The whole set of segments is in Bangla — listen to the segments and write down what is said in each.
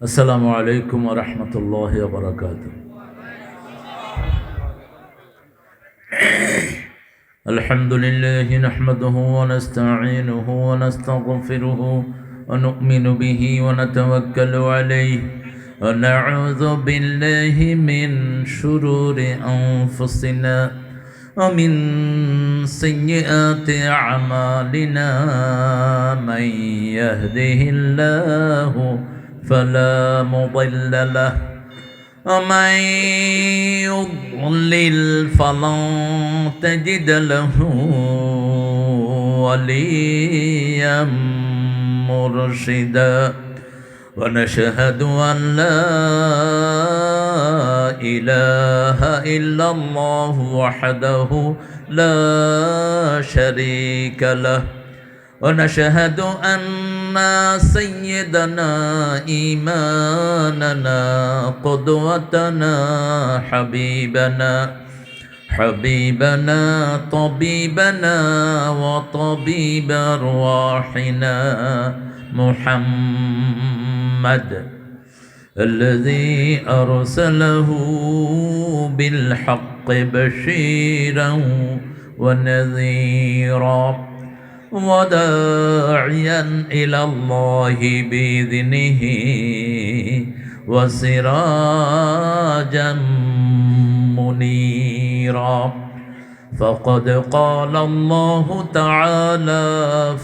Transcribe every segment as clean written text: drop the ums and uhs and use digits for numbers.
السلام عليكم ورحمة الله وبركاته. الحمد لله نحمده ونستعينه ونستغفره ونؤمن به ونتوكل عليه ونعوذ بالله من شرور أنفسنا ومن سيئات أعمالنا. من يهده الله فلا مضل له ومن يضلل فلن تجد له وليا مرشدا. ونشهد أن لا إله إلا الله وحده لا شريك له. ونشهد أن سيدنا إيماننا قدوتنا حبيبنا طبيبنا وطبيب أرواحنا محمد الذي أرسله بالحق بشيرا ونذيرا وداعيا إلى الله بإذنه وسراجا منيرا. فقد قال الله تعالى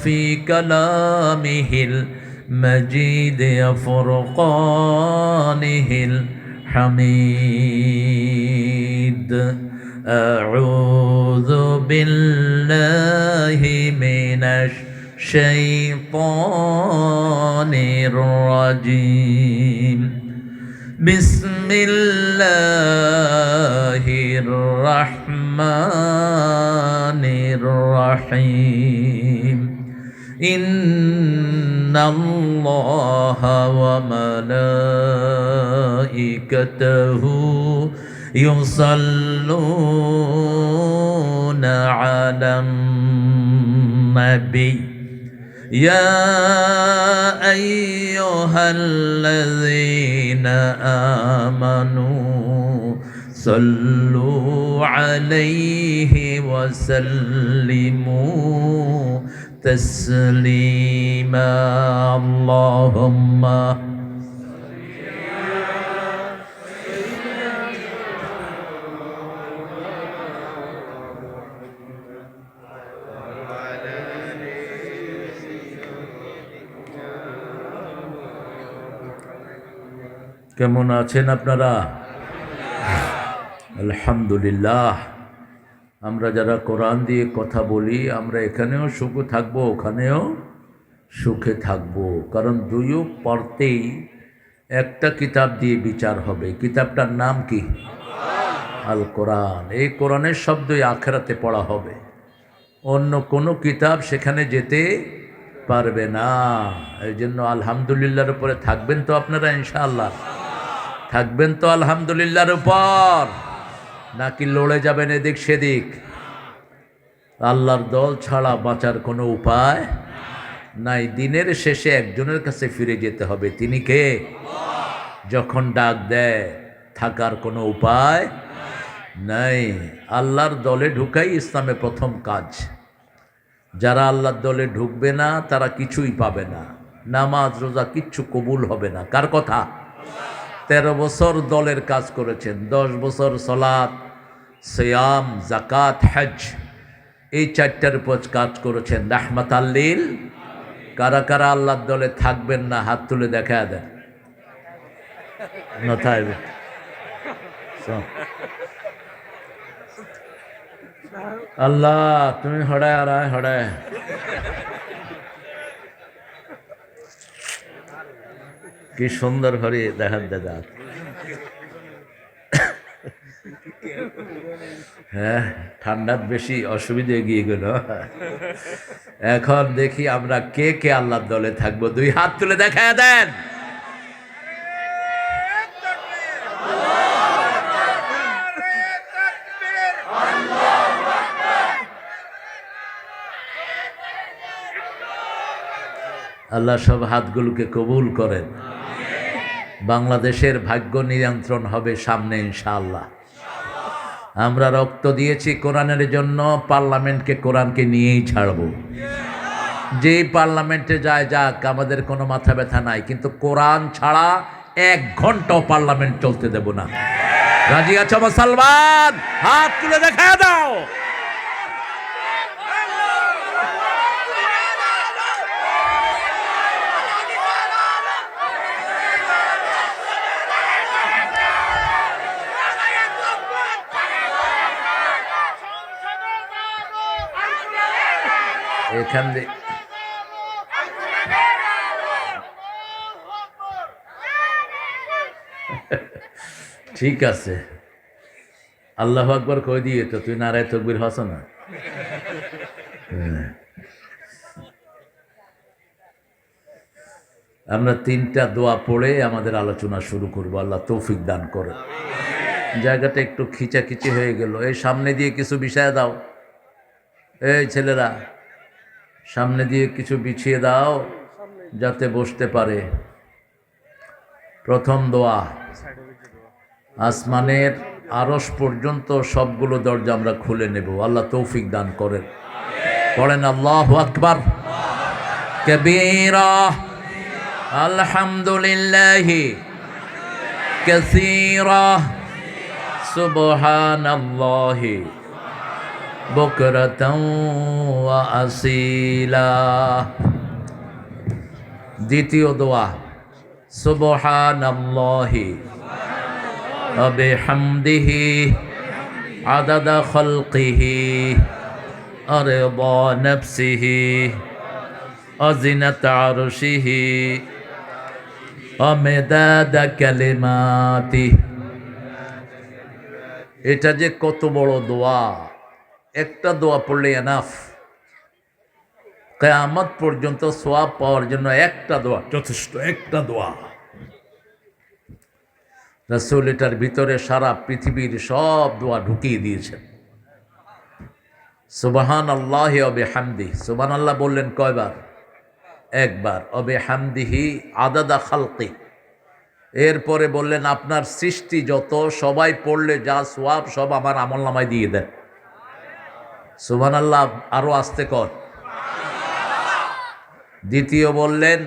في كلامه المجيد وفرقانه الحميد. أعوذ بالله من الشيطان الرجيم. بسم الله الرحمن الرحيم. إن الله وملائكته يصلون على النبي يا أيها الذين آمنوا صلوا عليه وسلموا تسليما. اللهم কেমন আছেন আপনারা? আলহামদুলিল্লাহ। আমরা যারা কোরআন দিয়ে কথা বলি, আমরা এখানেও সুখে থাকবো, ওখানেও সুখে থাকবো। কারণ দুইও পড়তেই একটা কিতাব দিয়ে বিচার হবে। কিতাবটার নাম কি? আল কোরআন। এই কোরআনের শব্দই আখেরাতে পড়া হবে। অন্য কোনো কিতাব সেখানে যেতে পারবে না। এই জন্য আলহামদুলিল্লাহর উপরে থাকবেন তো আপনারা? ইনশাআল্লাহ থাকবেন তো আলহামদুলিল্লাহর উপর, নাকি লড়ে যাবেন এদিক সেদিক? আল্লাহর দল ছাড়া বাঁচার কোনো উপায় নাই। দিনের শেষে একজনের কাছে ফিরে যেতে হবে। তিনি কে? যখন ডাক দেয় থাকার কোনো উপায় নাই। আল্লাহর দলে ঢুকাই ইসলামে প্রথম কাজ। যারা আল্লাহর দলে ঢুকবে না তারা কিছুই পাবে না। নামাজ রোজা কিচ্ছু কবুল হবে না। কার কথা? 13 বছর দলের কাজ করেছেন, 10 বছর সালাত, সিয়াম, যাকাত, হজ, এই 4টার উপর কাজ করেছেন রাহমাতাল লিল। কারা কারা আল্লাহর দলে থাকবেন না হাত তুলে দেখা দেন। নথায় আল্লাহ তুমি হড়ায় আর হড়ায়। কি সুন্দর করে দেখার দাদা। হ্যাঁ, ঠান্ডার বেশি অসুবিধে গিয়ে গেল। এখন দেখি আমরা কে কে আল্লাহর দলে থাকবো। 2 হাত তুলে দেখা দেন। আল্লাহ সব হাতগুলোকে কবুল করেন। বাংলাদেশের ভাগ্য নিয়ন্ত্রণ হবে সামনে ইনশাআল্লাহ। আমরা রক্ত দিয়েছি কোরআনের জন্য, পার্লামেন্টকে কোরআনকে নিয়েই ছাড়ব। যেই পার্লামেন্টে যায় যাক, আমাদের কোনো মাথা ব্যথা নাই, কিন্তু কোরআন ছাড়া 1 ঘন্টাও পার্লামেন্ট চলতে দেব না। রাজি আছো মুসলমান? হাত তুলে দেখা দাও। এখান দিয়ে ঠিক আছে, আল্লাহু আকবার কই দিয়ে তো তুই নারায়ে তাকবীর হস না। আমরা 3টা দোয়া পড়ে আমাদের আলোচনা শুরু করব। আল্লাহ তৌফিক দান করে। জায়গাটা একটু খিচাখিচি হয়ে গেল। এই সামনে দিয়ে কিছু বিছায় দাও, এই ছেলেরা সামনে দিয়ে কিছু বিছিয়ে দাও যাতে বসতে পারে। প্রথম দোয়া, আসমানের আরশ পর্যন্ত সবগুলো দরজা আমরা খুলে নেব। আল্লাহ তৌফিক দান করেন। পড়েন আল্লাহু আকবার কবীরা, আলহামদুলিল্লাহি কাসীরা, সুবহানাল্লাহি বুকরাতাও ওয়া আসীলা। দ্বিতীয় দোয়া, সুবহানাল্লাহি ওয়া বিহামদিহি আদাদা খালকিহি ওয়া রিদা নাফসিহি ওয়া জিনাতা আরশিহি ওয়া মিদাদা কালিমাতিহি। এটা যে কত বড় দোয়া! একটা দোয়া পড়লে এনাফ। কিয়ামত পর্যন্ত সওয়াব পাওয়ার জন্য একটা দোয়া যথেষ্ট, একটা দোয়া। রাসূল এটার ভিতরে সারা পৃথিবীর সব দোয়া ঢুকিয়ে দিয়েছেন। সুবহানাল্লাহি ওয়া বিহামদিহি, সুবহানাল্লাহ বললেন কয়বার? একবার। ওয়া বিহামদিহি আদাদা খালকি, এরপরে বললেন আপনার সৃষ্টি যত, সবাই পড়লে যা সওয়াব সব আমার আমলনামায় দিয়ে দেন। সুবহানাল্লাহ আরো আস্তে কর। দ্বিতীয় বললেন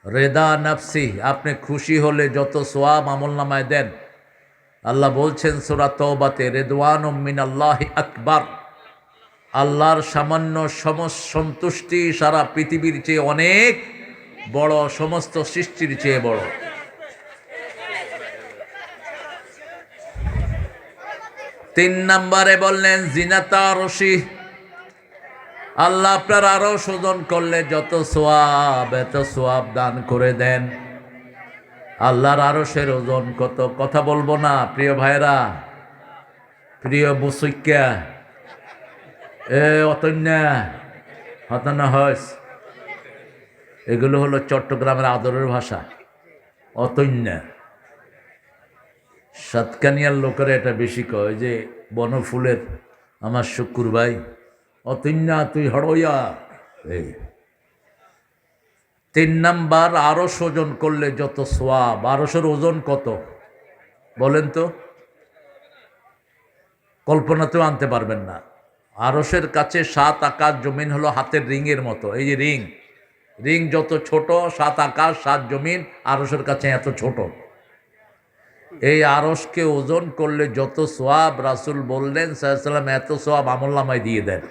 রেদা নাফসি, আপনি খুশি হলে যত সওয়াব আমলনামায় দেন। আল্লাহ বলছেন সূরা তওবাতে, রিদওয়ানুম মিনাল্লাহি আকবার, আল্লাহর সামান্য সন্তুষ্টি সারা পৃথিবীর চেয়ে অনেক বড়, সমস্ত সৃষ্টির চেয়ে বড়। তিন নম্বরে বললেন জিনাতা আরশি, আল্লাহ আপনার আরো শোধন করলে যত সওয়াব, এত সওয়াব দান করে দেন। আল্লাহর আরশের ওজন কত, কথা বলবো না প্রিয় ভাইরা, প্রিয় বুসুইক্কা, অতন্যা হতানা হস, এগুলো হলো চট্টগ্রামের আদরের ভাষা। অতন্যা সাতকানিয়ার লোকেরা এটা বেশি কয়, যে বনফুলের আমার শুকুর ভাই, অতন্যা তুই হড়ইয়া। এই 3 নাম্বার, আরশ ওজন করলে যত সওয়াব। আরশের ওজন কত বলেন তো? কল্পনাতেও আনতে পারবেন না। আরশের কাছে 7 আকাশ জমিন হলো হাতের রিংয়ের মতো। এই যে রিং যত ছোট, 7 আকাশ 7 জমিন আরশের কাছে এত ছোট। এই আরশকে ওজন করলে যত সওয়াব, রাসূল বললেন সাল্লাল্লাহু আলাইহি ওয়াসাল্লাম, এত সওয়াব আমলনামায় দিয়ে দেন।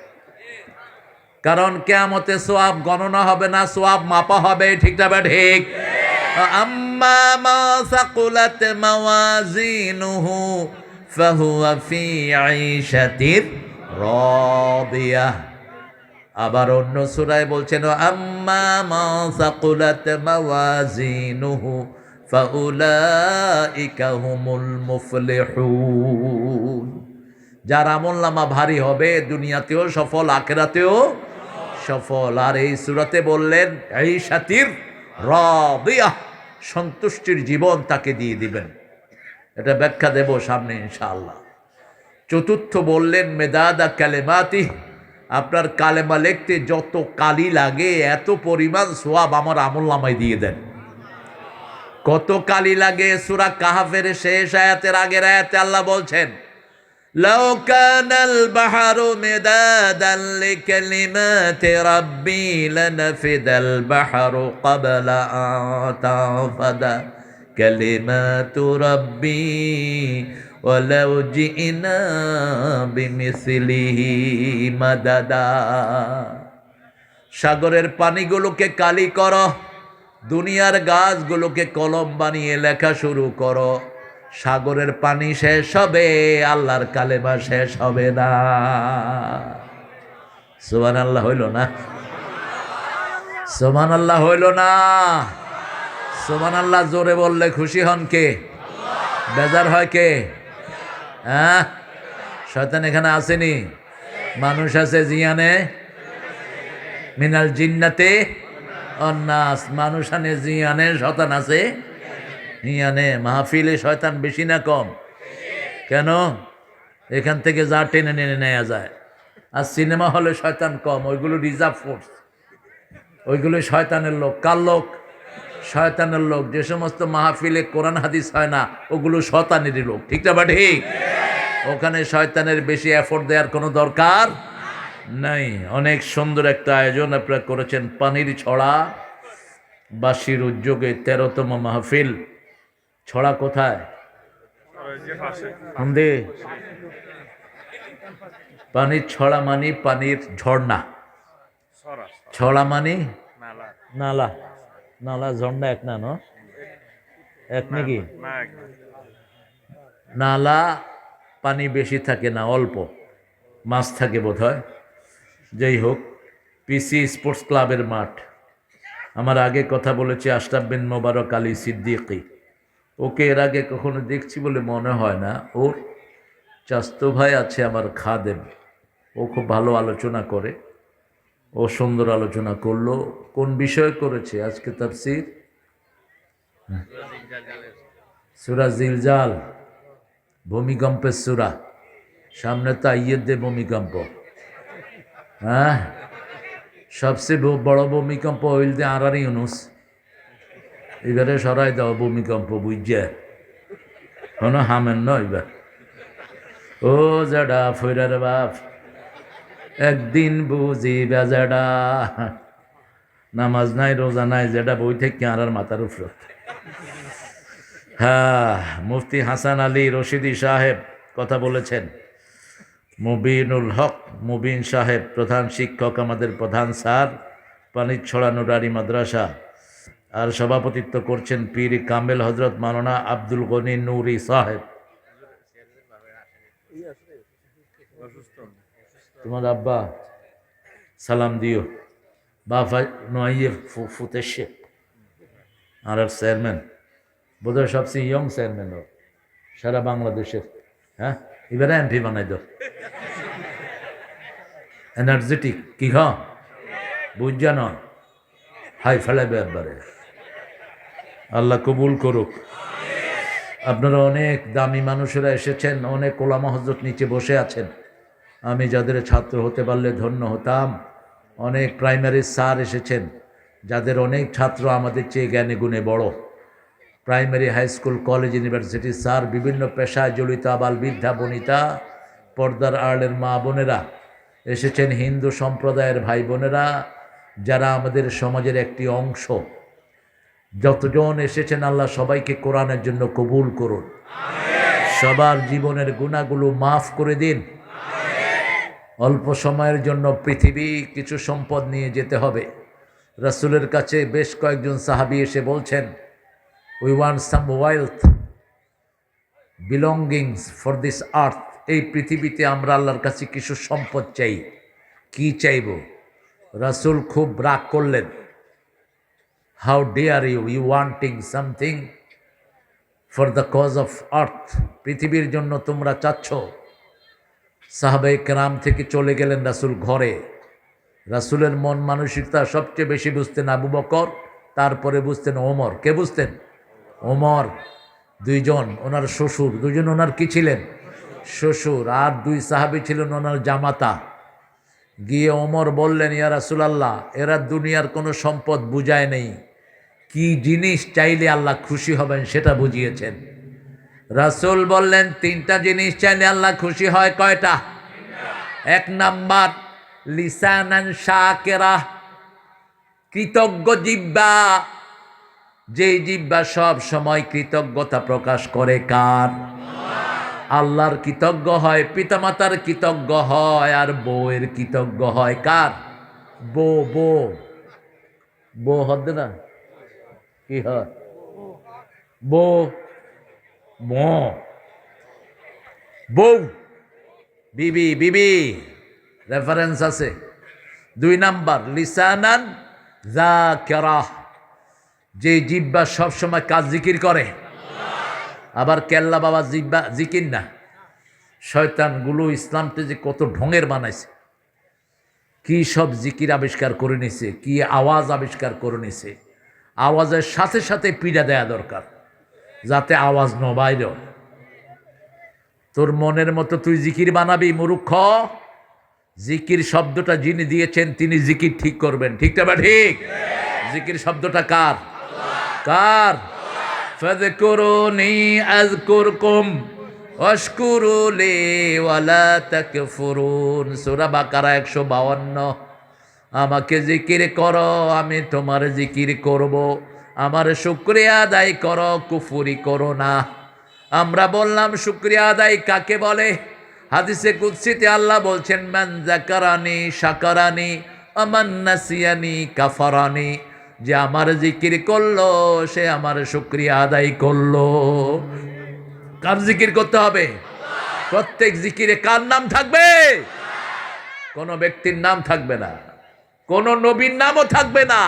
কারণ কিয়ামতে সওয়াব গণনা হবে না, সওয়াব মাপা হবে। ঠিক না ঠিক? আম্মা মা সাকুলাত মাওয়াজিনুহু ফাহুয়া ফি আইশাতির রাদিয়াহ। আবার অন্য সূরায় বলছেন আম্মা মা সাকুলাত মাওয়াজিনুহু ফাউলাইকা হুমুল মুফলিহুন। যার আমলনামা ভারী হবে, দুনিয়াতেও সফল, আখিরাতেও সফল। আর এই সূরাতে বললেন আইশাতির রাদিয়াহ, সন্তুষ্টির জীবন তাকে দিয়ে দিবেন। এটা ব্যাখ্যা দেব সামনে ইনশাআল্লাহ। চতুর্থ বললেন মেদাদা কালেমাতি, আপনার কালেমা লিখতে যত কালি লাগে এত পরিমাণ সওয়াব আমার আমলনামায় দিয়ে দেন। কত কালি লাগে। সূরা কাহফের শেষ আয়াতের আগের আয়াতে আল্লাহ বলছেন, লাউ কানাল বাহরু মিদাদান লিকালিমাতি রাব্বি লানাফিদাল বাহরু ক্বাবলা আন তানফাদা কালিমাতু রাব্বি ওয়ালাউ জিনা বিমিসলিহি মাদাদা। সাগরের পানিগুলোকে কালি করো, দুনিয়ার গাছগুলোকে কলম বানিয়ে লেখা শুরু করো, সাগরের পানি শেষ হবে, আল্লাহর কালেমা শেষ হবে না। সুবহানাল্লাহ হইল না? সুবহানাল্লাহ হইল না? সুবহানাল্লাহ জোরে বললে খুশি হন কে? বেজার হয় কে? হ্যাঁ, শয়তান এখানে আসেনি, মানুষ আছে জিয়ানে মিনাল জিন্নাতে অন্নাস, মানুষ আনে জিয়ানে, শয়তান আছে হিয়ানে। মাহফিলে শয়তান বেশি না কম? কেন? এখান থেকে যা টেনে টেনে নেওয়া যায়। আর সিনেমা হলে শয়তান কম, ওইগুলো রিজার্ভ ফোর্স, ওইগুলো শয়তানের লোক। কার লোক? শয়তানের লোক। যে সমস্ত মাহফিলে কোরআন হাদিস হয় না, ওগুলো শয়তানেরই লোক। ঠিক না বা ঠিক? ওখানে শয়তানের বেশি এফোর্ট দেওয়ার কোনো দরকার নাই। অনেক সুন্দর একটা আয়োজন আপনারা করেছেন, পানির ছড়া বাসির উদ্যোগে 13তম মাহফিল। ছড়া কোথায়? পানির ছড়া মানি পানির ঝর্ণা, ছড়া মানি নালা। নালা ঝর্ণা এক না? এক নাকি? নালা পানি বেশি থাকে না, অল্প মাছ থাকে বোধ হয়। যাই হোক, পিসি স্পোর্টস ক্লাবের মাঠ। আমার আগে কথা বলেছি আশরাফ বিন মোবারক আলী সিদ্দিকী, ওকে এর আগে কখনো দেখছি বলে মনে হয় না। ওর চাস্তো ভাই আছে আমার খাদেম, ও খুব ভালো আলোচনা করে, ও সুন্দর আলোচনা করলো। কোন বিষয়ে করেছে আজকে তাফসীর? সূরা জিলজাল, ভূমিকম্পের সূরা। সামনে তো আইয়্যেদে ভূমিকম্প। হ্যাঁ, সবচেয়ে বড় ভূমিকম্প হইল যে আরার ইউনুস। এবারে সরাই দাও ভূমিকম্প, বুঝছে কোনো হামেন ন এবার। ও জেডা ফৈরার বাপ, একদিন বুঝি বেজেডা, নামাজ নাই রোজা নাই, যেটা বই থেকে আর মাথার উপর। হ্যাঁ, মুফতি হাসান আলী রশিদি সাহেব কথা বলেছেন। মুবিনুল হক মুবিন সাহেব প্রধান শিক্ষক, আমাদের প্রধান স্যার, পানিরছড়া নুরানি মাদ্রাসা। আর সভাপতিত্ব করছেন পীর কামেল হজরত মাওলানা আব্দুল গনি নুরি সাহেব। তোমার আব্বা সালাম দিও। বাফা নয় ফুতেশে আর চেয়ারম্যান, বোধহয় সবচেয়ে ইয়ং চেয়ারম্যান ও সারা বাংলাদেশের। হ্যাঁ, এবারে এমপি বানাই দাও। এনার্জেটিক কি বুঝা নয়, হাই ফেলাবে একবারে। আল্লাহ কবুল করুক। আপনারা অনেক দামি মানুষেরা এসেছেন, অনেক ওলামা হযরত নিচে বসে আছেন। আমি যাদের ছাত্র হতে পারলে ধন্য হতাম। অনেক প্রাইমারি স্যার এসেছেন, যাদের অনেক ছাত্র আমাদের চেয়ে জ্ঞানে গুণে বড়। Primary, high school, college, university sir, বিভিন্ন পেশায় জড়িত আবাল বৃদ্ধা বনিতা, পর্দার আড়ালের মা বোনেরা এসেছেন, হিন্দু সম্প্রদায়ের ভাই বোনেরা, যারা আমাদের সমাজের একটি অংশ। যতজন এসেছেন আল্লাহ সবাইকে কোরআনের জন্য কবুল করুন। সবার জীবনের গুনাহগুলো মাফ করে দিন। অল্প সময়ের জন্য পৃথিবী কিছু সম্পদ নিয়ে যেতে হবে। রাসূলের কাছে বেশ কয়েকজন সাহাবী এসে বলছেন, we want some wealth belongings for this আর্থ। এই পৃথিবীতে আমরা আল্লাহর কাছে কিছু সম্পদ চাই। কি চাইব? রাসূল খুব রাগ করলেন। How dare you, you wanting something for the cause of earth. পৃথিবীর জন্য তোমরা চাচ্ছ। সাহাবায়ে কেরাম থেকে চলে গেলেন রাসূল ঘরে। রাসূলের মন মানসিকতা সবচেয়ে বেশি বুঝতেন আবু বকর, তারপরে বুঝতেন ওমর। কে বুঝতেন? ওমর। দুইজন ওনার শ্বশুর, দুজন ওনার কি ছিলেন? শ্বশুর। আর দুই সাহাবী ছিলেন ওনার জামাতা। গিয়ে ওমর বললেন, ইয়া রাসূলুল্লাহ, এরা দুনিয়ার কোনো সম্পদ বুঝায় নেই, কি জিনিস চাইলে আল্লাহ খুশি হবেন সেটা বুঝিয়েছেন। রাসূল বললেন 3টা জিনিস চাইলে আল্লাহ খুশি হয়। কয়টা? 1 নাম্বার লিসানান শাকিরা, কৃতজ্ঞ জিহ্বা। যেই জিহ্বা সব সময় কৃতজ্ঞতা প্রকাশ করে কার? আল্লাহর কৃতজ্ঞ হয়, পিতামাতার কৃতজ্ঞ হয়, আর বউয়ের কৃতজ্ঞ হয় কার? বউ। বউ বউ হদ্দে না কি হয়? বউ ম বউ বিবি বিবি রেফারেন্স আছে। 2 নাম্বার লিসানান যাকিরাহ, যে জিহ্বা সবসময় কাজ জিকির করে। আবার কেল্লা বাবা জিহ্বা জিকির না। শয়তানগুলো ইসলামকে যে কত ঢঙের বানাইছে, কি সব জিকির আবিষ্কার করে নিছে, কি আওয়াজ আবিষ্কার করে নিছে। আওয়াজের সাথে সাথে পীড়া দেয়া দরকার, যাতে আওয়াজ নবাইর। তোর মনের মতো তুই জিকির বানাবি মূর্খ। জিকির শব্দটা যিনি দিয়েছেন তিনি জিকির ঠিক করবেন। ঠিক না? ঠিক। জিকির শব্দটা কার? কার? ফাযকুরুনি আযকুরকুম ওয়াশকুরু লি ওয়ালা তাকফুরুন। সূরা বাকারা 152। আমাকে জিকির করো, আমি তোমার জিকির করব। আমার শুকরিয়া আদায় করো, কুফরি করো না। আমরা বললাম শুকরিয়া আদায় কাকে বলে? হাদিসে কুদসিতে আল্লাহ বলছেন মান যাকারানি শাকারানি আমান নাসিয়ানি কাফারানি। যে আমার জিকির করলো সে আমার শুকরিয়া আদায় করলো। কার জিকির করতে হবে? প্রত্যেক জিকিরে কার নাম থাকবে? কোন ব্যক্তির নাম থাকবে না, কোন নবীর নামও থাকবে না।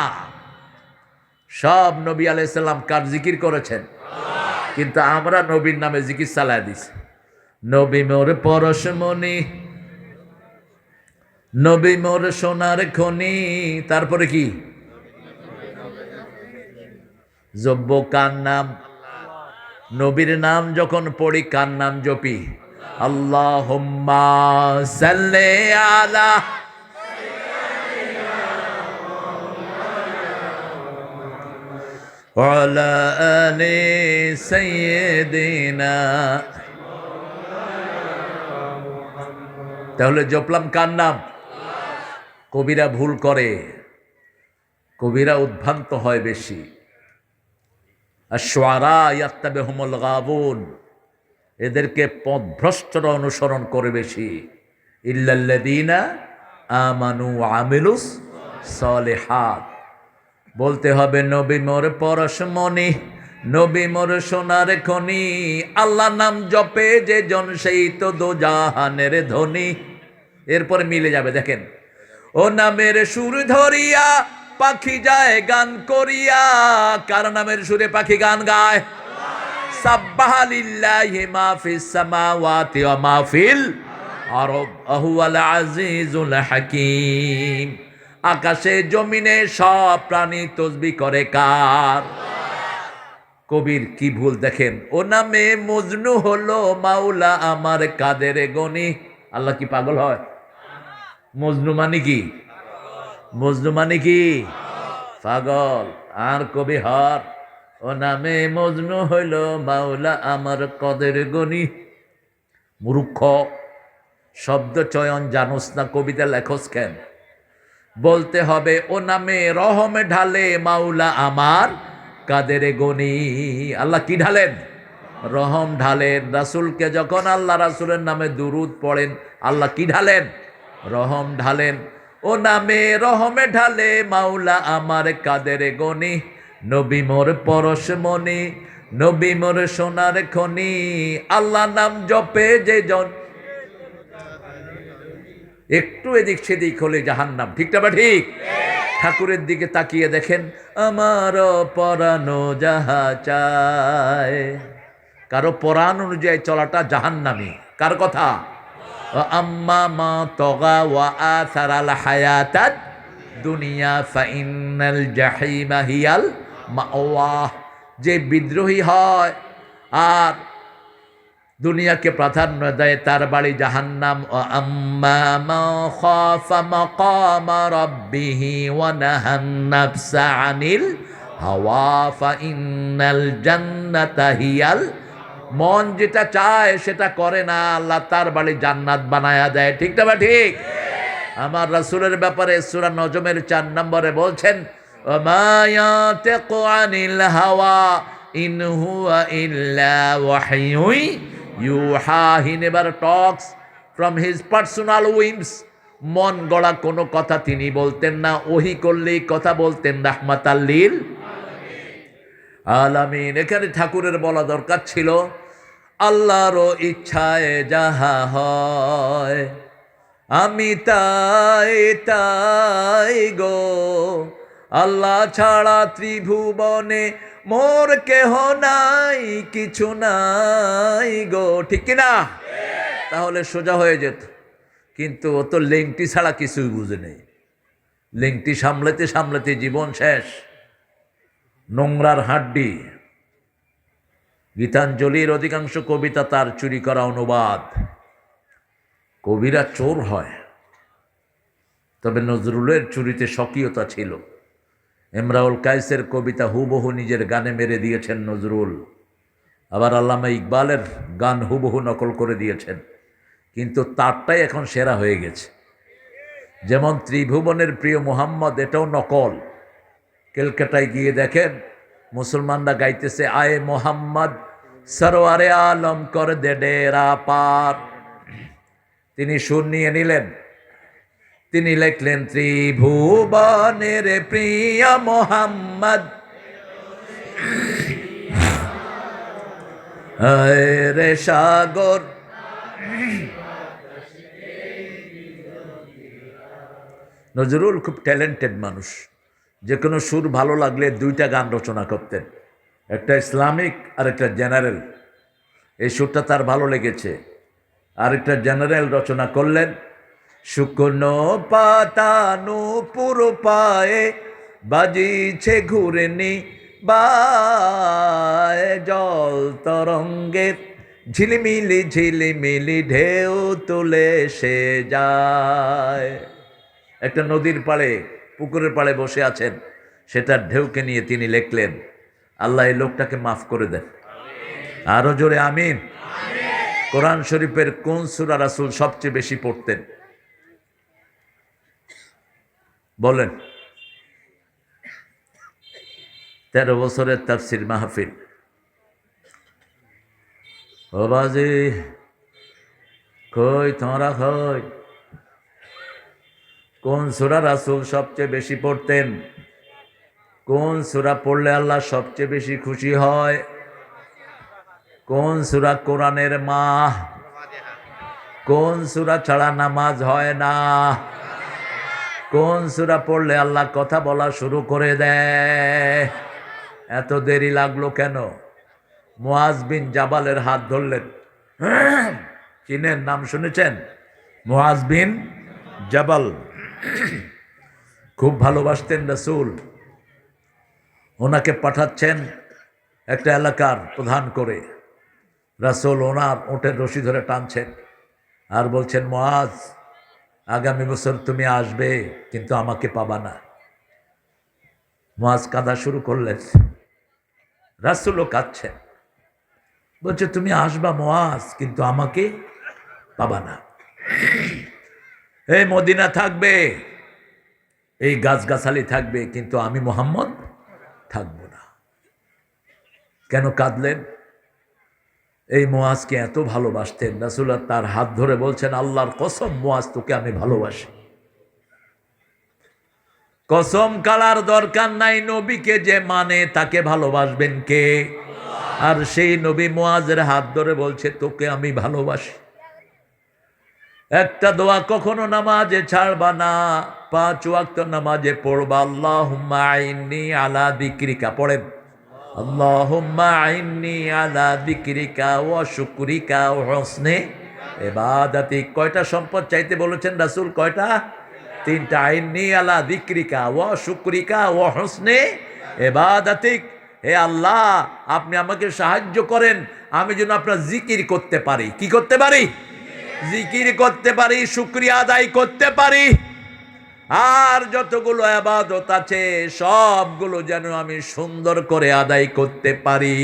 সব নবী আলাইহিস সালাম কার জিকির করেছেন? কিন্তু আমরা নবীর নামে জিকির চালায় দিছি। নবী মোর পরশমণি, নবী মোর সোনার খনি। তারপরে কি? জব্ব কার নাম? নবীর নাম যখন পড়ি কার নাম জপি? আল্লাহুম্মা সাল্লি আলা ওয়ালা আলি সাইয়্যিদিনা। তাহলে জপলাম কার নাম? কবিরা ভুল করে, কবিরা উদ্ভ্রান্ত হয় বেশি। আশ-শুআরা ইয়াত্তাবিহুমুল গাবুন, এদেরকে পথভ্রষ্টরা অনুসরণ করে বেশি। ইল্লাল্লাযীনা আমানু ওয়া আমিলুস সালিহাত। বলতে হবে নবী মোর পরশমণি, নবী মোর সোনার খনি। আল্লাহ নাম জপে যে জন সেই তো দোজাহানের ধনী। এরপরে মিলে যাবে। দেখেন, ও নামের সুর ধরিয়া পাখি যায় গান করিয়া। কার নামের সুরে পাখি গান গায়? সাব্বাহা লিল্লাহি মা ফিস সামাওয়াতি ওয়া মা ফিল আরদ আহুয়াল আজিজুল হাকীম। আকাশে জমিনে সব প্রাণী তসবিহ করে কার? কবির কি ভুল দেখেন। ও নামে মজনু হলো মাওলা আমার কাদের গনি। আল্লাহ কি পাগল হয়? মজনু মানে কি? মজনু মানে কি? পাগল। আর কবি হর ও নামে মজনু হইল মাওলা আমার কাদের গনি। মূর্খ, শব্দ চয়ন জানোস না, কবিতা লেখস কেন? বলতে হবে ও নামে রহমে ঢালে মাওলা আমার কাদের গনি। আল্লাহ কি ঢালেন? রহম ঢালেন। রাসূলকে যখন আল্লাহ রাসূলের নামে দুরূদ পড়েন, আল্লাহ কি ঢালেন? রহম ঢালেন। ও নামে রহমে ঢালে মাওলা আমার কাদের গনি। নবী মোর পরশমণি, নবী মোর সোনার খনি। আল্লাহ নাম জপে যে জন একটু এদিক সেদিক হলে জাহান্নাম। ঠিক না? ঠিক। ঠাকুরের দিকে তাকিয়ে দেখেন, আমার পরানো যাহা চায়। কারো পরাণ অনুযায়ী চলাটা জাহান্নামী। কার কথা? আম্মা মা তগা ওয়া আসারাল হায়াতাদ দুনিয়া ফাইনাল জাহিমা হিয়াল মাওয়া। যে বিদ্রোহী হয় আর দুনিয়াকে প্রাধান্য দেয় তার বাড়ি জাহান্নাম। ও আম্মা মা খাফা মাকামা রাব্বিহি ওয়া নাহান নাফসা আনিল হাওয়া ফাইন্নাল জান্নাতা হিয়াল, মন যেটা চায় সেটা করে না, আল্লাহ তার বাড়ি জান্নাত বানায়া দেয়। ঠিক না বা ঠিক? আমার রাসূলের ব্যাপারে সূরা নজমের 4 নম্বরে বলছেন, ওমা ইয়াতিকু আনিল হাওয়া ইন হুয়া ইল্লা ওয়াহয়ু ইউহা। He never talks from his personal whims. মন গড়া কোনো কথা তিনি বলতেন না, ওহি করলেই কথা বলতেন রাহমাতাল লিল আলামিন। এখানে ঠাকুরের বলা দরকার ছিল, আল্লাহর ইচ্ছায় যাহা হয় আমি তাই তাই গো, আল্লাহ ছাড়া ত্রিভুবনে মোর কেহ নাই, কিছু নাই গো। ঠিক কিনা? তাহলে সোজা হয়ে যেত। কিন্তু ও তো লেংটি ছাড়া কিছুই বুঝে নেই। লেংটি সামলাতে সামলাতে জীবন শেষ, নোংরার হাড্ডি। গীতাঞ্জলির অধিকাংশ কবিতা তার চুরি করা অনুবাদ। কবিরা চোর হয়, তবে নজরুলের চুরিতে স্বকীয়তা ছিল। ইমরাউল কায়েসের কবিতা হুবহু নিজের গানে মেরে দিয়েছেন নজরুল, আবার আল্লামা ইকবালের গান হুবহু নকল করে দিয়েছেন, কিন্তু তারটাই এখন সেরা হয়ে গেছে। যেমন ত্রিভুবনের প্রিয় মোহাম্মদ, এটাও নকল। ক্যালকাটায় গিয়ে দেখেন মুসলমানরা গাইতেছে, আয়ে মোহাম্মদ সরওয়ারে আলম কর দে ডেরা পার। তিনি সুর নিয়ে নিলেন, তিনি লিখলেন, ত্রিভুবনের প্রিয় মোহাম্মদ রে সাগর। নজরুল খুব ট্যালেন্টেড মানুষ, যে কোনো সুর ভালো লাগলে দুইটা গান রচনা করতেন, একটা ইসলামিক আর একটা জেনারেল। এই সুরটা তার ভালো লেগেছে, আরেকটা জেনারেল রচনা করলেন, শুকনো পাতা নূপুর পায়ে বাজিছে ঘুরনি বায়, জল তরঙ্গের ঝিলিমিলি ঝিলিমিলি ঢেউ তুলে সে যায়। একটা নদীর পাড়ে, পুকুরের পাড়ে বসে আছেন, সেটার ঢেউকে নিয়ে তিনি লিখলেন, আল্লাহ এই লোকটাকে মাফ করে দেন। আরো জোরে আমিন। কোরআন শরীফের কোন সূরা রাসূল সবচেয়ে বেশি পড়তেন বলেন? 13 বছরের তাফসীর মাহফিল। ও বাজি কই তোমরা কই? কোন সূরা রাসূল সবচেয়ে বেশি পড়তেন? কোন সূরা পড়লে আল্লাহ সবচেয়ে বেশি খুশি হয়? কোন সূরা কোরআনের মা? কোন সূরা ছাড়া নামাজ হয় না? কোন সূরা পড়লে আল্লাহ কথা বলা শুরু করে দেয়? এত দেরি লাগলো কেন? মুআজ বিন জাবালের হাত ধরলেন। চিনেন? নাম শুনেছেন? মুআজ বিন জাবাল। খুব ভালোবাসতেন রাসূল। ওনাকে পাঠাচ্ছেন একটা এলাকার প্রধান করে। রাসূল ওনার ওটের রশি ধরে টানছেন আর বলছেন, মুআজ আগামী বছর তুমি আসবে, কিন্তু আমাকে পাবা না। মুআজ কাঁদা শুরু করলেন, রাসূলও কাঁদছেন, বলছে তুমি আসবা মুআজ, কিন্তু আমাকে পাবা না। এই মদিনা থাকবে, এই গাছগাছালি থাকবে, কিন্তু আমি মুহাম্মদ থাকবো না। কেন কাঁদলেন? এই মুআজকে এত ভালোবাসতেন রাসূল, তার হাত ধরে বলছেন, আল্লাহর কসম মুআজ তোকে আমি ভালোবাসি। কসম কালার দরকার নাই, নবীকে যে মানে তাকে ভালোবাসবেন কে? আর সেই নবী মুআজের হাত ধরে বলছে, তোকে আমি ভালোবাসি। একটা দোয়া কখনো নামাজে ছাড়বা না, 5 ওয়াক্ত নামাজে পড়বা, আল্লাহুম্মা আইন্নি আলা যিকরিকা। পড়েন, আল্লাহুম্মা আইন্নি আলা যিকরিকা ওয়া শুকরিকা ওয়া হুসনি ইবাদাতিক। কয়টা সম্পদ চাইতে বলেছেন রাসূল? কয়টা? 3টা। আইন্নি আলা যিকরিকা ওয়া শুকরিকা ওয়া হুসনি ইবাদাতিক। হে আল্লাহ, আপনি আমাকে সাহায্য করেন, আমি যেন আপনার জিকির করতে পারি। কি করতে পারি? জিকির করতে পারি, শুকরিয়া আদায় করতে পারি। আর যতগুলো ইবাদত আছে সবগুলো যেন আমি সুন্দর করে আদায় করতে পারি।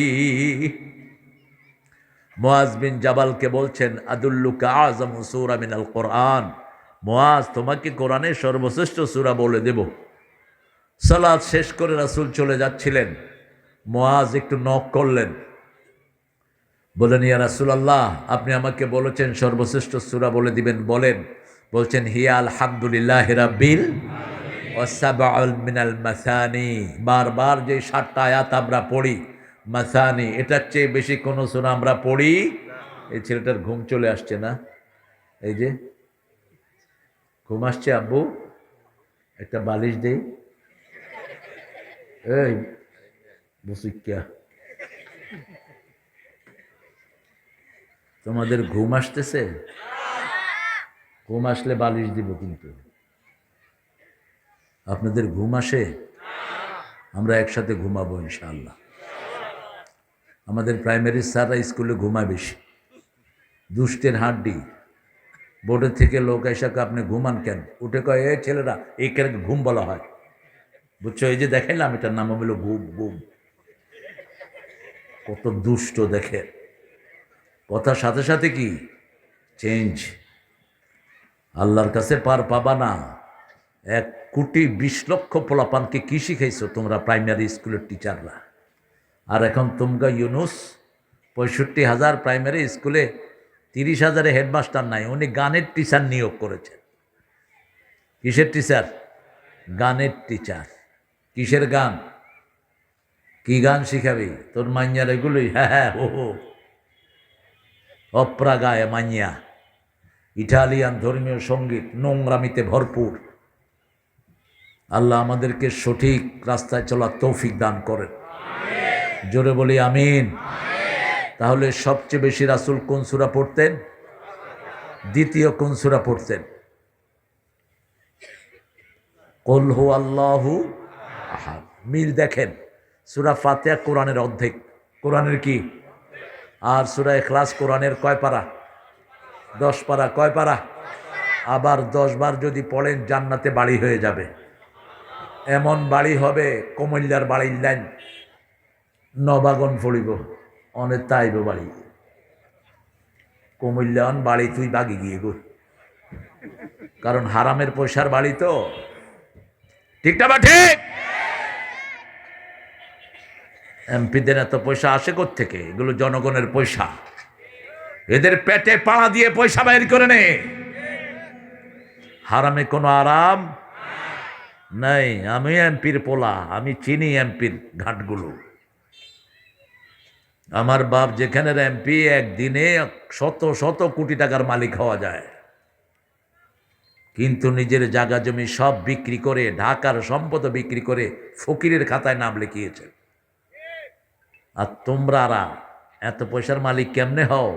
মুআজ বিন জাবালকে বলছেন, আদুল্লুকা আযমু সূরা মিনাল কোরআন, মুআজ তোমাকে কোরআনের সর্বশ্রেষ্ঠ সূরা বলে দেব। সালাত শেষ করে রাসূল চলে যাচ্ছিলেন, মুআজ একটু নক করলেন, বলেন, ইয়া রাসূলুল্লাহ, আপনি আমাকে বলেছেন সর্বশ্রেষ্ঠ সূরা বলে দিবেন, বলেন। বলছেন, হিয়া আলহামদুলিল্লাহি রাব্বিল ওয়াসাবউল মিনাল মাসানি। বারবার যে 7টা আয়াত আমরা পড়ি মাসানি, এটার চেয়ে বেশি কোনো সূরা আমরা পড়ি। এই ছেলেটার ঘুম চলে আসছে না? এই যে ঘুম আসছে, আব্বু একটা বালিশ দেই। এই বসিকা, তোমাদের ঘুম আসতেছে? ঘুম আসলে বালিশ দিব, কিন্তু আপনাদের ঘুম আসে? আমরা একসাথে ঘুমাবো ইনশাআল্লাহ। আমাদের প্রাইমারি স্যাররা স্কুলে ঘুমায় বেশি, দুষ্টের হাড্ডি। বোর্ডের থেকে লোক এসাকে, আপনি ঘুমান কেন? উঠে কয়, এই ছেলেরা, এই কেন ঘুম বলা হয়, বুঝছো? এই যে দেখাইলাম, এটার নাম হলো ঘুম। ঘুম কত দুষ্ট দেখে, কথার সাথে সাথে কি চেঞ্জ। আল্লাহর কাছে পার পাবা না। 1,20,00,000 পোলাপানকে কি শিখাইছো তোমরা প্রাইমারি স্কুলের টিচাররা? আর এখন তোমরা ইউনুস 65,000 প্রাইমারি স্কুলে 30,000 হেডমাস্টার নাই, উনি গানের টিচার নিয়োগ করেছেন। কিসের টিচার? গানের টিচার। কিসের গান? কি গান শিখাবি তোর মাইয়ার? এগুলোই, হ্যাঁ ও অপরা গায়ে মাইয়া, ইটালিয়ান ধর্মীয় সঙ্গীত, নোংরামিতে ভরপুর। আল্লাহ আমাদেরকে সঠিক রাস্তায় চলার তৌফিক দান করেন, জোরে বলি আমিন। তাহলে সবচেয়ে বেশি রাসূল কোন সূরা পড়তেন? দ্বিতীয় কোন সূরা পড়তেন? কুল হুয়াল্লাহু আহাদ। মিল দেখেন, সূরা ফাতিহা কোরআনের অর্ধেক। কোরআনের কি? আর সূরা ইখলাস কোরআনের কয় পারা? 10 পারা। কয় পারা? আবার 10 বার যদি পড়েন জান্নাতে বাড়ি হয়ে যাবে। এমন বাড়ি হবে, কমল্যার বাড়ির লাইন নবাগন ফড়িব, অনেক তাইব বাড়ি। কমল্যান বাড়ি তুই বাগি গিয়ে গো, কারণ হারামের পয়সার বাড়ি তো, ঠিকটা বা ঠিক? এমপিদের এত পয়সা আসে কোত্থেকে? এগুলো জনগণের পয়সা, এদের পেটে পাড়া দিয়ে পয়সা বাইর করে নে। হারামে কোনো আরাম নাই। আমি এমপির পোলা, আমি চিনি এমপির ঘাটগুলো। আমার বাপ যেখানের এমপি, একদিনে শত শত কোটি টাকার মালিক হওয়া যায়, কিন্তু নিজের জায়গা জমি সব বিক্রি করে, ঢাকার সম্পদ বিক্রি করে ফকিরের খাতায় নাম লিখিয়েছে। আর তোমরা এত পয়সার মালিক কেমনে হও?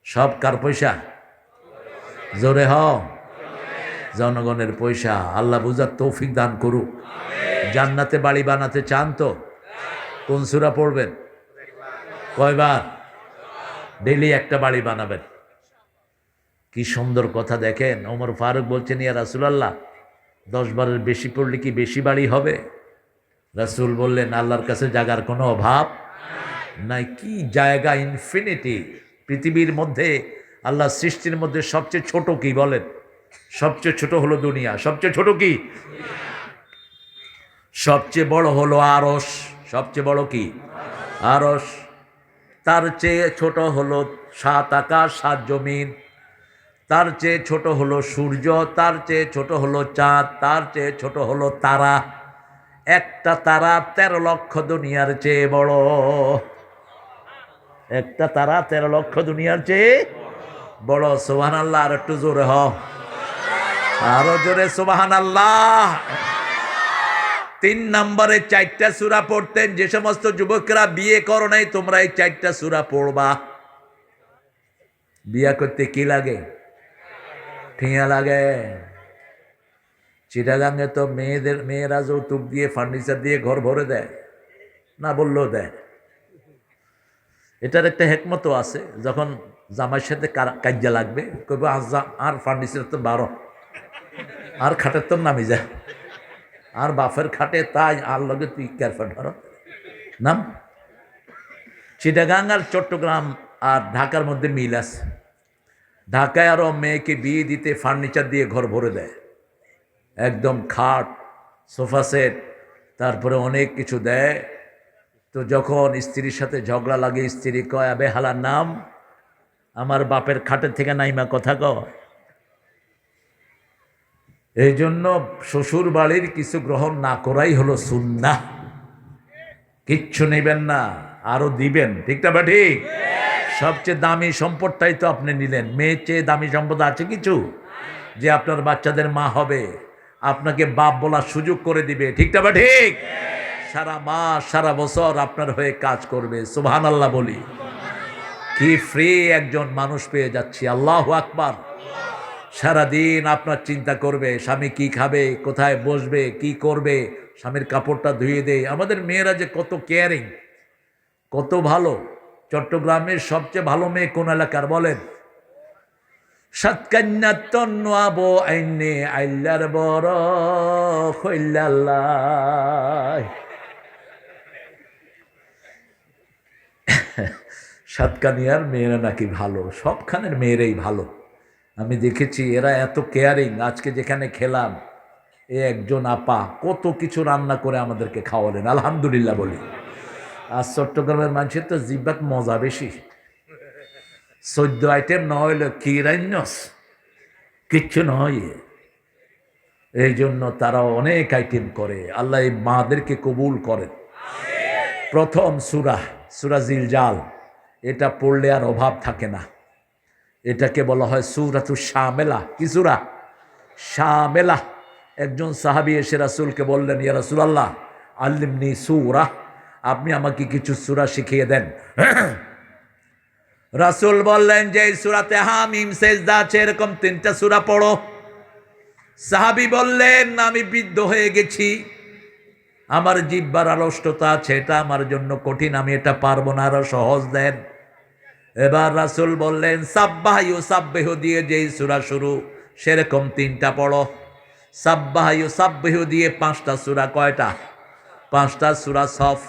সব কার পয়সা? জোরে হও, জনগণের পয়সা। আল্লাহ বুঝার তৌফিক দান করুক। জান্নাতে বাড়ি বানাতে চান তো কোন সূরা পড়বেন? কয়বার? ডেইলি একটা বাড়ি বানাবেন। কি সুন্দর কথা দেখেন। ওমর ফারুক বলছেন, ইয়া রাসূলুল্লাহ, 10 বারের বেশি পড়লে কি বেশি বাড়ি হবে? রাসূল বললেন, আল্লাহর কাছে জায়গার কোনো অভাব নাই। কি জায়গা, ইনফিনিটি। পৃথিবীর মধ্যে, আল্লাহ সৃষ্টির মধ্যে সবচেয়ে ছোট কি বলেন? সবচেয়ে ছোট হলো দুনিয়া। সবচেয়ে ছোট কি? সবচেয়ে বড় হলো আরশ। সবচেয়ে বড় কি? আরশ। তার চেয়ে ছোট হলো 7 আকাশ 7 জমিন। তার চেয়ে ছোট হলো সূর্য। তার চেয়ে ছোট হলো চাঁদ। তার চেয়ে ছোট হলো তারা। একটা তারা 13 লক্ষ দুনিয়ার চেয়ে বড়। একটা তারা 13 লক্ষ দুনিয়ার চেয়ে বড়। সুবহানাল্লাহ। আর একটু জোরে হ, আরো জোরে সুবহানাল্লাহ। 3 নম্বরে 4টা সূরা পড়তেন। যে সমস্ত যুবকরা বিয়ে করো নাই, তোমরা এই 4টা সূরা পড়বা। বিয়া করতে কি লাগে? ঠিয়া লাগে। চিটাগাঙ্গে তো মেয়েরা যৌতুক দিয়ে, ফার্নিচার দিয়ে ঘর ভরে দেয়, না বললেও দেয়। এটার একটা হেকমতও আছে। যখন জামাইয়ের সাথে কাজ্যা লাগবে, কইব আর ফার্নিচার তো 12, আর খাটের তোর নামি যা, আর বাপের খাটে তাই আর লগে তুই ক্যারফা ধর নাম। চিটাগাং আর চট্টগ্রাম আর ঢাকার মধ্যে মিল আছে। ঢাকায় আরও মেয়েকে বিয়ে দিতে ফার্নিচার দিয়ে ঘর ভরে দেয়, একদম খাট, সোফা সেট, তারপরে অনেক কিছু দেয়। তো যখন স্ত্রীর সাথে ঝগড়া লাগে, স্ত্রী কয়, আবে হালার নাম, আমার বাপের খাটের থেকে নাইমা কথা কয়। এই জন্য শ্বশুর বাড়ির কিছু গ্রহণ না করাই হলো সুন্নাহ। কিচ্ছু নেবেন না, আরো দিবেন, ঠিক না? ঠিক। সবচেয়ে দামি সম্পদটাই তো আপনি নিলেন। মেয়ের চেয়ে দামি সম্পদ আছে কিছু? যে আপনার বাচ্চাদের মা হবে, আপনাকে বাপ বলার সুযোগ করে দিবে, ঠিক না? ঠিক। সারা মাস সারা বছর আপনার হয়ে কাজ করবে, সুবহানাল্লাহ বলি। কি ফ্রি একজন মানুষ পেয়ে যাচ্ছি, আল্লাহু আকবার। সারাদিন আপনার চিন্তা করবে স্বামী কি খাবে, কোথায় বসবে, কি করবে, স্বামীর কাপড়টা ধুয়ে দেয়। আমাদের মেয়েরা যে কত কেয়ারিং, কত ভালো। চট্টগ্রামের সবচেয়ে ভালো মেয়ে কোন এলাকার বলেন? সাতকান্যা তন্নু আইনে আইল্লার বড় খৈল্লাল্লাহ। সাতকানিয়ার মেয়েরা নাকি ভালো, সবখানের মেয়েরাই ভালো। আমি দেখেছি এরা এত কেয়ারিং। আজকে যেখানে খেলাম, একজন আপা কত কিছু রান্না করে আমাদেরকে খাওয়ালেন, আলহামদুলিল্লাহ বলি। আর চট্টগ্রামের মানুষের তো জিব্বাত মজা বেশি। 14 আইটেম না হইলে কি রান্নস, কিচ্ছু নয়। এই জন্য তারা অনেক আইটেম করে। আল্লাহ এই মাদেরকে কবুল করেন। প্রথম সূরা জিলজাল, এটা পড়লে আর অভাব থাকে না। এটাকে বলা হয় সূরাতুশ শামেলা। কি সূরা? শামেলা। একজন সাহাবী এসে রাসূলকে বললেন, ইয়া রাসূলুল্লাহ আল্লিমনি সূরা, আপনি আমাকে কিছু সূরা শিখিয়ে দেন। রাসূল বললেন যে এই সূরাতে হামিম সেজদা আছে, এরকম 3টা সূরা পড়ো। সাহাবী বললেন, আমি বৃদ্ধ হয়ে গেছি, আমার জিহ্বার আলস্যতা আছে, এটা আমার জন্য কঠিন, আমি এটা পারবো না, আরো সহজ দেন। এবার রাসূল বললেন, সাব্বাহ ইউসাব্বিহু দিয়ে যেই সূরা শুরু, সেরকম 3টা পড়ো। সাব্বাহ ইউসাব্বিহু দিয়ে 5টা সূরা। কয়টা? 5টা। সূরা সফ,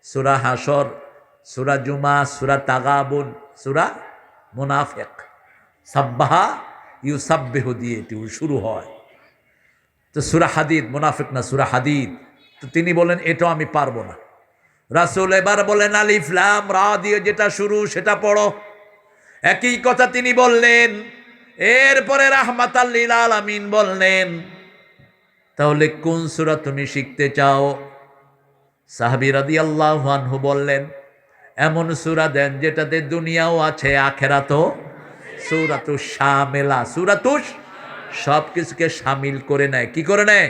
সূরা হাসর, সূরা জুমা, সূরা তাগাবুন, সূরা মুনাফিক। সাব্বাহ ইউসাব্বিহু দিয়ে শুরু হয়। তো সূরা হাদিদ, মুনাফিক না, সূরা হাদিদ। তো তিনি বলেন এটাও আমি পারবো না। রাসূল এবার বলেন আলিফ লাম রা দিয়ে যেটা শুরু সেটা পড়ো। একই কথা তিনি বললেন। এরপরে রাহমাতাল লিল আলামিন বললেন, তাহলে কোন সূরা তুমি শিখতে চাও? সাহাবী রাদিয়াল্লাহু আনহু বললেন, এমন সূরা দেন যেটাতে দুনিয়াও আছে আখিরাতও। সূরাতুশ শামেলা। সূরাতুশ সব কিছুকে শামিল করে নেয়। কি করে নেয়?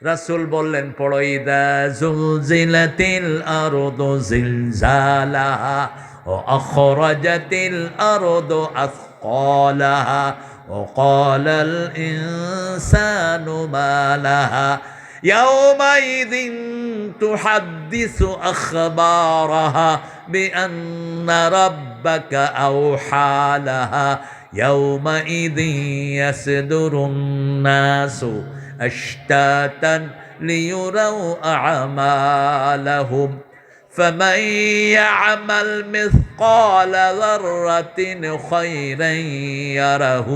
রাসূল বললেন, পড়ো ইযা যুলজিলাতিল আরদু জিলজালাহা ওয়া আখরাজাতিল আরদু আসকালাহা ওয়া ক্বালাল ইনসানু মা লাহা ইয়াওমাইযিন তুহাদ্দিসু আখবারাহা বিআন্না রাব্বাকা আওহা লাহা ইয়াওমাইযিন ইয়াসদুরুন নাসু أشتاتا ليروا أعمالهم فمن يعمل مثقال ذرة خيرا يره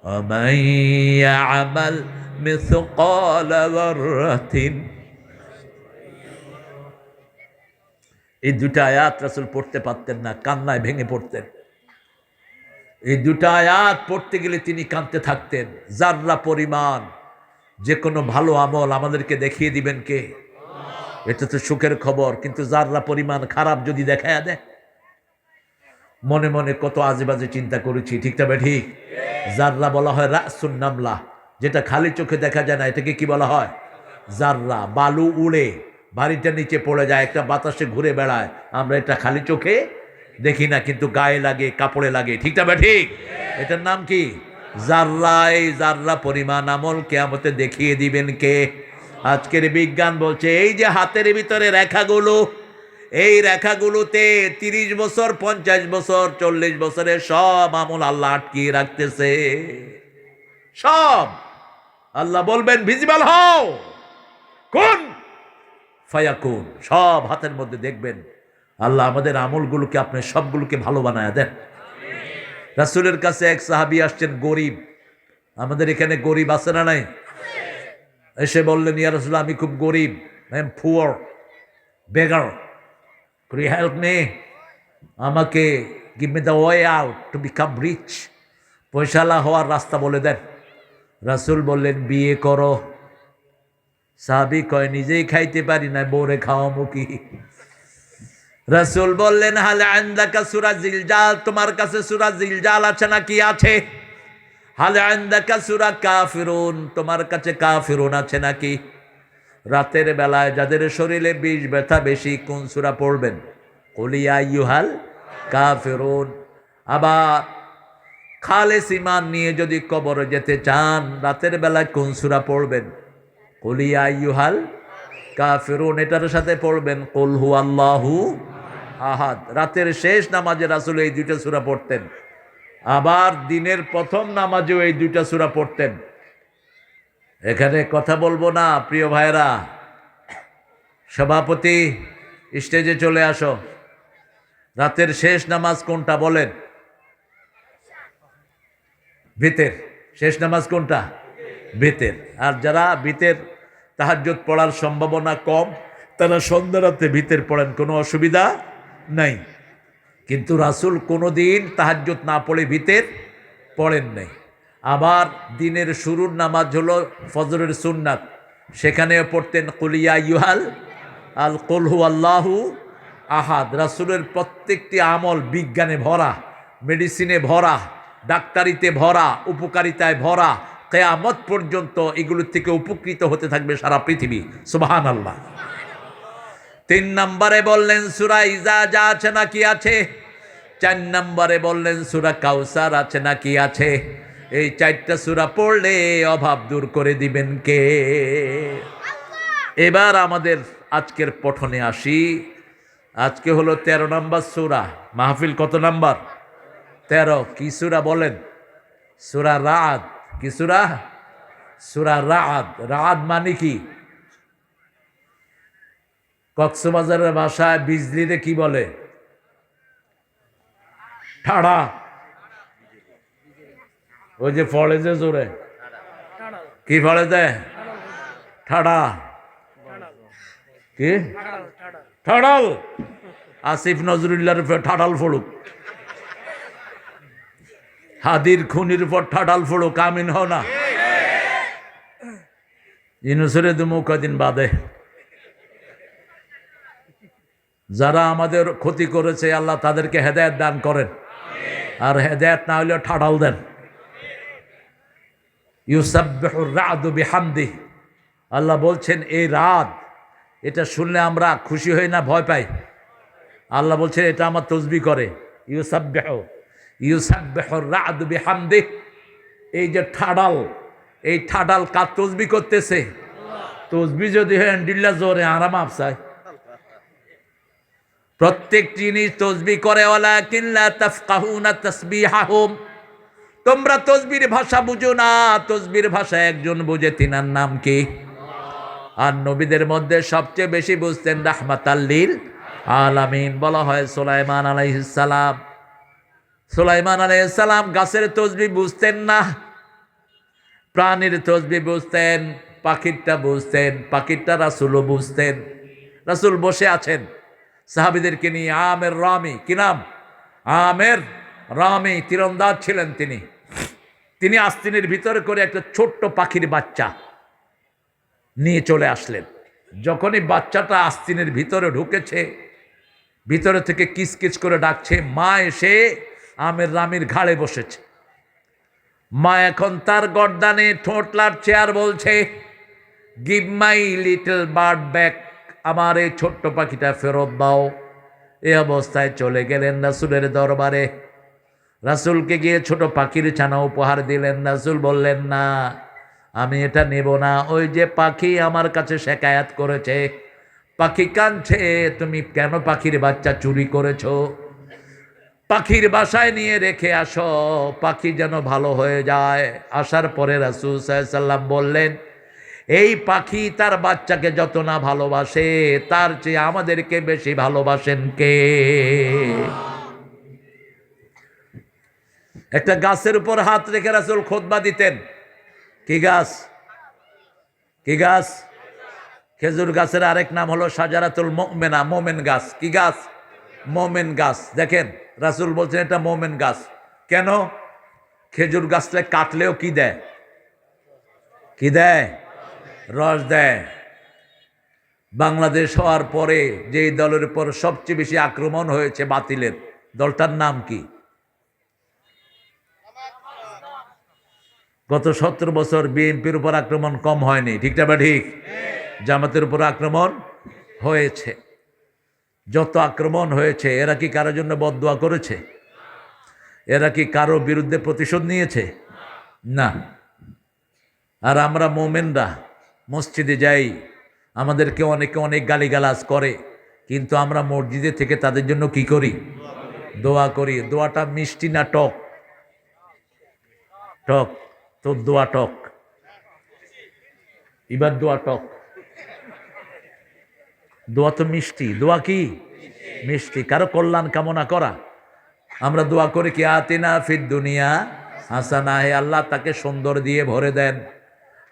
ومن يعمل مثقال ذرة। এই দুটা আয়াত রাসূল পড়তে পারতেন না, কান্নায় ভেঙে পড়তেন। এই দুটা আয়াত পড়তে গেলে তিনি কাঁদতে থাকতেন। যাররা পরিমাণ যে কোনো ভালো আমল আমাদেরকে দেখিয়ে দিবেন কে? এটা তো সুখের খবর। কিন্তু যাররা পরিমাণ খারাপ যদি দেখায় দেয়, মনে মনে কত আজেবাজে চিন্তা করেছি, ঠিক তবে ঠিক। যাররা বলা হয় রাসুন নামলা, যেটা খালি চোখে দেখা যায় না, এটাকে কি বলা হয়? যাররা। বালু উড়ে বাড়িটা নিচে পড়ে যায়, একটা বাতাসে ঘুরে বেড়ায়, আমরা এটা খালি চোখে দেখি না, কিন্তু গায়ে লাগে, কাপড়ে লাগে, ঠিক তবে ঠিক। এটার নাম কি? যাররা। এই যাররা পরিমাণ আমল কিয়ামতে দেখিয়ে দিবেন কে? আজকের বিজ্ঞান বলছে এই যে হাতের ভিতরে রেখাগুলো, এই রেখাগুলোতে 30 বছর, 50 বছর, 40 বছরের সব আমল আল্লাহ আটকিয়ে রাখতেছে। সব আল্লাহ বলবেন ভিজিবল হও, কোন ফায়াকুন, সব হাতের মধ্যে দেখবেন। আল্লাহ আমাদের আমলগুলোকে, আপনি সবগুলোকে ভালো বানায় দেন। রাসূলের কাছে এক সাহাবী আসছেন, গরিব। আমাদের এখানে গরিব আছে না নাই? এসে বললেন, ইয়া রাসূলুল্লাহ, আমি খুব গরিব, I am poor beggar, could you help me, আমাকে give me the way out to become rich, পয়সালা হওয়ার রাস্তা বলে দেন। রাসূল বললেন, বিয়ে করো। সাহাবী কয়, নিজেই খাইতে পারি না, বউরে খাওয়ামু কি? রাসূল বললেন, হাল ইনদাকা সূরা জিলজাল, তোমার কাছে সূরা জিলজাল আছে নাকি? আছে। হাল ইনদাকা সূরা কাফিরুন, তোমার কাছে কাফিরুন আছে নাকি? রাতের বেলায় যাদের শরীরে বিষ ব্যথা বেশি, কোন সূরা পড়বেন? কুল ইয়া আইয়ুহাল কাফিরুন। আবার খালেস ঈমান নিয়ে যদি কবরে যেতে চান, রাতের বেলায় কোন সূরা পড়বেন? কুল ইয়া আইয়ুহাল কাফিরুন। এটার সাথে পড়বেন কুল হুয়াল্লাহু আহাদ। রাতের শেষ নামাজে রাসূল এই দুইটা সূরা পড়তেন, আবার দিনের প্রথম নামাজেও এই দুইটা সূরা পড়তেন। এখানে কথা বলবো না প্রিয় ভাইরা। সভাপতি স্টেজে চলে আসো। রাতের শেষ নামাজ কোনটা বলেন? ভিতের। শেষ নামাজ কোনটা? ভিতের। আর যারা ভিতের তাহাজ্জুদ পড়ার সম্ভাবনা কম, তারা সন্ধ্যা রাতে ভিতের পড়েন, কোনো অসুবিধা নাই। কিন্তু রাসূল কোনোদিন তাহাজ্জুদ না পড়ে ভিতের পড়েন নাই। আবার দিনের শুরুর নামাজ হলো ফজরের সুন্নাত, সেখানেও পড়তেন কুল ইয়া আইয়ুহাল আল কুল হুয়াল্লাহু আহাদ। রাসূলের প্রত্যেকটি আমল বিজ্ঞানে ভরা, মেডিসিনে ভরা, ডাক্তারিতে ভরা, উপকারিতায় ভরা। কিয়ামত পর্যন্ত এগুলোর থেকে উপকৃত হতে থাকবে সারা পৃথিবী। সুবহানাল্লাহ। 3 নম্বরে বললেন সূরা ইজাজা আছে নাকি? আছে। 4 নম্বরে বললেন সূরা কাউসার আছে নাকি? আছে। এই 4টা সূরা পড়লে অভাব দূর করে দিবেন কে? এবার আমাদের আজকের পঠনে আসি। আজকে হলো 13 নম্বর সূরা। মাহফিল কত নাম্বার? 13। কি সূরা বলেন? সূরা রাআদ। কি সূরা? সূরা রাআদ। রাআদ মানে কি? কক্সবাজারের ভাষায় বিজলিরে কি বলে? ঠাড়া। ওই যে ফলে যে জোরে, কি ফলে দেয়? ঠাড়া। কি? ঠাড়াল। আসিফ নজরুল্লাহর উপর ঠাড়াল ফড়ুক, হাদির খুনির উপর ঠাড়াল ফড়ুক, আমিন হও না? ইনুসরে দুমু কদিন বাদে। যারা আমাদের ক্ষতি করেছে আল্লাহ তাদেরকে হেদায়েত দান করেন, আর হেদায়েত না হলেও ঠাড়াল দেন। ইউসাব্বিহুর রা'দু বিহামদিহি, আল্লাহ বলছেন এই রাত, এটা শুনলে আমরা খুশি হই না ভয় পাই? আল্লাহ বলছেন এটা আমার তসবিহ করে। ইউসাব্বিহুর রা'দু বিহামদিহি, এই যে ঠাড়াল, এই ঠাড়াল কার তসবিহ করতেছে? তসবিহ যদি হয় আলহামদুলিল্লাহ জোরে আরাম আফসায়। প্রত্যেক জিনিস তসবিহ করে, ওয়ালাকিন লা তাফকাহুনা তাসবিহাহুম, তোমরা তসবির ভাষা বুঝো না। তসবির ভাষা একজন বুঝে, তিনার নাম কি? আর নবীদের মধ্যে সবচেয়ে বেশি বুঝতেন রাহমাতাল লিল আলামিন, বলা হয় সুলাইমান আলাইহিস সালাম। সুলাইমান আলাইহিস সালাম গাছের তসবিহ বুঝতেন না, প্রাণীর তসবিহ বুঝতেন, পাখিরটা বুঝতেন, পাখিরটা রাসূলও বুঝতেন। রাসূল বসে আছেন সাহাবীদেরকে নিয়ে। আমের রামি, কি নাম? আমের রামি তীরন্দাজ ছিলেন তিনি। তিনি আস্তিনের ভিতরে করে একটা ছোট্ট পাখির বাচ্চা নিয়ে চলে আসলেন। যখনই বাচ্চাটা আস্তিনের ভিতরে ঢুকেছে, ভিতরে থেকে কিচকিচ করে ডাকছে, মা এসে আমের রামির ঘাড়ে বসেছে। মা এখন তার গর্দানে ঠোঁট লাড়ছে আর বলছে, give my little bird back, আমার এই ছোট্ট পাখিটা ফেরত দাও। এই অবস্থায় চলে গেলেন রাসূলের দরবারে। রাসূলকে গিয়ে ছোট পাখির ছানা উপহার দিলেন। রাসূল বললেন, না, আমি এটা নেব না। ওই যে পাখি আমার কাছে শিকায়াত করেছে, পাখি কাঁদছে, তুমি কেন পাখির বাচ্চা চুরি করেছো? পাখির বাসায় নিয়ে রেখে আসো, পাখি যেন ভালো হয়ে যায়। আসার পরে রাসূল সাল্লাল্লাহু আলাইহি ওয়াসাল্লাম বললেন, এই পাখি তার বাচ্চাকে যত না ভালোবাসে, তার চেয়ে আমাদেরকে বেশি ভালোবাসেন কে? একটা গাছের উপর হাত রেখে রাসূল খুতবা দিতেন। কি গাছ? কি গাছ? খেজুর গাছের আরেক নাম হলো শাজারাতুল মুমিনা, মোমেন গাছ। কি গাছ? মোমেন গাছ। দেখেন রাসূল বলছেন এটা মোমেন গাছ। কেন? খেজুর গাছটা কাটলেও কি দেয়? কি দেয়? রস দেয়। বাংলাদেশ হওয়ার পরে যেই দলের উপর সবচেয়ে বেশি আক্রমণ হয়েছে বাতিলের, দলটার নাম কি? গত 17 বছর বিএনপির উপর আক্রমণ কম হয়নি, ঠিক না? ঠিক। জামাতের উপর আক্রমণ হয়েছে। যত আক্রমণ হয়েছে, এরা কি কারোর জন্য বদদোয়া করেছে? এরা কি কারো বিরুদ্ধে প্রতিশোধ নিয়েছে? না। আর আমরা মোমেনরা মসজিদে যাই, আমাদেরকে অনেকে অনেক গালিগালাজ করে, কিন্তু আমরা মসজিদে থেকে তাদের জন্য কি করি? দোয়া করি। দোয়াটা মিষ্টি না টক? টক। তো দোয়া টক, এবার দোয়া টক। দোয়া তো মিষ্টি। দোয়া কি? মিষ্টি। কারো কল্যাণ কামনা করা। আমরা দোয়া করি কি? আতিনা ফিদ দুনিয়া হাসানা, হে আল্লাহ তাকে সুন্দর দিয়ে ভরে দেন।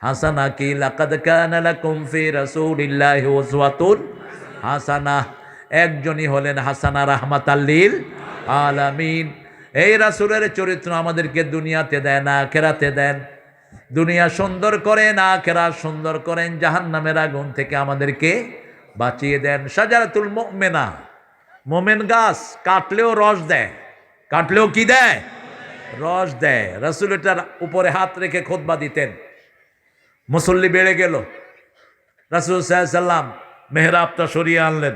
হাসানা কি? লাকাদ কানা লাকুম ফি রাসূলিল্লাহি উসওয়াতুন হাসানা। একজনই হলেন হাসানা, রাহমাতাল লিল আলামিন। এই রাসূলের চরিত্র আমাদেরকে দুনিয়াতে দেন, আখিরাতে দেন। দুনিয়া সুন্দর করেন, আখিরাত সুন্দর করেন, জাহান্নামের আগুন থেকে আমাদেরকে বাঁচিয়ে দেন। শাজারাতুল মুমিনা, মোমেন গাছ, কাটলেও রস দেয়। কাটলেও কি দেয়? রস দেয়। রাসূল এটার উপরে হাত রেখে খুতবা দিতেন। মুসল্লি বেড়ে গেল, রাসূল সাল্লাল্লাহু আলাইহি ওয়াসাল্লাম মেহরাবটা সরিয়ে আনলেন।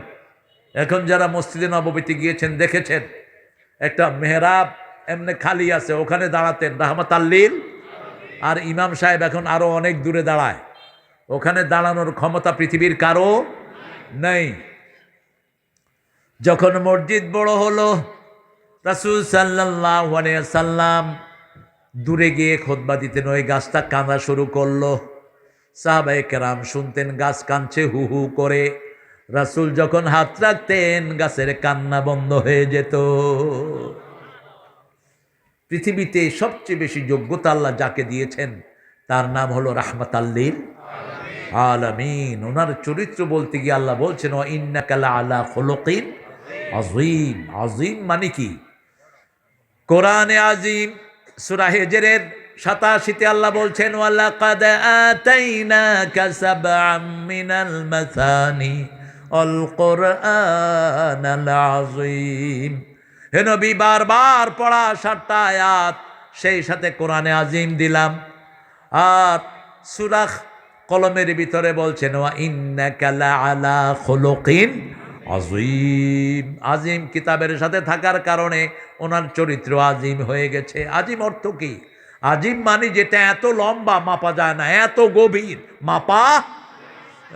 এখন যারা মসজিদে নববীতে গিয়েছেন দেখেছেন, একটা মেহরাব এমনি খালি আছে, ওখানে দাঁড়াতেন রাহমাতাল লিল। আর ইমাম সাহেব এখন আরো অনেক দূরে দাঁড়ায়, ওখানে দাঁড়ানোর ক্ষমতা পৃথিবীর কারো নেই। যখন মসজিদ বড় হলো, রাসূল সাল্লাল্লাহু আলাইহি ওয়াসাল্লাম দূরে গিয়ে খুতবা দিতেন, ওই গাছটা কাঁদা শুরু করলো। সাহাবায়ে কেরাম শুনতেন গাছ কাঁদছে হু হু করে। রাসূল যখন হাত রাখতেন, গাছের কান্না বন্ধ হয়ে যেত। পৃথিবীতে সবচেয়ে বেশি যোগ্যতা আল্লাহ যাকে দিয়েছেন, তার নাম হলো রাহমাতাল লিল আলামিন। ওনার চরিত্র বলতে গিয়ে আল্লাহ বলছেন, ওয়া ইন্নাকা লাআলা খুলুকিন আযীম। আযীম মানে কি? কোরআনে আযীম সূরা হিজরের 87-তে আল্লাহ বলছেন, ওয়া লাকাদ আতাইনাকা সাবআম মিনাল মাসানি আল কুরআনাল আযীম। হে নবী, বারবার পড়া 7টা আয়াত, সেই সাথে কোরআনে আযীম দিলাম। আর সূরা কলমের ভিতরে বলছেন, ওয়া ইন্নাকা লাআলা খুলুকিন আযীম। আযীম কিতাবের সাথে থাকার কারণে ওনার চরিত্র আযীম হয়ে গেছে। আযীম অর্থ কি? আযীম মানে যেটা এত লম্বা মাপা যায় না, এত গভীর মাপা।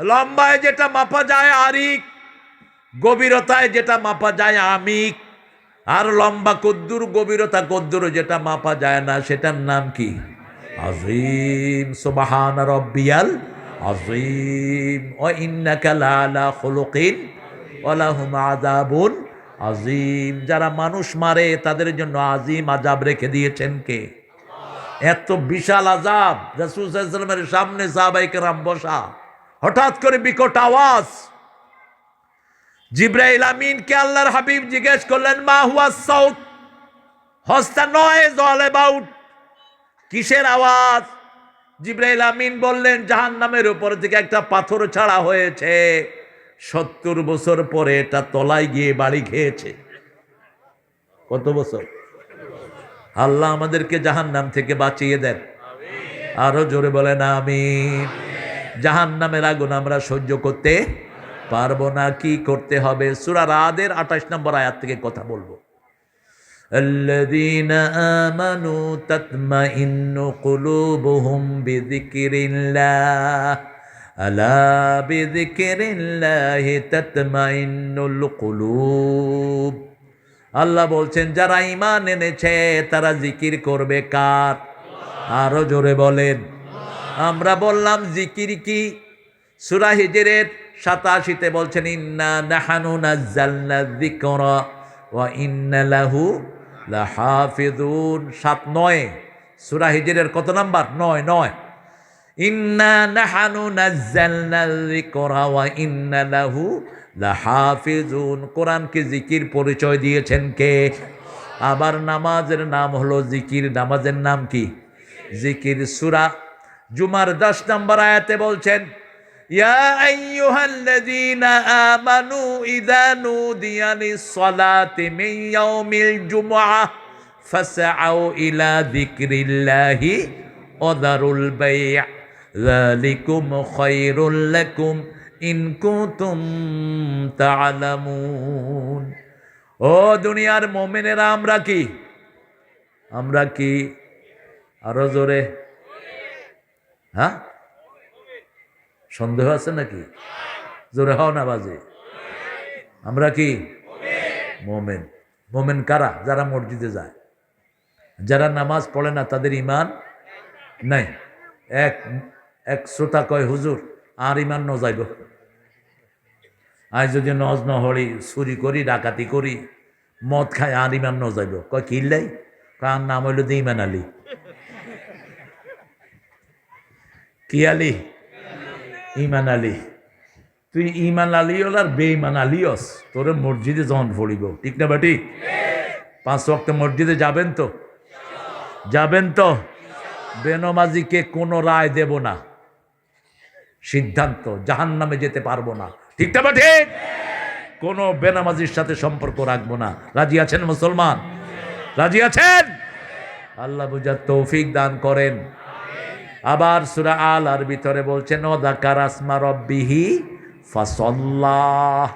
লম্বায় যেটা মাপা যায় আরিক, গভীরতায় যেটা মাপা যায় আমিক। আর লম্বা কদ্দুর, গভীরতা কদ্দুর, যেটা মাপা যায় না সেটার নাম কি? আযীম। সুবহান রাব্বিয়াল আযীম। ওয়া ইন্নাকা লাআলা খুলুকিন ওয়া লাহুম আযাবুন আযীম। যারা মানুষ মারে তাদের জন্য আযীম আযাব রেখে দিয়েছেন কে? এত বিশাল আযাব। রাসূল সাল্লাল্লাহু আলাইহি ওয়াসাল্লামের সামনে সাহাবায়ে কেরাম বসা, হঠাৎ করে বিকট আওয়াজ। জিবরাইল আমিনকে আল্লাহর হাবিব জিজ্ঞেস করলেন, মা হুয়া সাউত? What's the noise all about? কিসের আওয়াজ? জিবরাইল আমিন বললেন, জাহান্নামের উপর থেকে একটা পাথর ছাড়া হয়েছে, 70 বছর পরে এটা তলায় গিয়ে বাড়ি খেয়েছে। কত বছর? আল্লাহ আমাদেরকে জাহান্নাম থেকে বাঁচিয়ে দেন। আরো জোরে বলেন আমিন। জাহান্নামের আগুন আমরা সহ্য করতে পারবো না। কি করতে হবে? সূরা রাদের 28 নম্বর আয়াত থেকে কথা বলবো। আল্লাযীনা আমানু তাতমাইন্নু কুলুবুহুম বিযিকরিল্লাহ আলা বিযিকরিল্লাহি তাতমাইন্নুল কুলুব। আল্লাহ বলছেন যারা ঈমান এনেছে তারা জিকির করবে কার? আরো জোরে বলেন। আমরা বললাম জিকির কি? সূরা হিজরের 87-তে বলছেন ইন্না নাহানু নাযালনা যিকরা ওয়া ইন্না লাহু লাহাফিজুন। 7-9 সূরা হিজরের কত নাম্বার? 9 ইন্না নাহানু নাযালনা যিকরা ওয়া ইন্না লাহু লাহাফিজুন। কোরআনকে জিকির পরিচয় দিয়েছেন কে? আবার নামাজের নাম হলো জিকির। নামাজের নাম কি? জিকির। সূরা জুমার 10 নম্বর আয়াতে বলছেন ইয়া আইয়ুহাল্লাযীনা আমানু ইযা নুদিয়া লিস-সালাতি মিন ইয়াউমিল জুমআহ ফাসআউ ইলা যিকরিল্লাহি ওয়া যারুল বাই' যালিকুম খায়রুল লাকুম ইন কুনতুম তা'লামুন। ও দুনিয়ার মুমিনেরা, আমরা কি? আমরা কি? আরো জোরে। হ্যাঁ, সন্দেহ আছে নাকি? জোরে হও না বাজে। আমরা কি? মোমেন। মোমেন কারা? যারা মসজিদে যায়। যারা নামাজ পড়ে না তাদের ঈমান নাই। এক শ্রোতা কয় হুজুর আর ঈমান ন যাইব, আজ যদি নজ ন হরি, চুরি করি, ডাকাতি করি, মদ খাই, আর ঈমান ন যাইব। কয় কিল্লাই? কার নাম হইল যে ঈমান আলী। কি আলী? ঈমান আলী। তুই ঈমান আলী হল আর বেঈমান আলী হস। তোরে মসজিদে যখন পড়িব, ঠিক না বেটি? 5 ওয়াক্ত মসজিদে যাবেন তো? যাবেন তো? বেনমাজিকে কোনো রায় দেব না, সিদ্ধান্ত জাহান্নামে যেতে পারবো না, ঠিক না বেটি? কোনো বেনামাজির সাথে সম্পর্ক রাখবো না। রাজি আছেন মুসলমান? রাজি আছেন? আল্লাহ বুঝার তৌফিক দান করেন। আবার সূরা আলার ভিতরে বলছেন ও যাকারা আসমা রাব্বিহি ফাসাল্লাহ।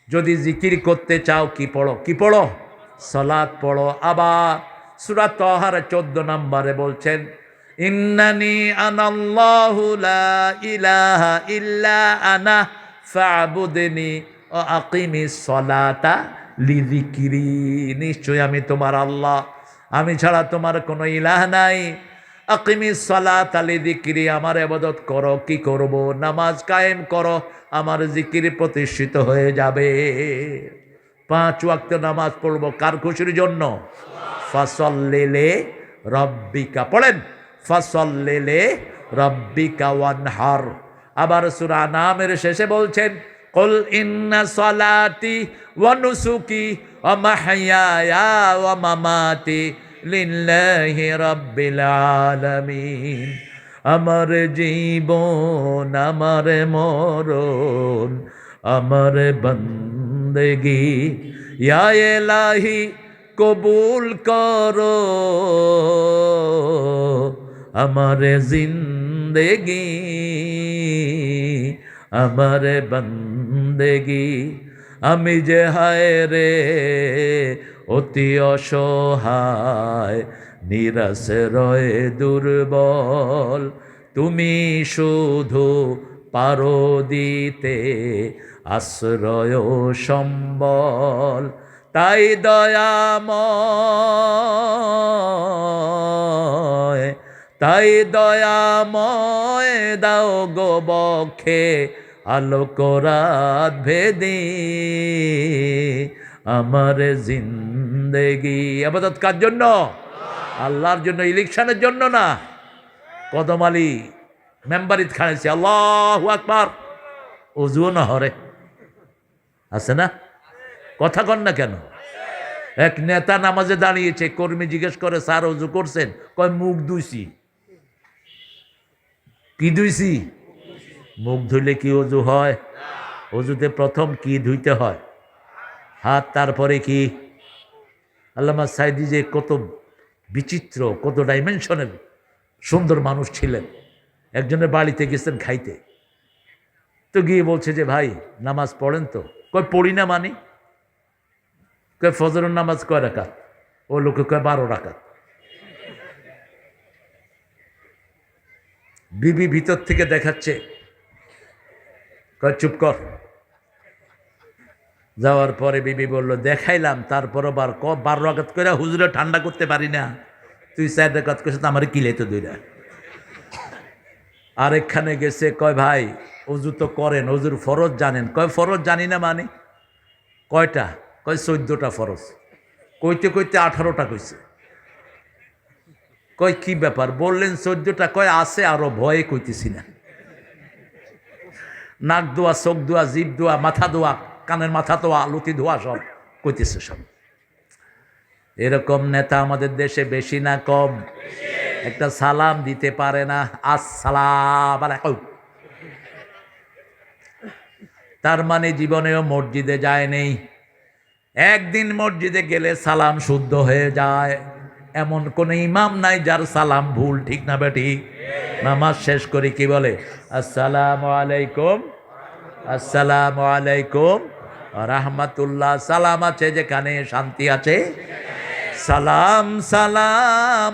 যদি জিকির করতে চাও কি পড়ো? কি পড়ো? সালাত পড়ো। আবার সূরা তাহার 14 নম্বরে বলছেন ইন্নানি আনাল্লাহু লা ইলাহা ইল্লা আনা ফা'বুদনি ওয়া আকিমিস সালাতা লিযিকরি। নিশ্চয় আমি তোমার আল্লাহ, আমি ছাড়া তোমার কোনো ইলাহ নাই। আকিমিস সালাতা লিযিকরি, আমার ইবাদত করো। কি করব? নামাজ কায়েম করো, আমার জিকির প্রতিষ্ঠিত হয়ে যাবে। 5 ওয়াক্ত নামাজ পড়ব কার খুশির জন্য? ফাসাল্লি রাব্বিকা। পড়েন ফাসাল্লি রাব্বিকা ওয়ানহার। আবার সূরা নামের শেষে বলছেন কুল ইন্না সালাতি ওয়া নুসুকি ওয়া মাহইয়ায়া ওয়া মামাতি লিল্লাহি রাব্বিল আলামিন। আমার জীবন, আমার মরণ, আমার বন্দেগি ইয়া ইলাহি কবুল করো, আমার জিন্দেগি, আমার বন্দেগি। আমি যে হায় রে অতি অসহায়, নিরাশ্রয় দুর্বল, তুমি শুধু পারো দিতে আশ্রয় সম্বল। তাই দয়াময়, তাই দয়াময় দাও গো বক্ষে আলোক রাত ভেদি আমার জিন্দেগি। আবাদত কার জন্য? আল্লাহর জন্য, ইলেকশনের জন্য না। কদম আলী মেম্বারিত খাইছে আল্লাহু আকবার, ওযুও না হরে আছে না? কথা কন না কেন? এক নেতা নামাজে দাঁড়িয়েছে, কর্মী জিজ্ঞেস করে স্যার ওযু করছেন? কয় মুখ ধুইছি। কি ধুইছি? মুখ ধুইলে কি ওযু হয়? ওযুতে প্রথম কি ধুইতে হয়? হাত, তারপরে কি? আল্লামা সাইদি যে কত বিচিত্র, কত ডাইমেনশনের সুন্দর মানুষ ছিলেন। একজনের বাড়িতে গেছেন খাইতে, তো গিয়ে বলছে যে ভাই নামাজ পড়েন তো? কয় পড়ি না। মানি? কয় ফজরের নামাজ কয় রাকাত? ও লোকে কয় 12 রাকাত। বিবি ভিতর থেকে দেখাচ্ছে, কয় চুপ কর, যাওয়ার পরে বিবি বলল, দেখাইলাম, তারপরও 12 রাকাত করে হুজুরে ঠান্ডা করতে পারি না, তুই 4 রাকাত করছিস, তো আমার কিলে তো দুইটা। আরেকখানে গেছে, কয় ভাই অজু তো করেন, অজুর ফরজ জানেন? কয় ফরজ জানি না মানে? কয়টা? কয় 14টা ফরজ। কইতে কইতে 18টা কইছে। কয় কি ব্যাপার? বললেন 14টা। কয় আছে, আরো ভয়ে কইতেছি না। নাক ধোয়া, চোখ ধোয়া, জিভ ধোয়া, মাথা ধোয়া, কানের মাথা ধোয়া, লুতি ধোয়া, সব কইতেছে সব। এরকম নেতা আমাদের দেশে বেশি না কম? একটা সালাম দিতে পারে না, আসসালাম আলাইকুম। তার মানে জীবনেও মসজিদে যায় নেই। একদিন মসজিদে গেলে সালাম শুদ্ধ হয়ে যায়, এমন কোন ইমাম নাই যার সালাম ভুল, ঠিক না বেটি? নামাজ শেষ করে কি বলে? আসসালামু আলাইকুম, আসসালামু আলাইকুম রাহমাতুল্লাহ। সালাম আছে যেখানে, শান্তি আছে। সালাম সালাম।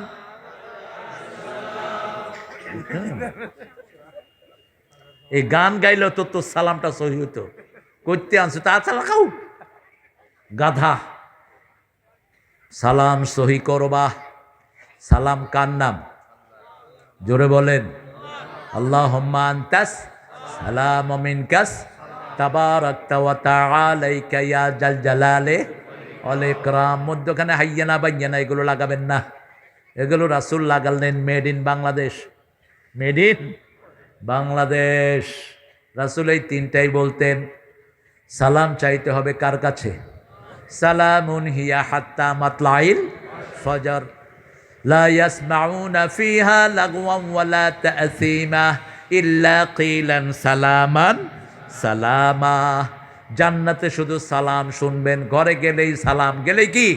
এই গান গাইলো তো তোর সালামটা সহি হতো। করতে আনছো তা চালাও গাধা। সালাম সহি করবা। সালাম কার নাম? জোরে বলেন। আল্লাহুম্মা আনতাস সালাম মিনকাস তাবারাকতা ওয়া তাআলাইকা ইয়া জাল জালালি ওয়াল ইকরাম। মধ্যখানে হাইয়ানা বাইয়ানা এগুলো লাগাবেন না, এগুলো রাসূল লাগালেন made in Bangladesh. Made in Bangladesh. রাসূল এই তিনটাই বলতেন। সালাম চাইতে হবে কার কাছে? সালামুন হিয়া হাত্তা মাতলাইল ফজর লা ইয়াসমাউনা ফিহা লাগওয়ান ওয়ালা তাসীমা ইল্লা কিলান সালামান সালামা। জান্নাতে শুধু সালাম শুনবেন, ঘরে গেলেই সালাম, গেলেই কি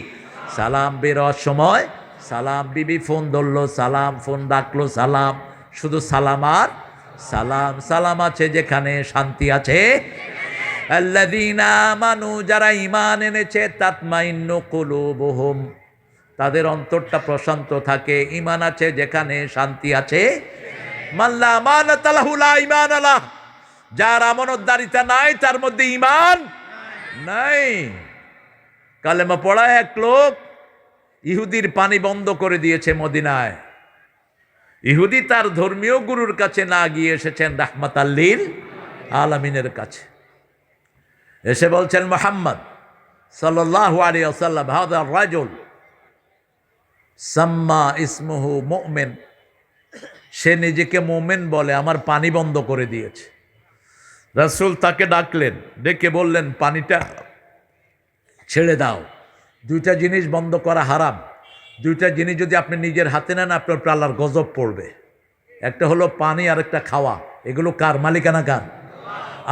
সালাম, বেরোয়ার সময় সালাম, বিবি ফোন ধরলো সালাম, ফোন ডাকলো সালাম, শুধু সালাম আর সালাম। সালাম আছে যেখানে, শান্তি আছে। আল্লাযীনা আমানু, যারা ঈমান এনেছে, তাতমাইন্নু কুলুবুহুম, তাদের অন্তরটা প্রশান্ত থাকে। ঈমান আছে যেখানে, শান্তি আছে। মাল্লা আমানাতা লাহু লা ঈমান আলাহ, যার আমানতদারিতা নাই তার মধ্যে ঈমান নাই। কালেমা পড়া এক লোক ইহুদির পানি বন্ধ করে দিয়েছে মদিনায়। ইহুদি তার ধর্মীয় গুরুর কাছে না গিয়ে এসেছেন রাহমাতাল লিল আলামিনের কাছে। এসে বলছেন, মুহাম্মদ সাল্লাল্লাহু আলাইহি ওয়াসাল্লাম, হাযা রাজুল সাম্মা ইসমুহু মুমিন, সে নিজেকে মুমিন বলে, আমার পানি বন্ধ করে দিয়েছে। রাসূল তাকে ডাকলেন, ডেকে বললেন, পানিটা ছেড়ে দাও। দুইটা জিনিস বন্ধ করা হারাম। দুইটা জিনিস যদি আপনি নিজের হাতে নেন, আপনার উপর আল্লাহর গজব পড়বে। একটা হলো পানি, আর একটা খাওয়া। এগুলো কার মালিকানা? কার?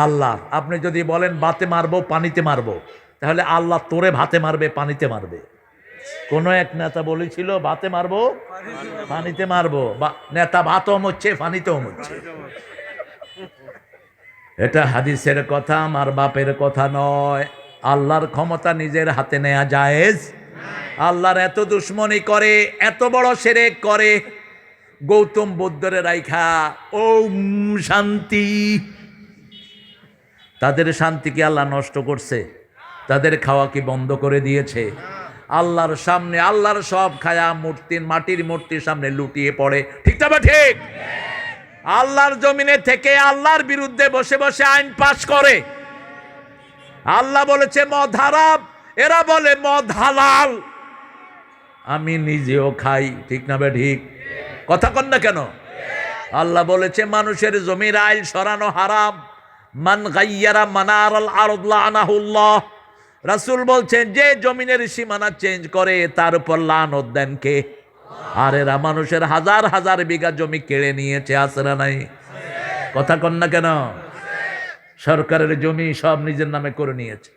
আল্লাহর। আপনি যদি বলেন ভাতে মারবো, পানিতে মারবো, তাহলে আল্লাহ তোরে ভাতে মারবে, পানিতে মারবে। কোন এক নেতা বলেছিল ভাতে মারবো, পানিতে মারবো। নেতা ভাতও মরছে, পানিতেও মরছে। এটা হাদিসের কথা, আমার বাপের কথা নয়। আল্লাহর ক্ষমতা নিজের হাতে নেওয়া জায়েজ। আল্লাহর এত দুশ্মনী করে, এত বড় শিরক করে, গৌতম বুদ্ধরে রাইখা ওম শান্তি, তাদের শান্তিকে আল্লাহ নষ্ট করছে? তাদের খাওয়া কি বন্ধ করে দিয়েছে? আল্লাহর সামনে আল্লাহর সব খায়া মূর্তির, মাটির মূর্তির সামনে লুটিয়ে পড়ে, ঠিক তবে ঠিক। আল্লাহর জমিনে থেকে আল্লাহর বিরুদ্ধে বসে বসে আইন পাশ করে। আল্লাহ বলেছে মদ হারাম, এরা বলে মদ হালাল। আমি নিজেও খাই, ঠিক না বে ঠিক? কথা কন না কেন? আল্লাহ বলেছে মানুষের জমির আইল সরানো হারাম। মান গায়্যারা মানারাল আরদ লানাহুল্লাহ। রাসূল বলছেন, যে জমিনের সীমানা চেঞ্জ করে তার উপর লানত দেন কে? আর এরা মানুষের হাজার হাজার বিঘা জমি কেড়ে নিয়েছে, আছে না নাই? কথা কন না কেন? সরকারের জমি সব নিজের নামে করে নিয়েছে।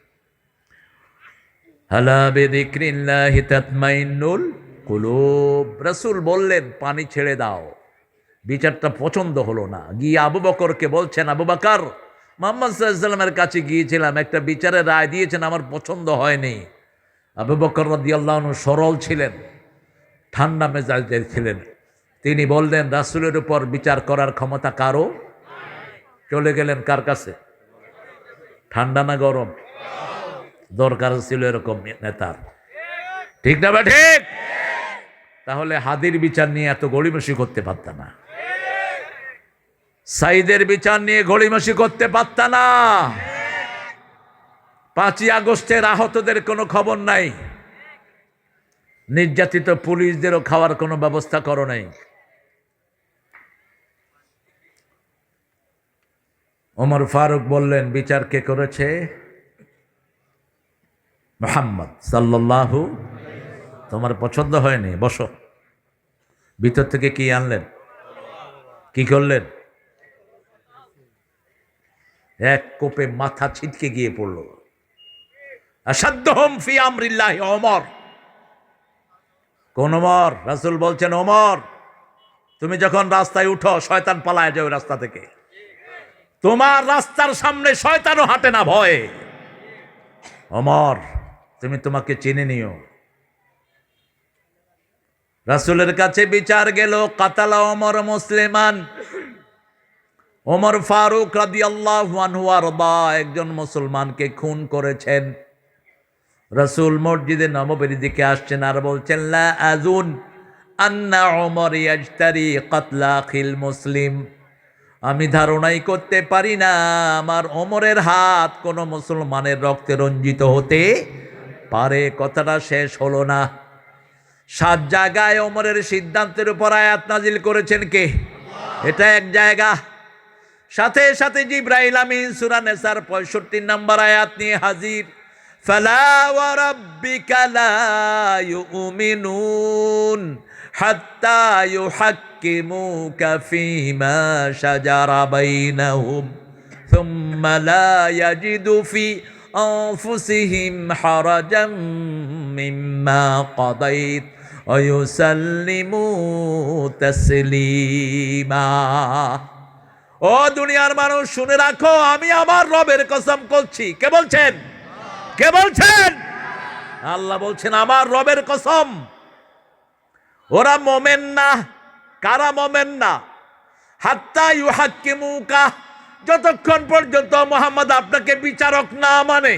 আলা বিযিকরিল্লাহি তাতমাইন্নুল কুলুব। রাসূল বললেন পানি ছেড়ে দাও। বিচারটা পছন্দ হলো না, গিয়ে আবু বকরকে বলছেন, আবু বকর, মুহাম্মদ সাল্লাল্লাহু আলাইহি ওয়াসাল্লামের কাছে গিয়েছিলাম, একটা বিচারের রায় দিয়েছেন, আমার পছন্দ হয়নি। আবু বকর রাদিয়াল্লাহু আনহু সরল ছিলেন, ঠান্ডা মেজাজের ছিলেন। তিনি বললেন, রাসূলের উপর বিচার করার ক্ষমতা কারো? চলে গেলেন কার কাছে? ঠান্ডা না গরম? দরকার ছিল এরকম নেতার, ঠিক না বা ঠিক? তাহলে হাদির বিচার নিয়ে এত গড়িমসি করতে পারত না, সাইদের বিচার নিয়ে গড়িমসি করতে পারত না। 5ই আগস্টের আহতদের কোনো খবর নাই, নির্যাতিত পুলিশদেরও খাওয়ার কোনো ব্যবস্থা করো নাই। ওমর ফারুক বললেন, বিচার কে করেছে? মুহাম্মদ সাল্লাল্লাহু। তোমার পছন্দ হয়নি, বসো। ভিতর থেকে কি আনলেন, কি করলেন? এক কোপে মাথা ছিটকে গিয়ে পড়ল। আসাদ্দহুম ফি আমরিল্লাহি ওমর। কোন ওমর? রাসূল বলছেন, ওমর তুমি যখন রাস্তায় উঠো শয়তান পালায় যায় ওই রাস্তা থেকে। তোমার রাস্তার সামনে শয়তানও হাঁটে না ভয়ে। ওমর তুমি তোমাকে চিনে নিও। রাসূলের কাছে বিচার গেল, কাতালা ওমর মুসলিমান। ওমর ফারুক রাদিয়াল্লাহু আনহু আরদা একজন মুসলমানকে খুন করেছেন। রাসূল মসজিদে নববীর দিকে আসছেন আর বলছেন, লা আযুন আন্না ওমর ইয়াজতারি কাতলা আখিল মুসলিম। আমি ধারণাই করতে পারি না আমার ওমরের হাত কোনো মুসলমানের রক্তে রঞ্জিত হতে পারে। কথাটা শেষ হলো না। 7 জায়গায় ওমরের সিদ্ধান্তের উপর আয়াত নাজিল করেছেন কে? এটা এক জায়গা। সাথে সাথে জিবরাইল আমিন সূরা নিসার 65 নম্বর আয়াত নিয়ে হাজির। ফালা ওয়া রাব্বিকা লা ইউমিনুন হাত্তা ইউহাক্কিমুকা ফীমা শাজারা বাইনাহুম সুম্মা লা ইয়াজিদু ফি আনফুসিহিম হারাজাম মিম্মা কাদাইত ওয়া ইউসাল্লিমু তাসলিমা। ও দুনিয়ার মানুষ শুনে রাখো, আমি আমার রবের কসম করছি। কে বলছেন? কে বলছেন? আল্লাহ বলছেন, আমার রবের কসম, ওরা মোমেন না। কারা মোমেন না? হাত্তা ইউহাক্কিমুকা, যতক্ষণ পর্যন্ত মুহাম্মদ আপনাকে বিচারক না মানে।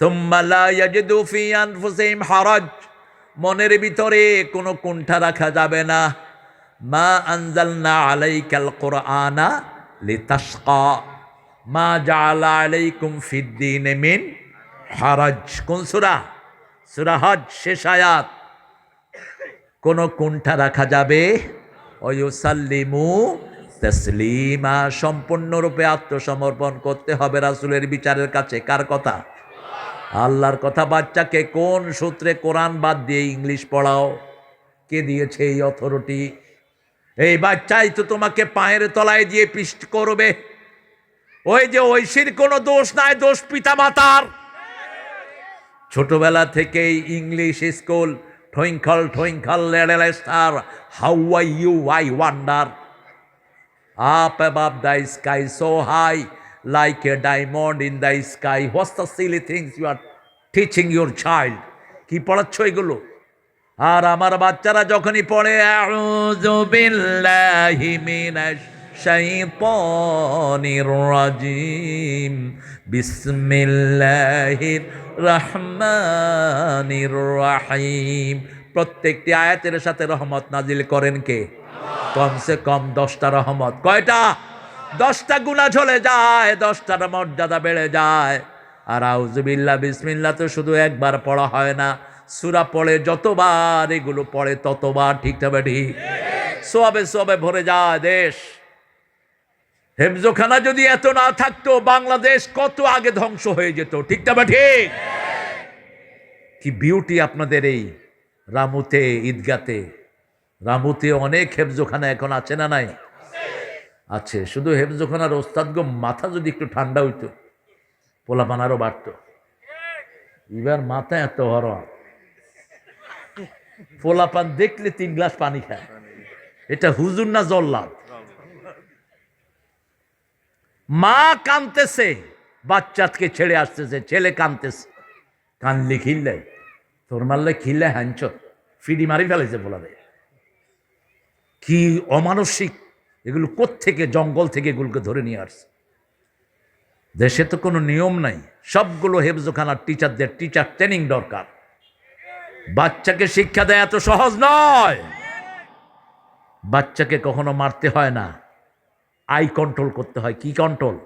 সুম্মা লা ইয়াজিদু ফি আনফুসিহিম হারাজ, মনের ভিতরে কোনো কুণ্ঠা রাখা যাবে না। মা আনজালনা আলাইকাল কুরআনা লিতাশকা মা জাআলা আলাইকুম ফিদ্দীন মিন হারাজ। কোন সূরা? সূরা হজ, শেষ আয়াত। কোনো কুণ্ঠা রাখা যাবে। ওয়ুসাল্লিমু তাসলিমা, সম্পূর্ণরূপে আত্মসমর্পণ করতে হবে রাসূলের বিচারের কাছে। কার কথা? আল্লাহর কথা। বাচ্চাকে কোন সূত্রে কোরআন বাদ দিয়ে ইংলিশ পড়াও? কে দিয়েছে এই অথরিটি? এই বাচ্চাই তো তোমাকে পায়ের তলায় দিয়ে পিষ্ট করবে। ওই যে ঐশীর কোনো দোষ নাই, দোষ পিতা মাতার। ছোটবেলা থেকেই English school, twinkle twinkle little star how are you I wonder, up above the sky so high like a diamond in the sky. What's the silly things you are teaching your child? কি পড়াচ্ছ এগুলো? আর আমার বাচ্চারা যখনই পড়ে আউযু বিল্লাহি মিনাশ শাইতানির রাজিম বিসমিল্লাহির রহমানির রহিম, প্রত্যেকটি আয়াতের সাথে রহমত নাজিল করেন কে? কমসে কম 10টা রহমত। কয়টা? 10টা গুনাহ চলে যায়, 10টার মর্যাদা বেড়ে যায়। আর আউযু বিল্লাহ বিসমিল্লাহ তো শুধু একবার পড়া হয় না, সূরা পড়ে যতবার এগুলো পড়ে ততবার। ঠিক না বেঠি? সওয়াবে সওয়াবে ভরে যায় দেশ। হেফজোখানা যদি এত না থাকতো বাংলাদেশ কত আগে ধ্বংস হয়ে যেত। ঠিক না বেঠি? কি বিউটি আপনাদের এই রামুতে, ঈদগাতে। রামুতে অনেক হেফজোখানা এখন আছে না নাই? আছে। শুধু হেফজোখানার ওস্তাদগো মাথা যদি একটু ঠান্ডা হইতো পোলাপান আরো বাড়ত। এবার মাথা এত হরণ, পোলাপান দেখলে 3 গ্লাস পানি খায়। এটা হুজুর না জল্লাদ? মা কানতেছে, বাচ্চাকে ছেড়ে আসতেছে, ছেলে কানতেছে। কানলে খিললে, তোর মারলে খিললে হাঞ্চ ফিডি মারি ফেলেছে বলারে। কি অমানসিক এগুলো! কোত্থেকে জঙ্গল থেকে এগুলোকে ধরে নিয়ে আসছে। দেশে তো কোনো নিয়ম নাই, সবগুলো হেফজোখানার টিচারদের টিচার ট্রেনিং দরকার। বাচ্চাকে শিক্ষা দেয়া এত সহজ নয়। বাচ্চাকে কখনো মারতে হয় না, আই কন্ট্রোল করতে হয়। কি কন্ট্রোল?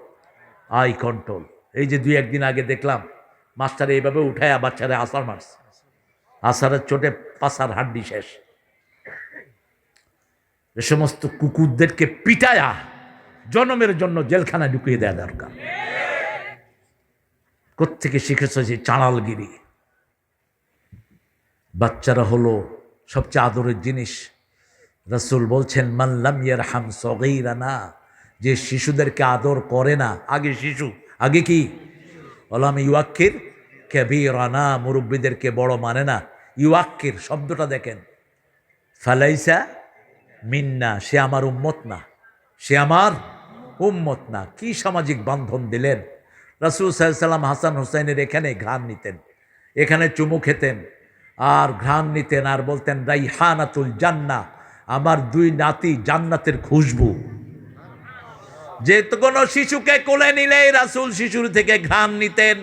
I control. এই যে 2-1 দিন আগে দেখলাম মাস্টার এইভাবে উঠায়া বাচ্চারে আসার মারছে, আসারের চোটে পাছার হাড্ডি শেষ। এ সমস্ত কুকুরদেরকে পিটায়া জনমের জন্য জেলখানায় ঢুকিয়ে দেওয়া দরকার। কোত্থেকে শিখেছে যে চাঁড়ালগিরি? বাচ্চারা হলো সবচেয়ে আদরের জিনিস। রাসূল বলছেন, মান লাম ইয়ারহাম সগীরানা, যে শিশুদেরকে আদর করে না, আগে শিশু, আগে কি? ওয়ালাম ইউয়াক্কির কাবীরানা, মুরব্বীদেরকে বড় মানে না। ইউয়াক্কির শব্দটা দেখেন, ফালাইসা মিন্না, সে আমার উম্মত না, সে আমার উম্মত না। কি সামাজিক বান্ধন দিলেন! রাসূল সাল্লাল্লাহু আলাইহি ওয়াসাল্লাম হাসান হুসাইনের এখানে ঘ্রাণ নিতেন, এখানে চুমু খেতেন আর ঘ্রাণ নিতেন আর বলতেন, রাইহানাতুল জান্নাহ, আমার 2 নাতি জান্নাতের খুশবু। যে কোনো শিশুকে কোলে নিলেই রাসূল শিশুর থেকে ঘ্রাণ নিতেন,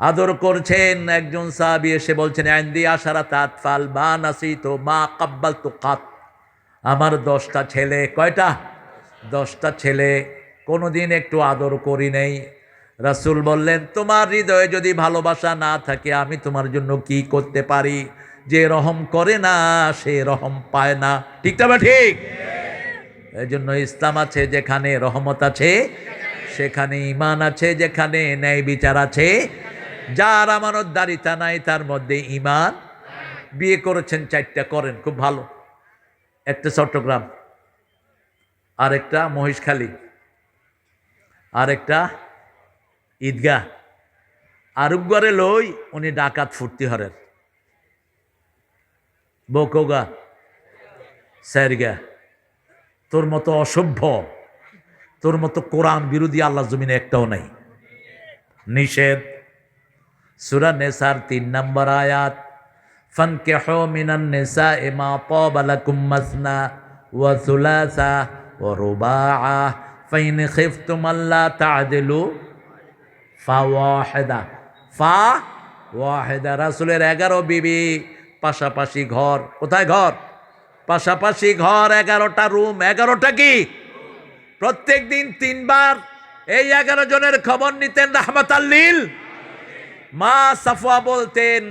আদর করছেন। একজন সাহাবী এসে বলছেন, আইন্দি আশারাত আতফাল মা নাসিতু মা কাব্বালতু কাত, আমার 10টা ছেলে। কয়টা? 10টা ছেলে, কোনোদিন একটু আদর করি নেই। রাসূল বললেন, তোমার হৃদয়ে যদি ভালোবাসা না থাকে আমি তোমার জন্য কি করতে পারি? যে রহম করে না সে রহম পায় না। ঠিক না? ঠিক। এই জন্য ইসলাম আছে যেখানে রহমত আছে, সেখানে ঈমান আছে, যেখানে ন্যায় বিচার আছে। যার আমানতদারিতা নাই তার মধ্যে ঈমান। বিয়ে করেছেন 4টা, করেন, খুব ভালো। একটা চট্টগ্রাম, আরেকটা মহেশখালী, আরেকটা ঈদগাহ। আরুগরে লই উনি ডাকাত ফুর্তি হরেন, বকোগা স্যারগা। তোর মতো অসভ্য, তোর মতো কোরআন বিরোধী আল্লাহ জমিনে একটাও নাই। নিষেধ। সূরা নেসার 3 নম্বর আয়াত, ফানকিহু মিনান নিসাই মা তাবা লাকুম মাসনা ওয়া সুলাসা ওয়া রুবাআ ফাইন খিফতুম আল্লা তা'দিলু ফাওয়াহিদা। ফাওয়াহিদা। রাসূলের 11 বিবি, পাশাপাশি ঘর। কোথায় ঘর? পাশাপাশি ঘর, 11টা রুম। 11টা কি? প্রত্যেক দিন 3 বার এই 11 জনের খবর নিতেন রাহমাতাল লিল। মা সাফওয়া বলতেন,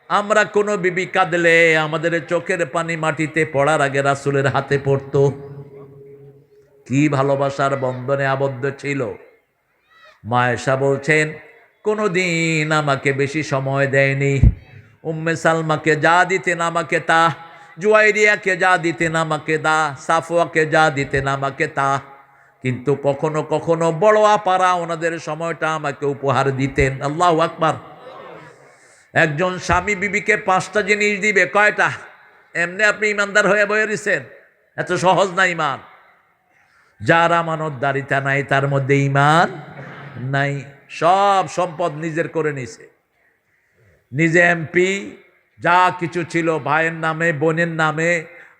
আমরা কোনো বিবি কাঁদলে আমাদের চোখের পানি মাটিতে পড়ার আগে রাসূলের হাতে পড়তো। কি ভালোবাসার বন্ধনে আবদ্ধ ছিল। মা আয়েশা বলছেন, কোনোদিন আমাকে বেশি সময় দেয়নি। উম্মে সালমাকে যা দিতেন আমাকে তা, জুয়াইরিয়াকে যা দিতেন আমাকে তা, সাফওয়াকে যা দিতেন আমাকে তা। কিন্তু কখনো কখনো বড় আপারা ওনাদের সময়টা আমাকে উপহার দিতেন। আল্লাহু আকবার। একজন স্বামী বিবিকে 5টা জিনিস দিবে, কয়টা? এমনি আপনি ইমানদার হয়ে বয়ে রয়েছেন? এত সহজ না ইমান। যার আমানতদারিতা নাই তার মধ্যে ঈমান নাই। সব সম্পদ নিজের করে নিছে, নিজে এমপি, যা কিছু ছিল ভাইয়ের নামে, বোনের নামে,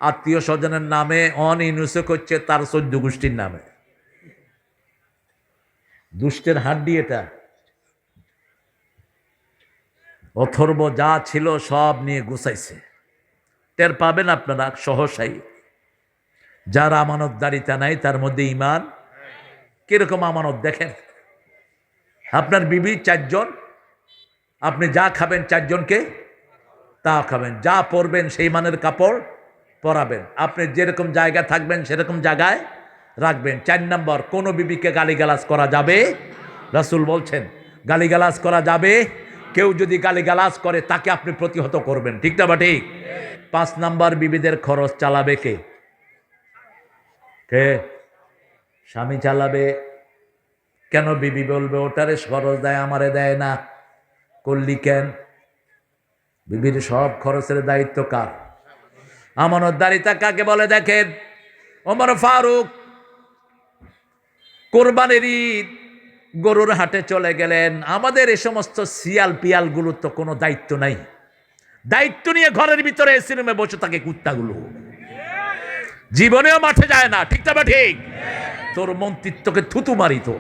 আত্মীয় স্বজনের নামে, ইউনুসে করছে তার 14 গোষ্ঠীর নামে। দুষ্টের হাড্ডি এটা। অথর্ব যা ছিল সব নিয়ে গুছাইছে। টের পাবেন আপনারা সহসাই। যার আমানতদারিতা নাই তার মধ্যে ঈমান। কিরকম আমানত দেখেন, আপনার বিবি 4 জন, আপনি যা খাবেন 4 জনকে তা খাবেন, যা পরবেন সেই মানের কাপড় পরাবেন, আপনি যেরকম জায়গা থাকবেন সেরকম জায়গায় রাখবেন। 4 নম্বর, কোনো বিবিকে গালিগালাজ করা যাবে? রাসূল বলছেন গালিগালাজ করা যাবে। কেউ যদি গালিগালাজ করে তাকে আপনি প্রতিহত করবেন। ঠিক না বা ঠিক? 5 নম্বর, বিবিদের খরচ চালাবে কে? কে? স্বামী চালাবে। কেন বিবি বলবে ওটারে খরচ দেয় আমারে দেয় না? করলি কেন? বিবির সব খরচের দায়িত্ব কার? আমানতদারিতা কাকে বলে দেখেন। ওমর ফারুক কোরবানির ঈদ গরুর হাটে চলে গেলেন। আমাদের এই সমস্ত শিয়াল পিয়ালগুলোর তো কোনো দায়িত্ব নাই। দায়িত্ব নিয়ে ঘরের ভিতরে এসি রুমে বসে থাকে কুত্তাগুলো, জীবনেও মাঠে যায় না। ঠিক না বা ঠিক? তোর মন্ত্রিত্বকে থুতু মারি তো।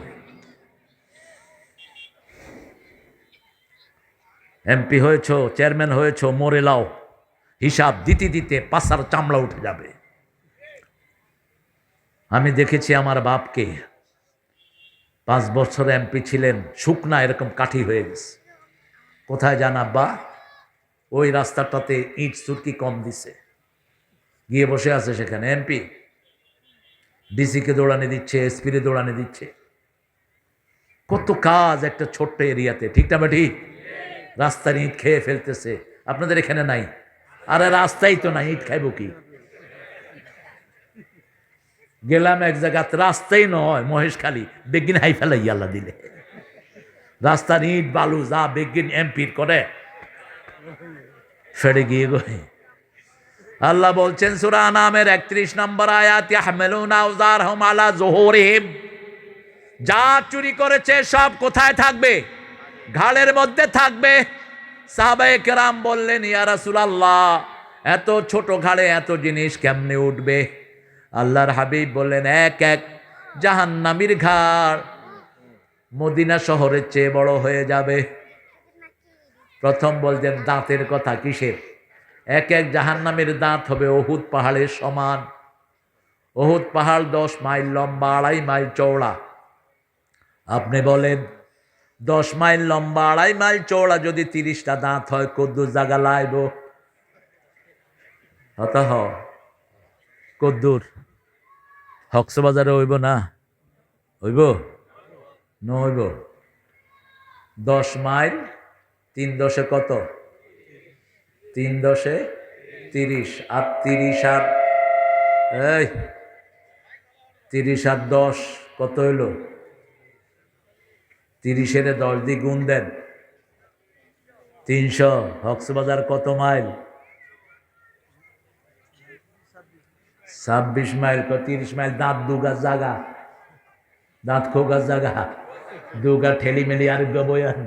এমপি হয়েছ, চেয়ারম্যান হয়েছ, মরে লাও, হিসাব দিতে দিতে পাছার চামড়া উঠে যাবে। আমি দেখেছি আমার বাপকে, 5 বছর এমপি ছিলেন, শুকনা এরকম কাঠি হয়ে গেছে। কোথায় যান আব্বা? ওই রাস্তাটাতে ইট সুরকি কম দিছে, গিয়ে বসে আছে সেখানে। এমপি ডিসিকে দৌড়ানি দিচ্ছে, এসপিরে দৌড়ানি দিচ্ছে, কত কাজ একটা ছোট্ট এরিয়াতে, ঠিক না বেটি? রাস্তার ইট খেয়ে ফেলতেছে। আপনাদের এখানে নাই? আরে রাস্তাই তো নাই, ইট খাইব কি? গেলাম এক জায়গাতে, রাস্তাই নয়, মহেশখালী, বেগিন হাই ফেলাই আল্লাহ দিলে, রাস্তার ইট বালু যা বেগিন এমপির করে ফেড়ে গিয়ে গই। আল্লাহ বলছেন সূরা আনামের 31 নম্বর আয়াত, ইয়াহমিলুনা আওজারহুম আলা যুহুরিহিম, যা চুরি করেছে সব কোথায় থাকবে? ঘাড়ের মধ্যে থাকবে। সাহাবায়ে কেরাম বললেন, ইয়া রাসূলুল্লাহ, এত ছোট ঘাড়ে এত জিনিস কেমনে উঠবে? আল্লাহর হাবিব বললেন, এক এক জাহান্নামীর ঘাড় মদিনা শহরের চেয়ে বড় হয়ে যাবে। প্রথম বলছেন দাঁতের কথা, কিসের? এক এক জাহান্নামীর দাঁত হবে উহুদ পাহাড়ের সমান। উহুদ পাহাড় 10 মাইল লম্বা, 2.5 মাইল চওড়া। আপনি বলেন 10 মাইল লম্বা, 2.5 মাইল চওড়া যদি 30টা দাঁত হয়, কদ্দুর জায়গা লাইব? হত হ কদ্দুর কক্সবাজারে হইব না? হইব ন হইব? 10 মাইল 3 দশে কত? 3 দশে 30, আর 30 আর এই 30 আর 10 কত হইল? 30-এর 10 দিয়ে গুণ দেন, 300। কক্সবাজার কত মাইল? 26 মাইল। 30 মাইল। দাঁত দুগাছ জাগা, দাঁত খোগাছ জাগা, দুগা ঠেলি মেলি আর বয়ান।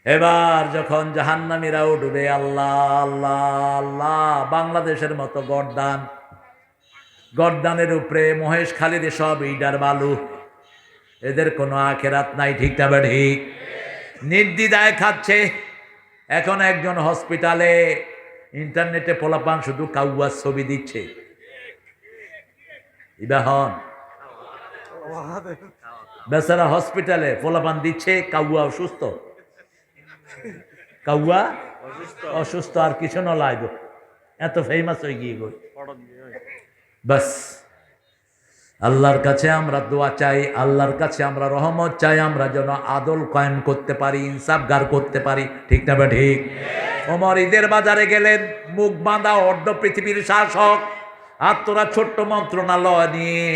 এবার যখন জাহান্নামীরা উঠবে, আল্লাহ আল্লাহ আল্লাহ, বাংলাদেশের মতো গর্দান, গর্দানের উপরে মহেশখালীর সব ইডার বালু, এদের কোনো আখেরাত নাই, ঠিক না ঠিক? নির্দ্বিধায় খাচ্ছে। এখন একজন হসপিটালে ইন্টারনেটে পোলাপান শুধু কাউয়ার ছবি দিচ্ছে, ইবাহন বেচারা হসপিটালে পোলাপান দিচ্ছে, কাউয়া অসুস্থ, কাউয়া অসুস্থ, আর কিছু ন লাইব, এত ফেমাস হয়ে গিয়ে গই। বাস আল্লাহর কাছে আমরা দোয়া চাই, আল্লাহর কাছে আমরা রহমত চাই, আমরা যেন আদল কায়েম করতে পারি, ইনসাফ গার করতে পারি, ঠিক না বা ঠিক? ওমর ঈদের বাজারে গেলেন, মুখ বাঁধা, অর্ধ পৃথিবীর শাসক, আর তোরা ছোট্ট মন্ত্রণালয় নিয়ে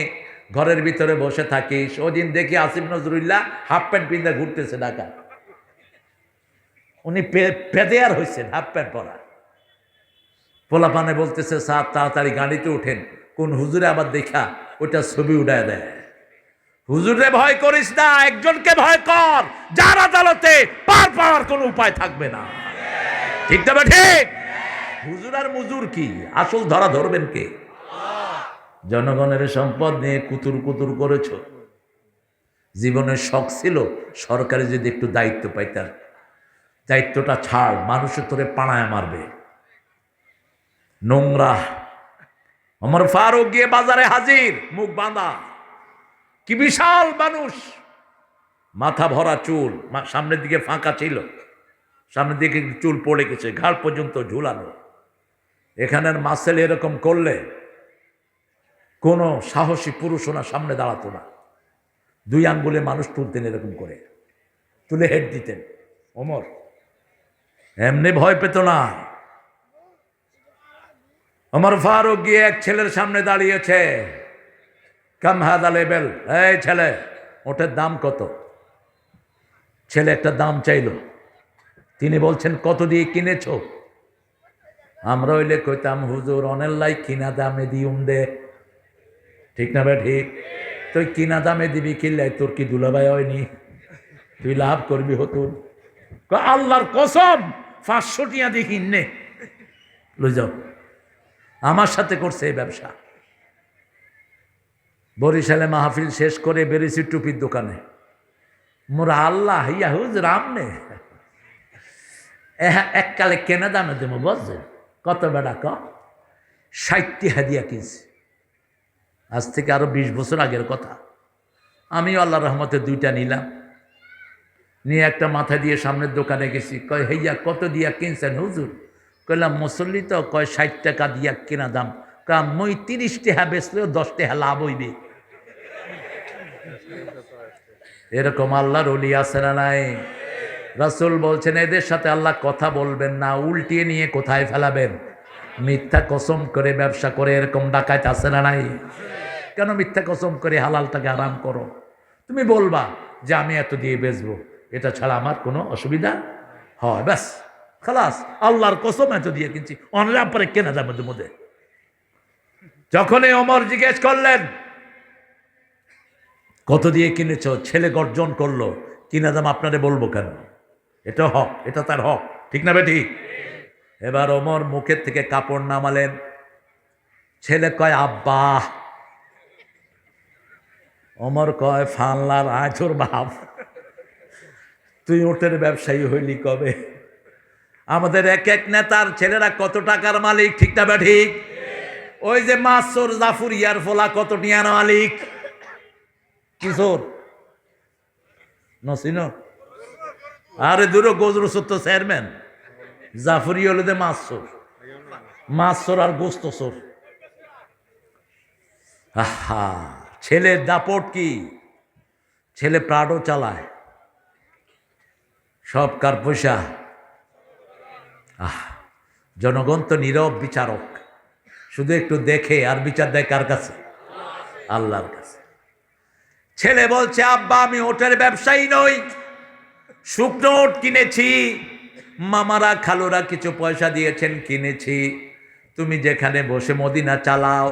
ঘরের ভিতরে বসে থাকিস। ওদিন দেখি আসিফ নজরুল্লাহ হাফ প্যান্ট পিন্ধে ঘুরতেছে ঢাকা, উনি পেদেয়ার হয়েছেন, হাফ প্যান্ট পরা। পোলাপানে বলতেছে, স্যার তাড়াতাড়ি গাড়িতে উঠেন, কোন হুজুরে আবার দেখা ওইটা ছবি উঠায় দেয়। হুজুরে ভয় করিস না, একজনকে ভয় কর, যার আদালতে পার পাওয়ার কোনো উপায় থাকবে না, ঠিক না ঠিক? হুজুর আর মুজুর কি, আসল ধরা ধরবেন কে? জনগণের সম্পদ নিয়ে কুতুর কুতুর করেছ। জীবনের শখ ছিল সরকারে যদি একটু দায়িত্ব পাইতাম, দায়িত্বটা ছাড়, মানুষের তোরে পাড়ায় মারবে, নোংরা। ওমর ফারুক গিয়ে বাজারে হাজির, মুখ বাঁধা, কি বিশাল মানুষ, মাথা ভরা চুল, সামনের দিকে ফাঁকা ছিল, সামনের দিকে চুল পড়ে গেছে, ঘাড় পর্যন্ত ঝুলানো। এখানের মাসেল এরকম করলে কোনো সাহসী পুরুষ ওনার সামনে দাঁড়াতো না, 2 আঙ্গুলে মানুষ তুলতেন, এরকম করে তুলে হেড দিতেন। ওমর এমনি ভয় পেত না। ওমর ফারুক গিয়ে এক ছেলের সামনে দাঁড়িয়েছে, কাম হাদা লেবেল, এই ছেলে ওটার দাম কত? ছেলে একটা দাম চাইল, তিনি বলছেন কত দিয়ে কিনেছ? আমরা হইলে কইতাম, হুজুর অনেল্লাই কিনা দামে দিউম দে, ঠিক না ভাই ঠিক? তুই কিনা দামে দিবি, কিনলাই তোর কি দুলাভাই হয়নি, তুই লাভ করবি হতুন। আল্লাহর কসম 500 টিয়া দিয়ে কিনে লই যাও। আমার সাথে করছে এই ব্যবসা। বরিশালে মাহফিল শেষ করে বেরিয়েছি টুপির দোকানে, মোরা আল্লাহ ইয়া হুজুর আমনে এককালে কেনা দামে দেবো বুঝছেন কত বেড়া 60টি হাদিয়া কিনছি। আজ থেকে আরো 20 বছর আগের কথা। আমি আল্লাহ রহমতে 2টা নিলাম, নিয়ে একটা মাথা দিয়ে সামনের দোকানে গেছি। কয় হেইয়া কত দিয়া কিনছেন হুজুর? কইলাম মুসল্লি তো। কয় 60 টাকা দিয়া কেনা দাম। কয় মই 30 টাকা বেচলেও 10 টাকা লাভ হইবে। এরকম আল্লাহর ওলি আছে না নাই? রাসূল বলছেন এদের সাথে আল্লাহ কথা বলবেন না, উল্টিয়ে নিয়ে কোথায় ফেলাবেন? মিথ্যা কসম করে ব্যবসা করে এরকম ডাকাত আছে না নাই? কেন মিথ্যা কসম করে হালালটাকে আরাম করো? তুমি বলবা যে আমি এত দিয়ে বেচবো, এটা ছাড়া আমার কোনো অসুবিধা হয়, ব্যাস খালাস। আল্লাহর কসম এত দিয়ে কিনছি, অনলাইন পরে কেনা যাবে মধ্যে। যখনই ওমর জিজ্ঞেস করলেন কত দিয়ে কিনেছ, ছেলে গর্জন করলো, কিনা দাম আপনারে বলবো কেন? এটা হক, এটা তার হক, ঠিক না বেটি? এবার ওমর মুখের থেকে কাপড় নামালেন। ছেলে কয় আব্বা। ওমর কয় ফানলার আজর বাপ, তুই ওটের ব্যবসায়ী হইলি কবে? আমাদের এক এক নেতার ছেলেরা কত টাকার মালিক, ঠিক না ঠিক? ওই যে মাসুর জাফরিয়ার ফোলা কত টিয়ার মালিক? কিশোর নসিন আরে দূরে গজরসুর তো চেয়ারম্যান। জাফরি হলে যে মাসুর, মাসুর আর গোস্তসর। আহা, ছেলের দাপট কি? ছেলে প্রাডো চালায়, সব কার পয়সা? জনগণ তো নীরব বিচারক, শুধু একটু দেখে আর বিচার দেয় কার কাছে? আল্লাহর কাছে। ছেলে বলছে আব্বা আমি ওটের ব্যবসায়ী নই, শুকনো ওট কিনেছি, মামারা খালুরা কিছু পয়সা দিয়েছেন কিনেছি। তুমি যেখানে বসে মদিনা চালাও,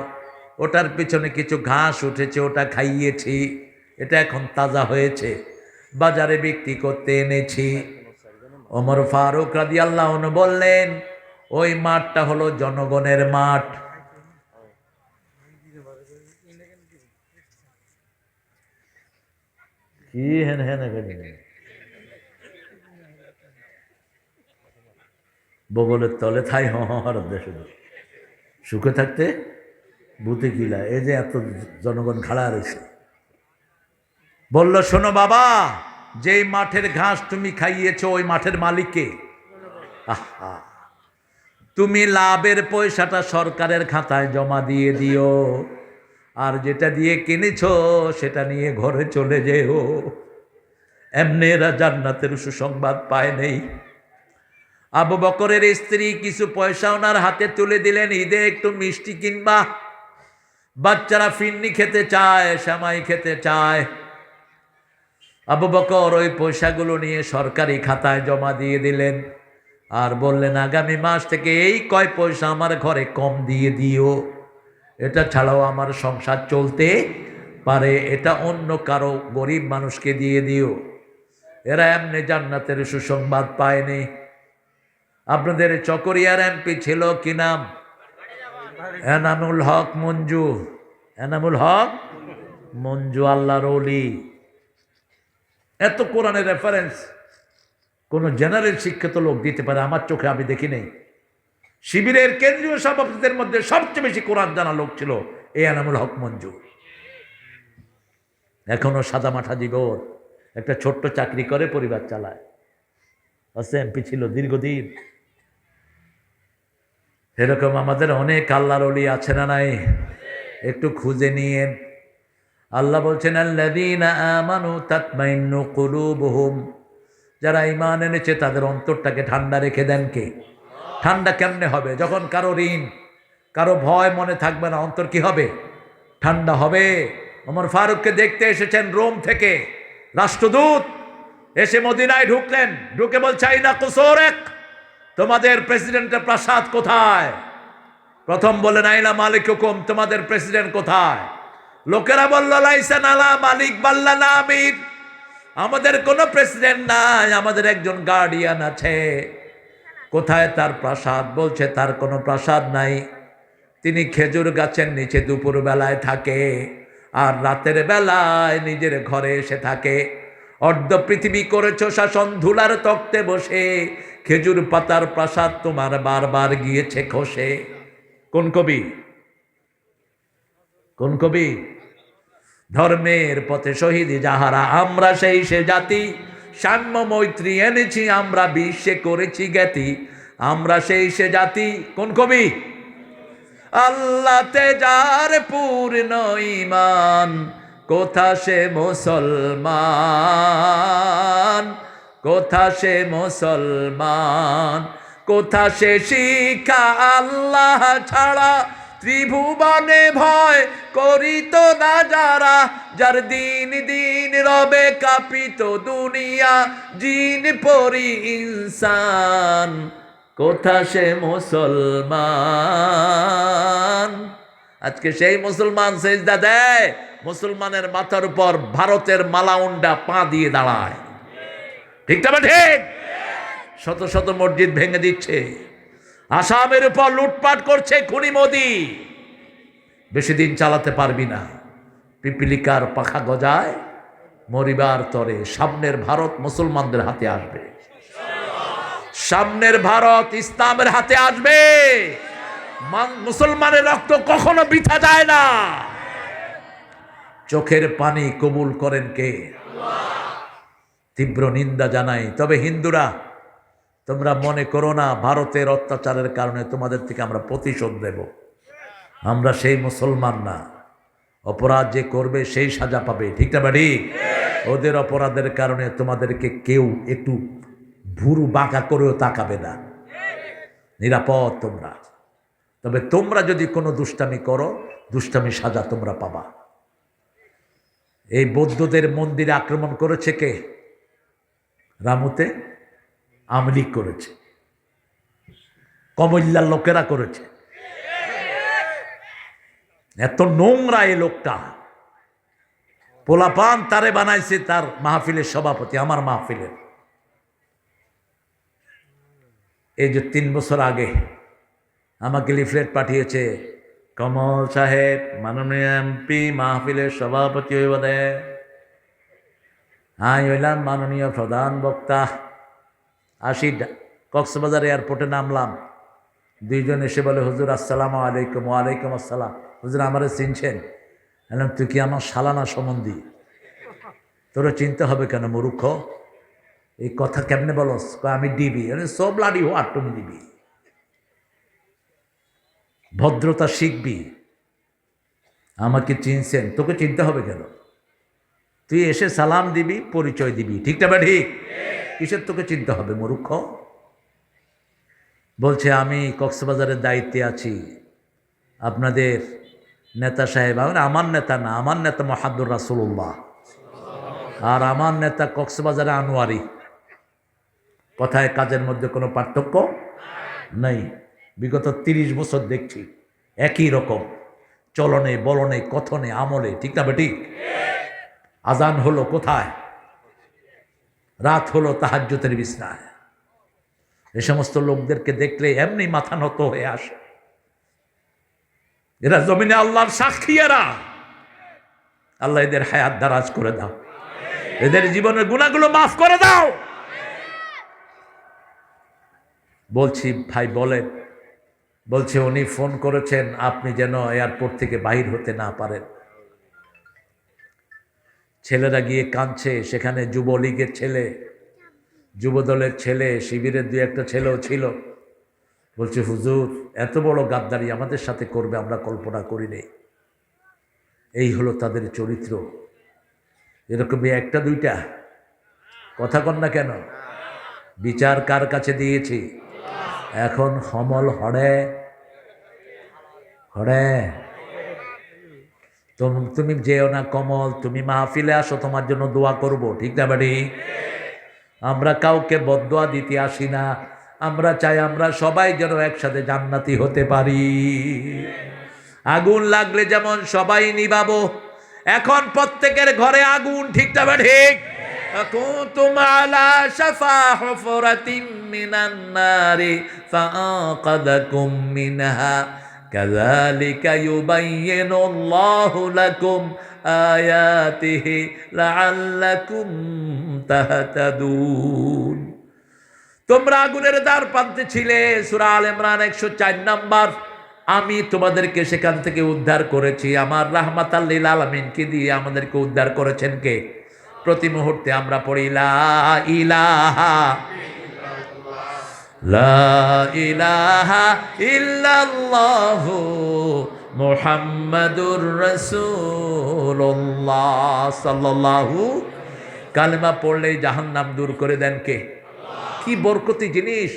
ওটার পিছনে কিছু ঘাস উঠেছে, ওটা খাইয়েছি, এটা এখন তাজা হয়েছে, বাজারে বিক্রি করতে এনেছি। ওমর ফারুক রাদিয়াল্লাহু আনহু বললেন ওই মাঠটা হলো জনগণের মাঠ। কি হেন হেন বগলের তলে থাই হর দেশে সুখে থাকতে ভূতে কিলা। এই যে এত জনগণ খাড়া রয়েছে, বলল শোনো বাবা, যেই মাঠের ঘাস তুমি খাইয়েছ ওই মাঠের মালিককে। আহা, তুমি লাভের পয়সাটা সরকারের খাতায় জমা দিয়ে দিও, আর যেটা দিয়ে কিনেছ সেটা নিয়ে ঘরে চলে যেও। এমনি এরা জান্নাতের সুসংবাদ পায় নেই। আবু বকরের স্ত্রী কিছু পয়সা ওনার হাতে তুলে দিলেন, ঈদে একটু মিষ্টি কিনবা, বাচ্চারা ফিন্নি খেতে চায়, সেমাই খেতে চায়। আবু বকর ওই পয়সাগুলো নিয়ে সরকারি খাতায় জমা দিয়ে দিলেন, আর বললেন আগামী মাস থেকে এই কয় পয়সা আমার ঘরে কম দিয়ে দিও, এটা ছাড়াও আমার সংসার চলতে পারে, এটা অন্য কারো গরিব মানুষকে দিয়ে দিও। এরা এমনি জান্নাতের সুসংবাদ পায়নি। আপনাদের চকরিয়ার এমপি ছিল কি নাম? এনামুল হক মঞ্জু। এনামুল হক মঞ্জু আল্লাহর ওলি। এত কোরআনের রেফারেন্স কোন জেনারেল শিক্ষিত লোক দিতে পারে আমার চোখে আমি দেখি নেই। শিবিরের কেন্দ্রীয় সভাপতিদের মধ্যে সবচেয়ে বেশি কোরআন জানা লোক ছিল এই এনামুল হক মঞ্জু। এখনো সাদা মাঠা জীবন, একটা ছোট্ট চাকরি করে পরিবার চালায়, এমপি ছিল দীর্ঘদিন। এরকম আমাদের অনেক আল্লাহর ওলি আছে না নাই? একটু খুঁজে নিয়ে। আল্লাহ বলছেন আল্লাযীনা আমানু তাতমাইন্নু কুলুবুহুম, যারা ঈমান এনেছে তাদের অন্তরটাকে ঠান্ডা রেখে দেন কে? ঠান্ডা কেমনে হবে? যখন কারো ঋণ, কারো ভয় মনে থাকবে না, অন্তর কি হবে? ঠান্ডা হবে। ওমর ফারুককে দেখতে এসেছেন রোম থেকে রাষ্ট্রদূত, এসে মদিনায় ঢুকলেন, ঢুকে বলছে আইনা কুসুরুক, তোমাদের প্রেসিডেন্টের প্রাসাদ কোথায়? প্রথম বললেন আইনা মালিকুকুম, তোমাদের প্রেসিডেন্ট কোথায়? লোকেরা বলল লাইসা নালা মালিক বাল্লানা আমির, আমাদের কোনো প্রেসিডেন্ট নাই, আমাদের একজন গার্ডিয়ান আছে। কোথায় তার প্রাসাদ? বলছে তার কোনো প্রাসাদ নাই, তিনি খেজুর গাছের নিচে দুপুর বেলায় থাকে, আর রাতের বেলায় নিজের ঘরে এসে থাকে। অর্ধ পৃথিবী করেছ শাসন ধুলার তক্তে বসে, খেজুর পাতার প্রাসাদ তোমার বারবার গিয়েছে খসে। কোন কবি? কোন কবি? ধর্মের পথে শহীদ যাহারা, আমরা সেই সে জাতি, সাম্য মৈত্রী এনেছি আমরা, বিশ্বে করেছি জ্ঞাতি, আমরা সেই সে জাতি। কোন কবি? আল্লাহতে যার পূর্ণ ঈমান, কোথা সে মুসলমান, কোথা সে মুসলমান, কোথা সে শিক্ষা আল্লাহ ছাড়া, ত্রিভুবনে ভয় করিত না যারা, যার দিন দিন রবে কাঁপিত দুনিয়া, জিন পরি ইনসান, কোথা সে মুসলমান। আজকে সেই মুসলমান সেজদা দেয়, মুসলমানের মাথার উপর ভারতের মালাউন্ডা পা দিয়ে দাঁড়ায়। ঠিক না ঠিক? শত শত মসজিদ ভেঙে দিচ্ছে, আসামের উপর লুটপাট করছে খুনি মোদি। বেশি দিন চালাতে পারবি না, পিপিলিকার পাখা গজায় মরিবার তরে। সামনের ভারত মুসলমানদের হাতে আসবে, সামনের ভারত ইসলামের হাতে আসবে। মুসলমানের রক্ত কখনো বৃথা যায় না। চোখের পানি কবুল করেন কে? তীব্র নিন্দা জানাই। তবে হিন্দুরা, তোমরা মনে করো না ভারতের অত্যাচারের কারণে তোমাদের থেকে আমরা প্রতিশোধ দেব। আমরা সেই মুসলমান না। অপরাধ যে করবে সেই সাজা পাবে। ঠিক না ঠিক? ওদের অপরাধের কারণে তোমাদেরকে কেউ একটু ভুরু বাঁকা করেও তাকাবে না, নিরাপদ তোমরা। তবে তোমরা যদি কোনো দুষ্টামি করো, দুষ্টামি সাজা তোমরা পাবা। এই বৌদ্ধদের মন্দিরে আক্রমণ করেছে কে? রামুতে আওয়ামী লীগ করেছে, কমল্যার লোকেরা করেছে। এত নোংরা এই লোকটা। পোলাপান তারে বানাইছে তার মাহফিলের সভাপতি, আমার মাহফিলের। এই যে 3 বছর আগে আমাকে লিফলেট পাঠিয়েছে, কমল সাহেব মাননীয় এমপি মাহফিলের সভাপতি হইব দে। আমি হইলাম মাননীয় প্রধান বক্তা। আসি কক্সবাজার এয়ারপোর্টে নামলাম, 2 জন এসে বলে, হুজুর আসসালামু আলাইকুম। ওয়ালাইকুম আসসালাম। হুজুর আমারে চিনছেন? বললাম, তুই কি আমার সালানা সম্বন্ধী? তোরা চিনতে হবে কেন মূর্খ? এই কথা কেমনে বলস? আমি ডিবি। সব লাডি হো, আর তুমি ডিবি। ভদ্রতা শিখবি। আমাকে চিনছেন, তোকে চিনতে হবে কেন? তুই এসে সালাম দিবি, পরিচয় দিবি। ঠিক না বা ঠিক? কিসের তোকে চিনতে হবে মূর্খ? বলছে আমি কক্সবাজারের দায়িত্বে আছি, আপনাদের নেতা সাহেব। আমার নেতা না, আমার নেতা মুহাম্মদুর রাসূলুল্লাহ, আর আমার নেতা কক্সবাজারে আনোয়ারি। কথায় কাজের মধ্যে কোনো পার্থক্য নেই। বিগত 30 বছর দেখছি একই রকম চলনে, বলনে, কথনে, আমলে। ঠিক না বেঠিক? আজান হলো কোথায়? রাত হলো তাহাজ্জুদের বিছনায়। এই সমস্ত লোকদেরকে দেখলে এমনি মাথা নত হয়ে আসে। এরা জমিনে আল্লাহর সাক্ষী। এরা আল্লাহ এদের হায়াত দারাজ করে দাও, এদের জীবনের গুনাহগুলো মাফ করে দাও। বলছি ভাই বলেন। বলছে উনি ফোন করেছেন আপনি যেন এয়ারপোর্ট থেকে বাহির হতে না পারেন। ছেলেরা গিয়ে কাঁদছে, সেখানে যুবলীগের ছেলে, যুবদলের ছেলে, শিবিরের 2-1টা ছেলেও ছিল। বলছে হুজুর এত বড় গাদ্দারি আমাদের সাথে করবে আমরা কল্পনা করিনি। এই হলো তাদের চরিত্র। এরকমই 1টা 2টা কথা কন না কেন? বিচার কার কাছে দিয়েছি? এখন হমল হড়ে হড়ে। তুমি যেও না কমল, তুমি মাহফিলে আসো, তোমার জন্য দোয়া করব। ঠিক না বাড়ি? আমরা কাউকে বদদোয়া দিতে আসি না। আমরা চাই আমরা সবাই যেন একসাথে জান্নাতি হতে পারি। আগুন লাগলে যেমন সবাই নিভাবো, এখন প্রত্যেকের ঘরে আগুন। ঠিক না ঠিক? কুনতুম আলা শাফা হুফরাতিন মিনান নারি ফাআকাদাকুম মিনহা কাযালিকা ইউবাইয়িনুল্লাহু লাকুম আয়াতিহি লাআল্লাকুম তাহতাদুন। তোমরা আগুনের দ্বার প্রান্তে ছিলে, সূরা আল ইমরান 104 নম্বর। আমি তোমাদেরকে সেখান থেকে উদ্ধার করেছি। আমার রাহমাতাল লিল আলামিনকে দিয়ে আমাদেরকে উদ্ধার করেছেন কে? প্রতি মুহূর্তে আমরা পড়ি লা ইলাহা লা ইলাহা ইল্লাল্লাহু মুহাম্মাদুর রাসূলুল্লাহ সাল্লাল্লাহু। কালেমা পড়লেই জাহান্নাম দূর করে দেন কে? কি বরকতি জিনিস!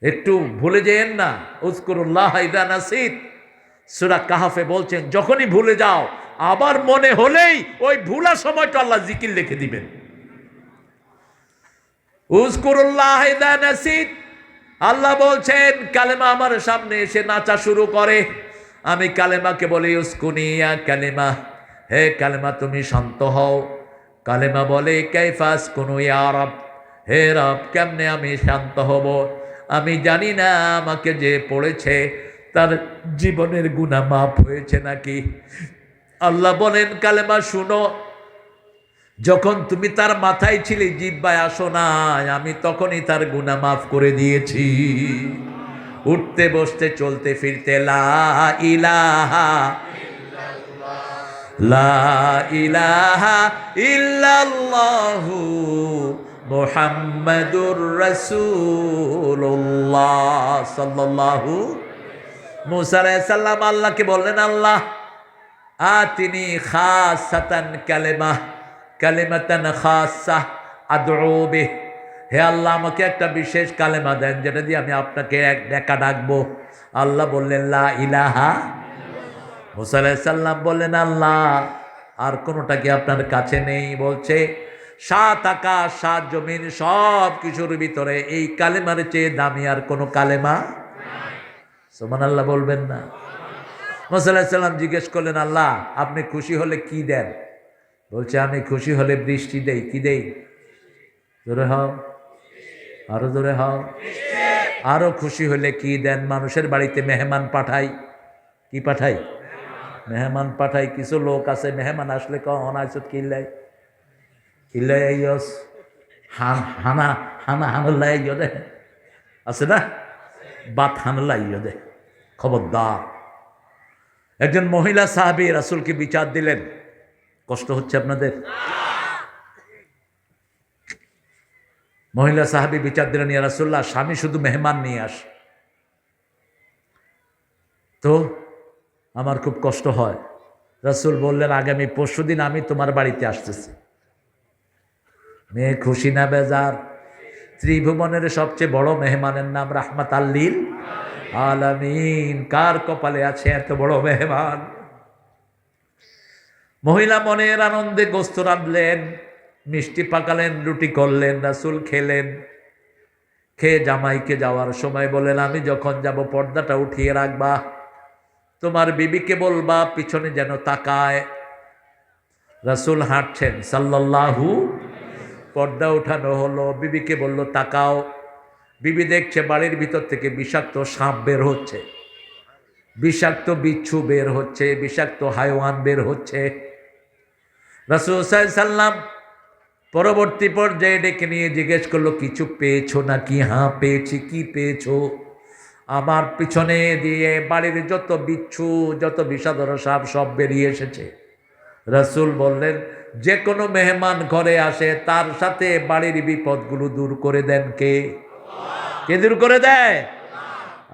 একটু ভুলে যেয়েন না। উযকুরুল্লাহ ইযা নাসিত, সূরা কাহফে বলছেন যখনই ভুলে যাও আবার মনে হলেই ওই ভুলা সময়টা আল্লাহ জিকির লিখে দিবেন। উযকুরুল্লাহ ইযা নাসিত, আল্লাহ বলছেন কালেমা আমার সামনে এসে নাচা শুরু করে, আমি কালেমাকে বলি উসকুনি ইয়া কালেমা, হে কালেমা তুমি শান্ত হও। কালেমা বলে কাইফা আসকুনু ইয়া রব, হে রব কেমনে আমি শান্ত হব? আমি জানি না আমাকে যে পড়েছে তার জীবনের গুনাহ মাফ হয়েছে নাকি। আল্লাহ বলেন কালেমা শুনো, যখন তুমি তার মাথায় ছিলে জিহ্বায় আসো না, আমি তখনই তার গুনাহ মাফ করে দিয়েছি। উঠতে বসতে চলতে ফিরতে লা ইলাহা লা ইলাহা ইল্লাল্লাহু মুহাম্মাদুর রাসূলুল্লাহ সাল্লাল্লাহু। মুসা আলাইহিস সালাম আল্লাহকে বললেন, আল্লাহ আতিনি খাসাতান কালেমা কালিমাতান খাসা আদউ বিহ, হে আল্লাহ আমাকে একটা বিশেষ কালেমা দেন যেটা দিয়ে আমি আপনাকে এক একা ডাকবো। আল্লাহ বললেন লা ইলাহা। মুসা আলাইহিস সালাম বললেন, আল্লাহ আর কোনোটা কি আপনার কাছে নেই? বলছে 7 আকাশ 7 জমিন সব কিছুর ভিতরে এই কালেমার চেয়ে দামি আর কোনো কালেমা নাই। সুবহানাল্লাহ বলবেন না? মুসা আলাইহিস সালাম জিজ্ঞেস করলেন, আল্লাহ আপনি খুশি হলে কি দেন? বলছে আমি খুশি হলে বৃষ্টি দেই। কি দেই? জোরে হও, আরো জোরে হও। আরো খুশি হলে কি দেন? মানুষের বাড়িতে মেহমান পাঠাই। কি পাঠাই? মেহমান পাঠাই। কিছু লোক আছে মেহমান আসলে অনাইসত কিল্লাই কিল্লাই আইয়স হানা হানা হানুল্লাহ আইয় দে, আছে না? বাত হানুল্লাহ আইয় দে, খবরদার। একজন মহিলা সাহাবী রাসূলকে বিচার দিলেন, কষ্ট হচ্ছে আপনাদের? মহিলা সাহাবী বিচার দিলেন, ইয়া রাসূলুল্লাহ স্বামী শুধু মেহমান নিয়ে আস, তো আমার খুব কষ্ট হয়। রাসূল বললেন, আগামী পরশুদিন আমি তোমার বাড়িতে আসতেছি। মেয়ে খুশি না বেজার? ত্রিভুবনের সবচেয়ে বড় মেহমানের নাম রাহমাতাল লিল আলামিন। কার কপালে আছে এত বড় মেহমান? মহিলা মনের আনন্দে গোস্ত রাঁধলেন, মিষ্টি পাকালেন, রুটি করলেন, রাসূল খেলেন। খেয়ে জামাইকে যাওয়ার সময় বলেন, আমি যখন যাব পর্দাটা উঠিয়ে রাখবা, তোমার বিবিকে বলবা পিছনে যেন তাকায়। রাসূল হাঁটছেন সাল্লাল্লাহু, পর্দা উঠানো হলো, বিবিকে বলল তাকাও। বিবি দেখছে বাড়ির ভিতর থেকে বিষাক্ত সাপ বের হচ্ছে, বিষাক্ত বিচ্ছু বের হচ্ছে, বিষাক্ত হাইওয়ান বের হচ্ছে। রাসূল সাল্লাল্লাহু আলাইহি সাল্লাম পরবর্তী পর্যায়ে ডেকে নিয়ে জিজ্ঞেস করলো, কিছু পেয়েছো নাকি? হ্যাঁ পেয়েছি। কি পেয়েছো? আমার পিছনে দিয়ে বাড়ির যত বিচ্ছু যত বিষাদর সাপ সব বেরিয়ে এসেছে। রাসূল বললেন, যে কোনো মেহমান ঘরে আসে তার সাথে বাড়ির বিপদগুলো দূর করে দেন কে? কে দূর করে দেয়?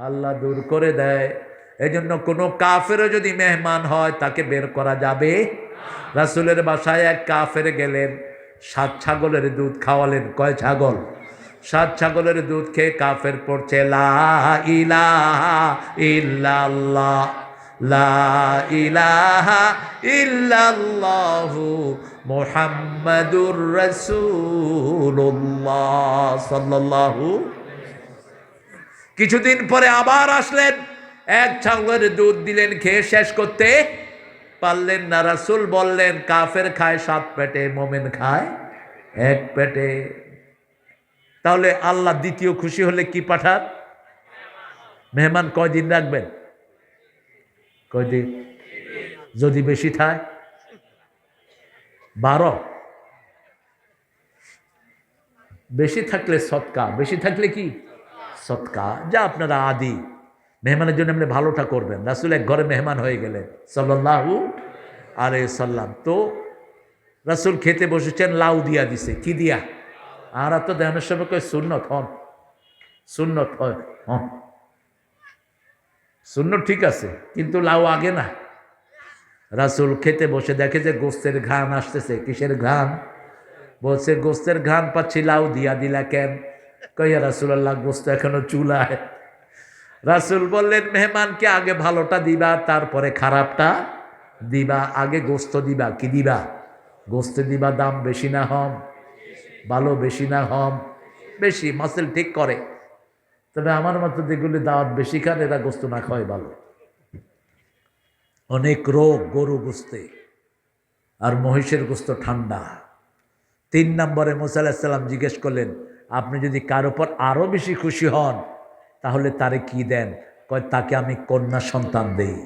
আল্লাহ দূর করে দেয়। এজন্য কোনো কাফেরও যদি মেহমান হয় তাকে বের করা যাবে। রাসূলের বাসায় এক কাফের গেলেন, 7 ছাগলের দুধ খাওয়ালেন। কয় ছাগল? 7 ছাগলের দুধ খেয়ে কাফের পড়ছে লা ইলাহা ইল্লাল্লাহ লা ইলাহা ইল্লাল্লাহু মুহাম্মাদুর রাসূলুল্লাহ সাল্লাল্লাহু। কিছুদিন পরে আবার আসলেন, 1 ছাগলের দুধ দিলেন, খেয়ে শেষ করতে পারলেন না। রাসূল বললেন, কাফের খায় 7 পেটে, মোমেন খায় 1 পেটে। তাহলে আল্লাহ দ্বিতীয় খুশি হলে কি পাঠান? মেহমান কয়দিন রাখবেন? কয়দিন? যদি বেশি থাকে 12। বেশি থাকলে সৎকা, বেশি থাকলে কি সৎকা। যা আপনারা আদি মেহমানের জন্য আপনি ভালোটা করবেন। রাসূল এক ঘরে মেহমান হয়ে গেলেন সাল্লাল্লাহু আলাইহি সাল্লাম। তো রাসূল খেতে বসেছেন, লাউ দিয়া দিছে। কি দিয়া? আর তো দেহানোর সময় কয় সুন্নত হন, সুন্নত হয় হন, সুন্নত ঠিক আছে, কিন্তু লাউ আগে না। রাসূল খেতে বসে দেখে যে গোস্তের ঘ্রাণ আসতেছে। কিসের ঘ্রাণ? বলছে গোস্তের ঘ্রাণ পাচ্ছি, লাউ দিয়া দিলা কেন? কইয়া রাসূলুল্লাহ গোস্ত এখনো চুলায়। রাসূল বললেন মেহমানকে আগে ভালোটা দিবা, তারপরে খারাপটা দিবা। আগে গোস্ত দিবা। কি দিবা? গোস্ত দিবা। দাম বেশি না হম? ভালো বেশি না হম? বেশি। মাসেল ঠিক করে। তবে আমার মতো যেগুলি দাওয়াত বেশি খান এরা গোস্ত না খাওয়াই ভালো। অনেক রোগ গরু গোস্তে, আর মহিষের গোস্ত ঠান্ডা। 3 নম্বরে মুসা আলাইহিস সালাম জিজ্ঞেস করলেন, আপনি যদি কার উপর আরো বেশি খুশি হন তাহলে তারে কি দেন? কয় তাকে আমি কন্যা সন্তান দেই।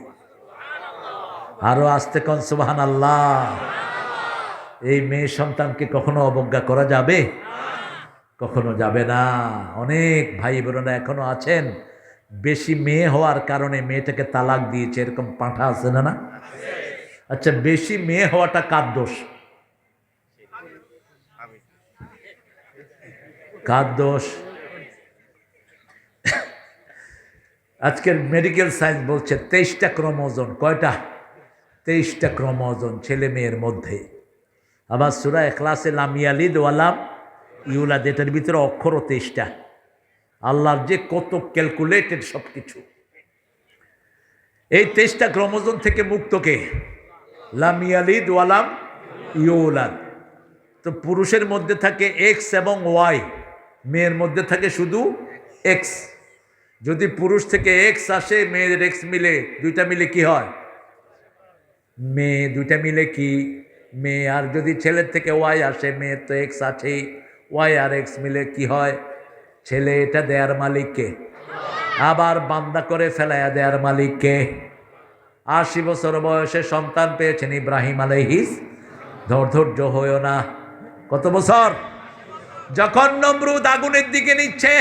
আরো আসতে কন সুবহানাল্লাহ। এই মেয়ে সন্তানকে কখনো অবজ্ঞা করা যাবে? কখনো যাবে না। অনেক ভাই বোনেরা এখনো আছেন বেশি মেয়ে হওয়ার কারণে মেয়েটাকে তালাক দিয়েছে, এরকম পাঁঠা আছে না? না, আচ্ছা, বেশি মেয়ে হওয়াটা কার দোষ? কার দোষ? আজকের মেডিকেল সায়েন্স বলছে 23টা ক্রোমোজোম। কয়টা? 23টা ক্রোমোজোম ছেলে মেয়ের মধ্যে। আবার সূরা ইখলাসে লাম ইয়ালিদ ওয়া লাম ইউলাদ, এটার ভিতরে অক্ষরও 23টা। আল্লাহর যে কত ক্যালকুলেটেড সব কিছু। এই 23টা ক্রোমোজোম থেকে মুক্ত কে? লাম ইয়ালিদ ওয়া লাম ইউলাদ। তো পুরুষের মধ্যে থাকে এক্স এবং ওয়াই, মেয়ের মধ্যে থাকে শুধু এক্স। যদি পুরুষ থেকে এক্স আসে, মেয়ের এক্স মিলে, দুইটা মিলে কি হয়? মেয়ে। দুইটা মিলে কি? মেয়ে। আর যদি ছেলের থেকে ওয়াই আসে, মেয়ের তো এক্স আছেই, ওয়াই আর এক্স মিলে কি হয়? ছেলে। এটা দেয়ার মালিককে। আবার বান্দা করে ফেলাইয়া দেয়ার মালিককে। 80 বছর বয়সে সন্তান পেয়েছেন ইব্রাহিম আলাইহিস। ধৈর্য হইও না। কত বছর? যখন নমরুদ আগুনের দিকে নিচ্ছে,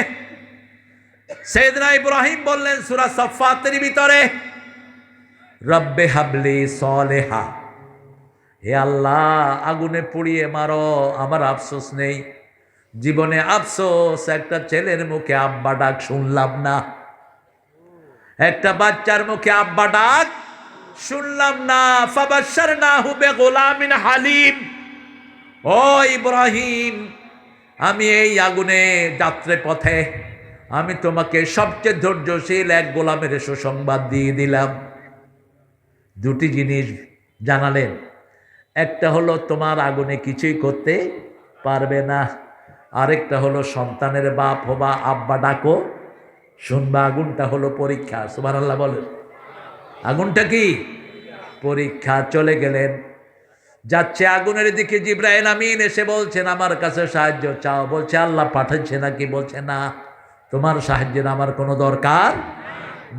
সাইয়েদনা ইব্রাহিম বললেন সূরা সাফফাতের ভিতরে, রব্বে হাবলি সলেহা, হে আল্লাহ আগুনে পুড়িয়ে মারো, আমার আফসোস নেই। জীবনে আফসোস, একটা ছেলের মুখে আব্বা ডাক শুনলাম না, একটা বাচ্চার মুখে আব্বা ডাক শুনলাম না। ফাবাশশারনাহু বিগুলামিন হালিম। ও ইব্রাহিম, আমি এই আগুনে যাত্রে পথে আমি তোমাকে সবচেয়ে ধৈর্যশীল এক গোলামের সুসংবাদ দিয়ে দিলাম। দুটি জিনিস জানালেন। একটা হলো তোমার আগুনে কিছুই করতে পারবে না, আরেকটা হলো সন্তানের বাপ হবা, আব্বা ডাকো শুনবা। আগুনটা হলো পরীক্ষা। সুবহানাল্লাহ বলেন। আগুনটা কি? পরীক্ষা। চলে গেলেন, যাচ্ছে আগুনের দিকে। জিবরাইল আমিন এসে বলছেন আমার কাছে সাহায্য চাও। বলছে আল্লাহ পাঠাচ্ছে নাকি? বলছে না, তোমার সাহায্যের আমার কোনো দরকার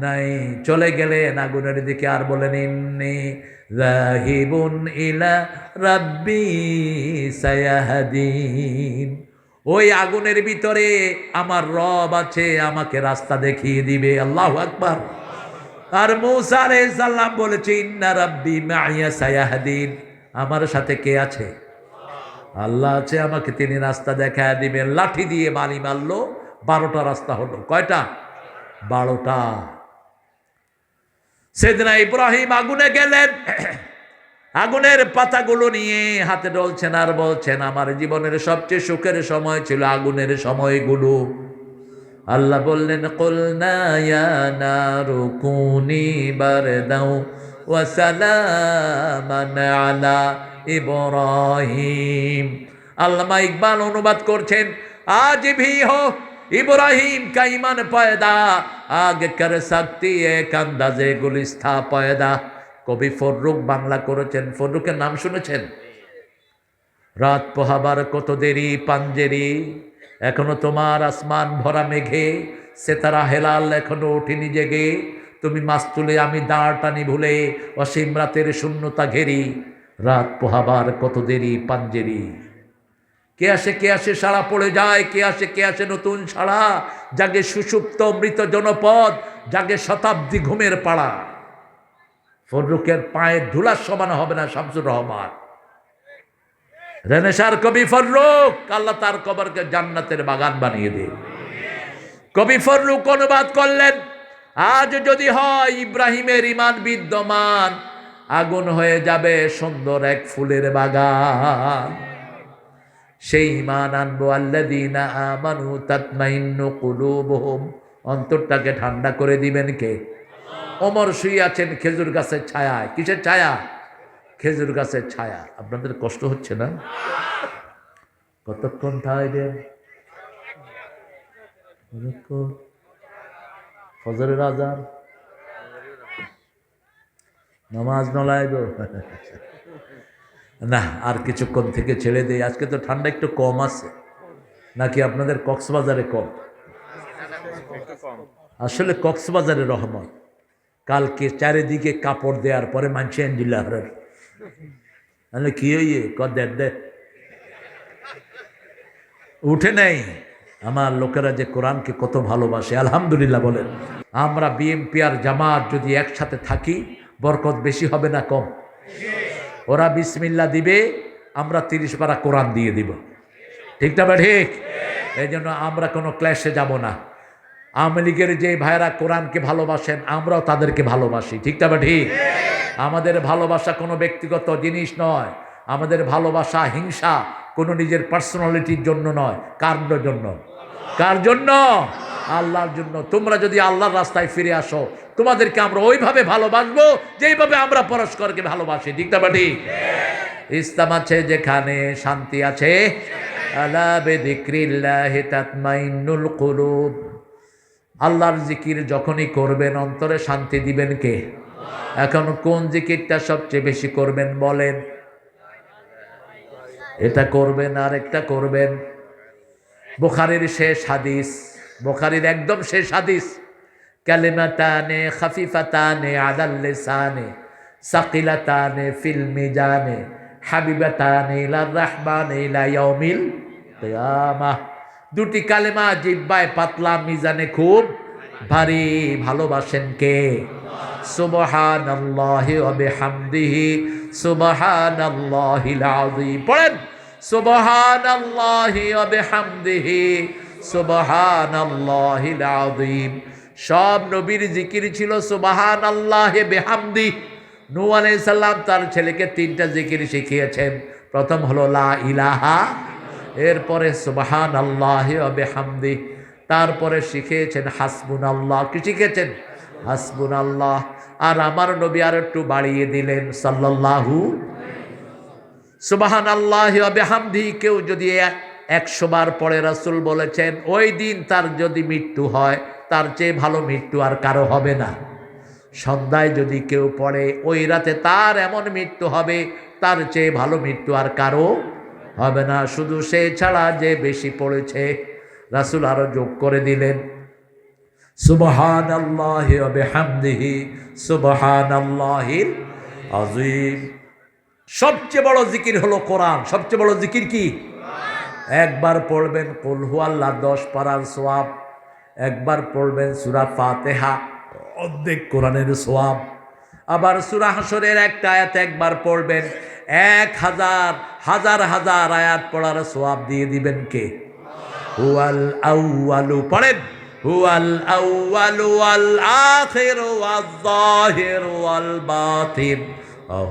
নাই। চলে গেলেন আগুনের দিকে, আর বলেন ইন্নী যাহিবুন ইলা রাব্বি সায়াহদিন। ওই আগুনের ভিতরে আমার রব আছে, আমাকে রাস্তা দেখিয়ে দিবে। আল্লাহু আকবার। আর মূসা আলাইহিস সালাম বলেছে ইন্না রাব্বি মাইয়া সায়াহদিন, আমার সাথে কে আছে? আল্লাহ আছে, আমাকে তিনি রাস্তা দেখায় দিবেন। লাঠি দিয়ে বাড়ি মারলো, 12টা রাস্তা হলো। কয়টা? 12টা। সাইয়েদনা ইব্রাহিম আগুনে গেলেন, আগুনের পাতাগুলো নিয়ে হাতে ডলছেন আর বলছেন আমার জীবনের সবচেয়ে সুখের সময় ছিল আগুনের সময়গুলো। আল্লাহ বললেন কুলনা ইয়া নারু কুনি বারদাও ওয়া সালামান আলা ইব্রাহিম। আল্লামা ইকবাল অনুবাদ করছেন, আজ ভি হো ইব্রাহিম কা ঈমান পয়দা, আগ কর সকতি এক আন্দাজে গুলিস্তা পয়দা। কবি ফররুখ বাংলা করেছেন। ফররুখের নাম শুনেছেন? রাত পোহাবার কত দেরি পাঞ্জেরি, এখনো তোমার আসমান ভরা মেঘে, সেতারা হেলাল এখনো ওঠেনি জেগে। তুমি মাস তুলে আমি দাঁড় টানি ভুলে, অসীম রাতের শূন্যতা ঘেরি। রাত পোহাবার কত দেরি পাঞ্জেরি। কে আসে সাড়া পড়ে যায়, কে আসে নতুন সাড়া, জাগে সুষুপ্ত মৃত জনপদ, জাগে শতাব্দী ঘুমের পাড়া। ফররুকের পায়ের ধুলার সমান হবে না শামসুর রহমান। রেনেসার কবি ফররুক, আল্লাহ তার কবরকে জান্নাতের বাগান বানিয়ে দে। কবি ফররুক অনুবাদ করলেন, আজ যদি হয় ইব্রাহিমের ঈমান বিদ্যমান, আগুন হয়ে যাবে সুন্দর এক ফুলের বাগান। সেই ঈমান আনবো আল্লাযীনা আমানু তাতমাইন্নু কুলুবুহুম, অন্তরটাকে ঠান্ডা করে দিবেন কে? ওমর শুয়ে আছেন খেজুর গাছের ছায়ায়। কিসের ছায়া? খেজুর গাছের ছায়া। আপনাদের কষ্ট হচ্ছে না? কতক্ষণ থাকবেন? ফজরের আজান, নামাজ নলায় গো না, আর কিছুক্ষণ থেকে ছেড়ে দেই। আজকে তো ঠান্ডা একটু কম আছে, নাকি আপনাদের কক্সবাজারে কম? আসলে কক্সবাজারে রহমত। কালকে চারিদিকে কাপড় দেওয়ার পরে মানছে এন্ডিলাহারের তাহলে কি হইয়ে দে উঠে নেই। আমার লোকেরা যে কোরআনকে কত ভালোবাসে, আলহামদুলিল্লাহ বলেন। আমরা বিএমপি আর জামাত যদি একসাথে থাকি, বরকত বেশি হবে না কম? ওরা বিসমিল্লাহ দিবে, আমরা 30 পারা কোরআন দিয়ে দিব। ঠিক না বা ঠিক? এই জন্য আমরা কোনো ক্ল্যাশে যাব না। আওয়ামী লীগের যে ভাইরা কোরআনকে ভালোবাসেন, আমরাও তাদেরকে ভালোবাসি। ঠিক না বা ঠিক? আমাদের ভালোবাসা কোনো ব্যক্তিগত জিনিস নয়। আমাদের ভালোবাসা হিংসা কোনো নিজের পার্সোনালিটির জন্য নয়। কার জন্য? কার জন্য? আল্লাহর জন্য। তোমরা যদি আল্লাহর রাস্তায় ফিরে আসো, তোমাদেরকে আমরা ওইভাবে ভালোবাসবো যেইভাবে আমরা পরস্পরকে ভালোবাসি। ঠিক না বা ঠিক? ইসলাম আছে যেখানে শান্তি আছে, আলা বিযিক্রিল্লাহি তাতমাইন্নুল কুলুব। আল্লাহর জিকির যখনই করবেন, অন্তরে শান্তি দিবেন কে? এখন কোন জিকিরটা সবচেয়ে বেশি করবেন বলেন? এটা করবেন, আর একটা করবেন। বুখারীর শেষ হাদিস, বুখারীর একদম শেষ হাদিস, কালিমাতানে খাফিফাতানে আলাল লিসানে সাকিলাতানে ফিল মিজানে হাবিবাতানে ইলার রাহমানে ইলা ইয়াউমিল কিয়ামাহ। দুটি কালেমা জিহ্বায় পাতলা, মিজানে খুব ভারী। ভালোবাসেন কে? সুবহানাল্লাহি ওয়া বিহামদিহি সুবহানাল্লাহিল আযীম। পড়েন, সুবহানাল্লাহি ওয়া বিহামদিহি সুবহানাল্লাহিল আযীম। সব নবীর জিকির ছিল সুবহানাল্লাহি বিহামদি। নূহ আলাইহিস সালাম তার ছেলেকে 3টা জিকির শিখিয়েছেন। প্রথম হলো লা ইলাহা, এরপরে সুবহানাল্লাহি ওয়া বিহামদি, তারপরে শিখিয়েছেন হাসবুনাল্লাহ। কি শিখেছেন? হাসবুনাল্লাহ। আর আমার নবী আর একটু বাড়িয়ে দিলেন সাল্লাল্লাহু। সুবহানাল্লাহি ওয়া বিহামদি কেউ যদি 100 বার পড়ে, রাসূল বলেছেন ওই দিন তার যদি মৃত্যু হয়, তার চেয়ে ভালো মৃত্যু আর কারো হবে না। সন্ধ্যায় যদি কেউ পড়ে, ওই রাতে তার এমন মৃত্যু হবে, তার চেয়ে ভালো মৃত্যু আর কারো হবে না। শুধু সে ছাড়া যে বেশি পড়েছে। রাসূল আরো যোগ করে দিলেন, সুবহানাল্লাহি ওয়া বিহামদিহি সুবহানাল্লাহিল আযীম। সবচেয়ে বড় জিকির হলো কোরআন। সবচেয়ে বড় জিকির কি? একবার পড়বেন কুল হুয়াল্লাহ 10 পারার সওয়াব, একবার পড়বেন সূরা ফাতিহা, অর্ধেক কোরআনের সওয়াব। আবার সূরা হাশরের একটা আয়াত একবার পড়বেন, 1000 হাজার হাজার আয়াত পড়ার সওয়াব দিয়ে দিবেন কে? হুয়াল আউয়ালু। পড়েন, হুয়াল আউয়ালু ওয়াল আখিরু ওয়াজ যাহিরু ওয়াল বাতিন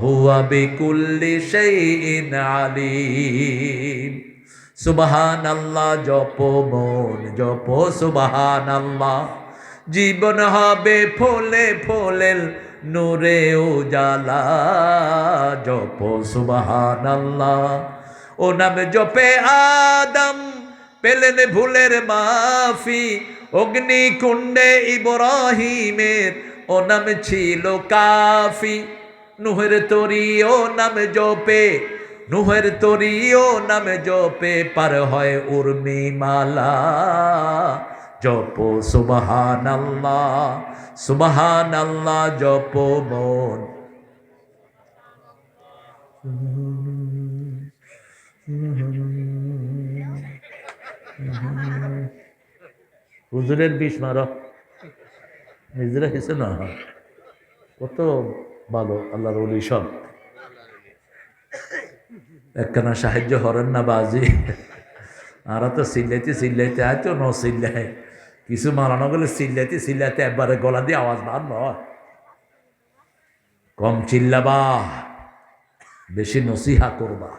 হুয়া বিকুল্লি শাইইন আলীম। সুবহানাল্লাহ জপো মন জপো সুবহানাল্লাহ, জীবন হবে ফলে ফলে নূরে উজালা। জপো সুবহানাল্লাহ। ও নাম জপে আদম পেলেন ভুলের মাফি, অগ্নিকুণ্ডে ইব্রাহিমের ও নাম ছিল কাফি। নুহের তরি ও নাম জপে, নুহের তরি ও নাম জপে পার হয় উর্মি মালা। জপো সুবহানাল্লাহ সুবহানাল্লাহ জপো মন। হুজুরের বিষ মারো, নিজেরা হেসে না। কত ভালো আল্লাহর ওলি সব। একখানা সাহায্য হরেন না বাজি, আর তো চিল্লাইতে চিল্লাইতে হয়তো ন চিল্লায়, কিছু মারানো গেলে চিল্লাইতে চিল্লাইতে একবারে গলা দিয়ে আওয়াজ বার নয়। কম চিল্লাবা, বেশি নসিহা করবা।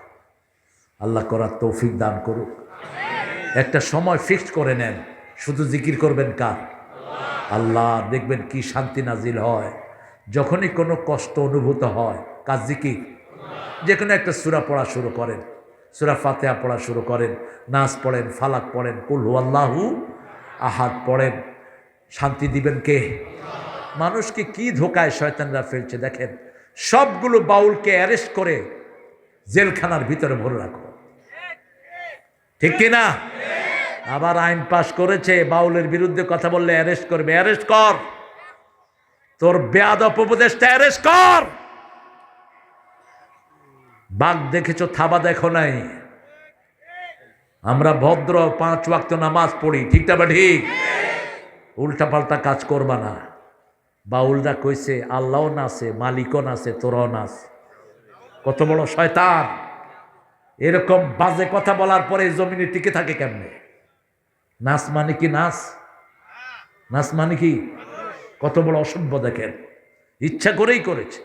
আল্লাহ করার তৌফিক দান করুক। একটা সময় ফিক্সড করে নেন, শুধু জিকির করবেন কার? আল্লাহ। দেখবেন কি শান্তি নাজিল হয়। যখনই কোনো কষ্ট অনুভূত হয়, কার জিকির? যে কোনো একটা সূরা পড়া শুরু করেন, সূরা ফাতিহা পড়া শুরু করেন, নাস পড়েন, ফালাক পড়েন, কুল হুয়াল্লাহু আহাদ পড়েন। শান্তি দিবেন কে? মানুষকে কি ধোকায় শয়তানরা ফেলছে দেখেন। সবগুলো বাউলকে অ্যারেস্ট করে জেলখানার ভিতরে ভরে রাখো, ঠিক কিনা? আবার আইন পাশ করেছে, বাউলের বিরুদ্ধে কথা বললে অ্যারেস্ট করবে। অ্যারেস্ট কর, তোর বেয়াদব উপদেশটা অ্যারেস্ট কর। বাঘ দেখেছো, থাবা দেখো নাই। আমরা ভদ্র, 5 ওয়াক্ত নামাজ পড়ি, ঠিক না? বা ঠিক? উল্টা পাল্টা কাজ করবা না। বাউলরা কইছে আল্লাহও নাচে, মালিকও নাচে, তোরাও নাচ। কত বড় শয়তান! এরকম বাজে কথা বলার পরে জমিনে টিকে থাকে কেমনে? নাচ মানে কি? নাচ নাচ মানে কি? কত বড় অসভ্য দেখেন, ইচ্ছা করেই করেছে।